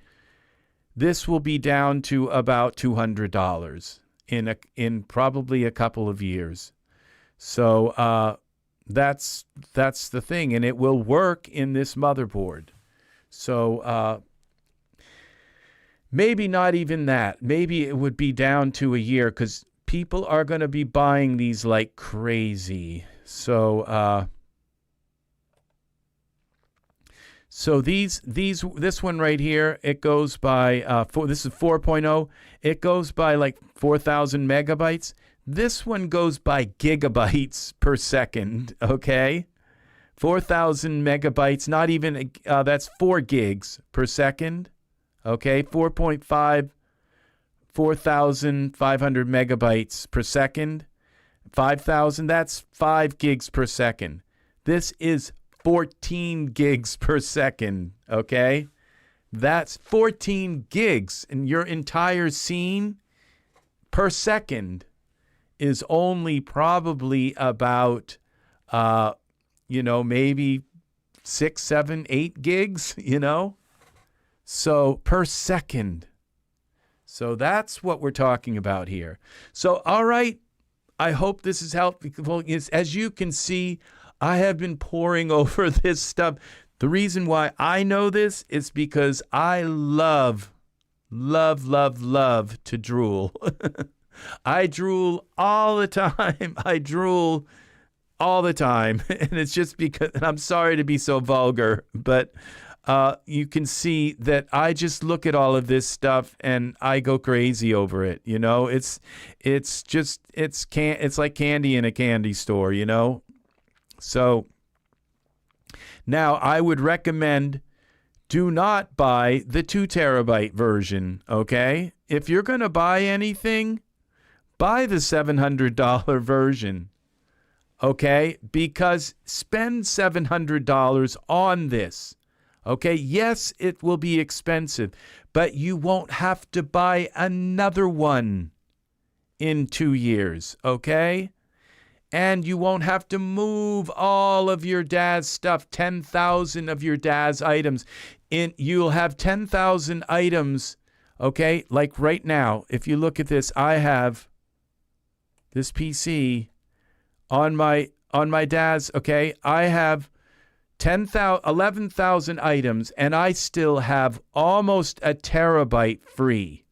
this will be down to about $200 in probably a couple of years. So that's the thing, and it will work in this motherboard. So maybe not even that. Maybe it would be down to a year because people are going to be buying these like crazy. So this one right here, it goes by this is 4.0. It goes by like 4,000 megabytes. This one goes by gigabytes per second. Okay, 4,000 megabytes. Not even that's 4 gigs per second. Okay, 4,500 megabytes per second. 5,000. That's 5 gigs per second. This is 14 gigs per second, okay? That's 14 gigs, and your entire scene per second is only probably about, maybe 6, 7, 8 gigs, So per second. So that's what we're talking about here. So, all right, I hope this is helpful. As you can see, I have been poring over this stuff. The reason why I know this is because I love to drool. I drool all the time. I drool all the time. And it's just because, and I'm sorry to be so vulgar, but you can see that I just look at all of this stuff and I go crazy over it. It's like candy in a candy store, So now I would recommend do not buy the 2 terabyte version, okay? If you're going to buy anything, buy the $700 version, okay? Because spend $700 on this, okay? Yes, it will be expensive, but you won't have to buy another one in 2 years, okay? And you won't have to move all of your Daz stuff, 10,000 of your Daz items. You'll have 10,000 items, okay? Like right now, if you look at this, I have this PC on my Daz, okay? I have 11,000 items, and I still have almost a terabyte free,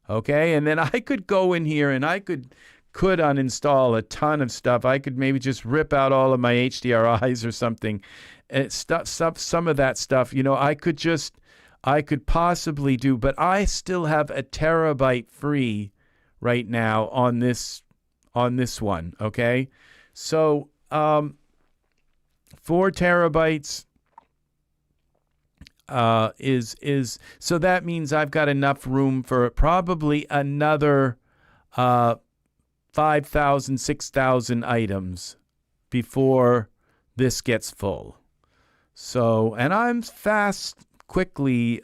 okay? And then I could go in here and I could uninstall a ton of stuff. I could maybe just rip out all of my HDRIs or something. Some of that stuff, I could possibly do, but I still have a terabyte free right now on this one, okay? So 4 terabytes is so that means I've got enough room for probably another 5,000, 6,000 items before this gets full. So, and I'm quickly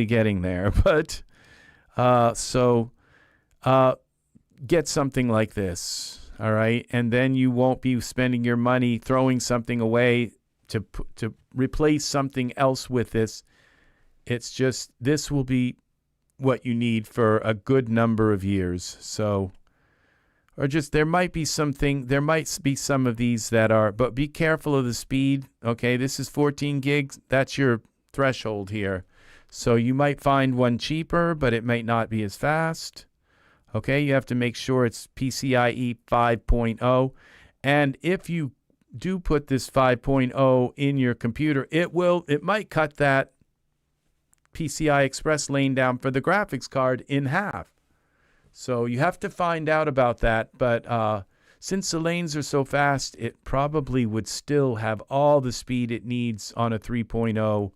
getting there, but get something like this, all right? And then you won't be spending your money throwing something away to replace something else with this. It's just, this will be what you need for a good number of years. So, or just, there might be some of these that are, but be careful of the speed. Okay, this is 14 gigs. That's your threshold here. So you might find one cheaper, but it might not be as fast. Okay, you have to make sure it's PCIe 5.0. And if you do put this 5.0 in your computer, it might cut that PCI Express lane down for the graphics card in half. So you have to find out about that, but since the lanes are so fast, it probably would still have all the speed it needs on a 3.0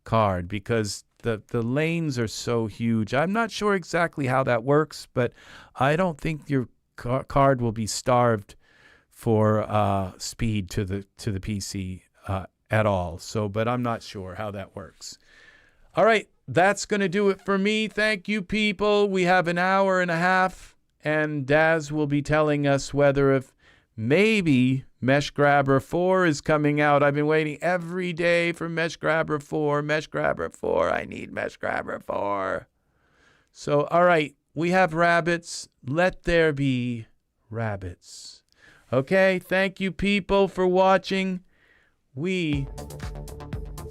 card because the lanes are so huge. I'm not sure exactly how that works, but I don't think your card will be starved for speed to the PC at all. So, but I'm not sure how that works. All right. That's going to do it for me. Thank you, people. We have an hour and a half, and Daz will be telling us whether if maybe Mesh Grabber 4 is coming out. I've been waiting every day for Mesh Grabber 4. Mesh Grabber 4. I need Mesh Grabber 4. So, all right. We have rabbits. Let there be rabbits. Okay. Thank you, people, for watching. We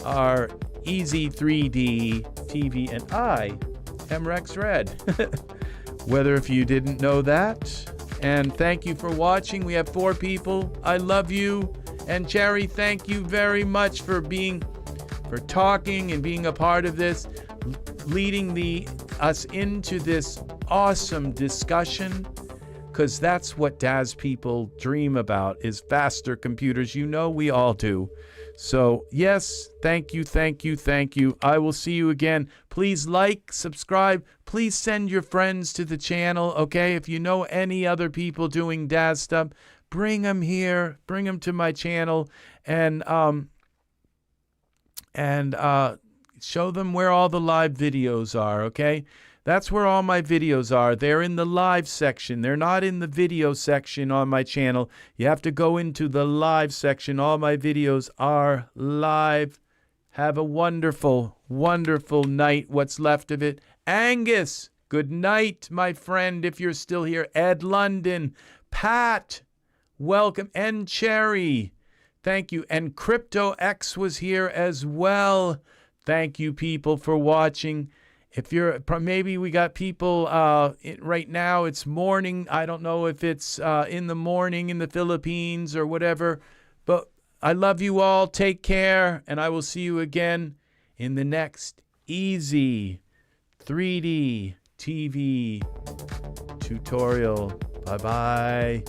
are EZ3DTV, and I am Rex Red. Whether if you didn't know that. And thank you for watching. We have 4 people. I love you. And Cherry, thank you very much for talking and being a part of this, leading us into this awesome discussion, because that's what Daz people dream about, is faster computers. We all do. So, yes, thank you. I will see you again. Please like, subscribe. Please send your friends to the channel, okay? If you know any other people doing Daz stuff, bring them here. Bring them to my channel. and show them where all the live videos are, okay? That's where all my videos are. They're in the live section. They're not in the video section on my channel. You have to go into the live section. All my videos are live. Have a wonderful, wonderful night, what's left of it. Angus, good night, my friend, if you're still here. Ed London, Pat, welcome. And Cherry, thank you. And Crypto X was here as well. Thank you, people, for watching. If you're, maybe we got people right now, it's morning. I don't know if it's in the morning in the Philippines or whatever, but I love you all. Take care, and I will see you again in the next EZ3DTV tutorial. Bye-bye.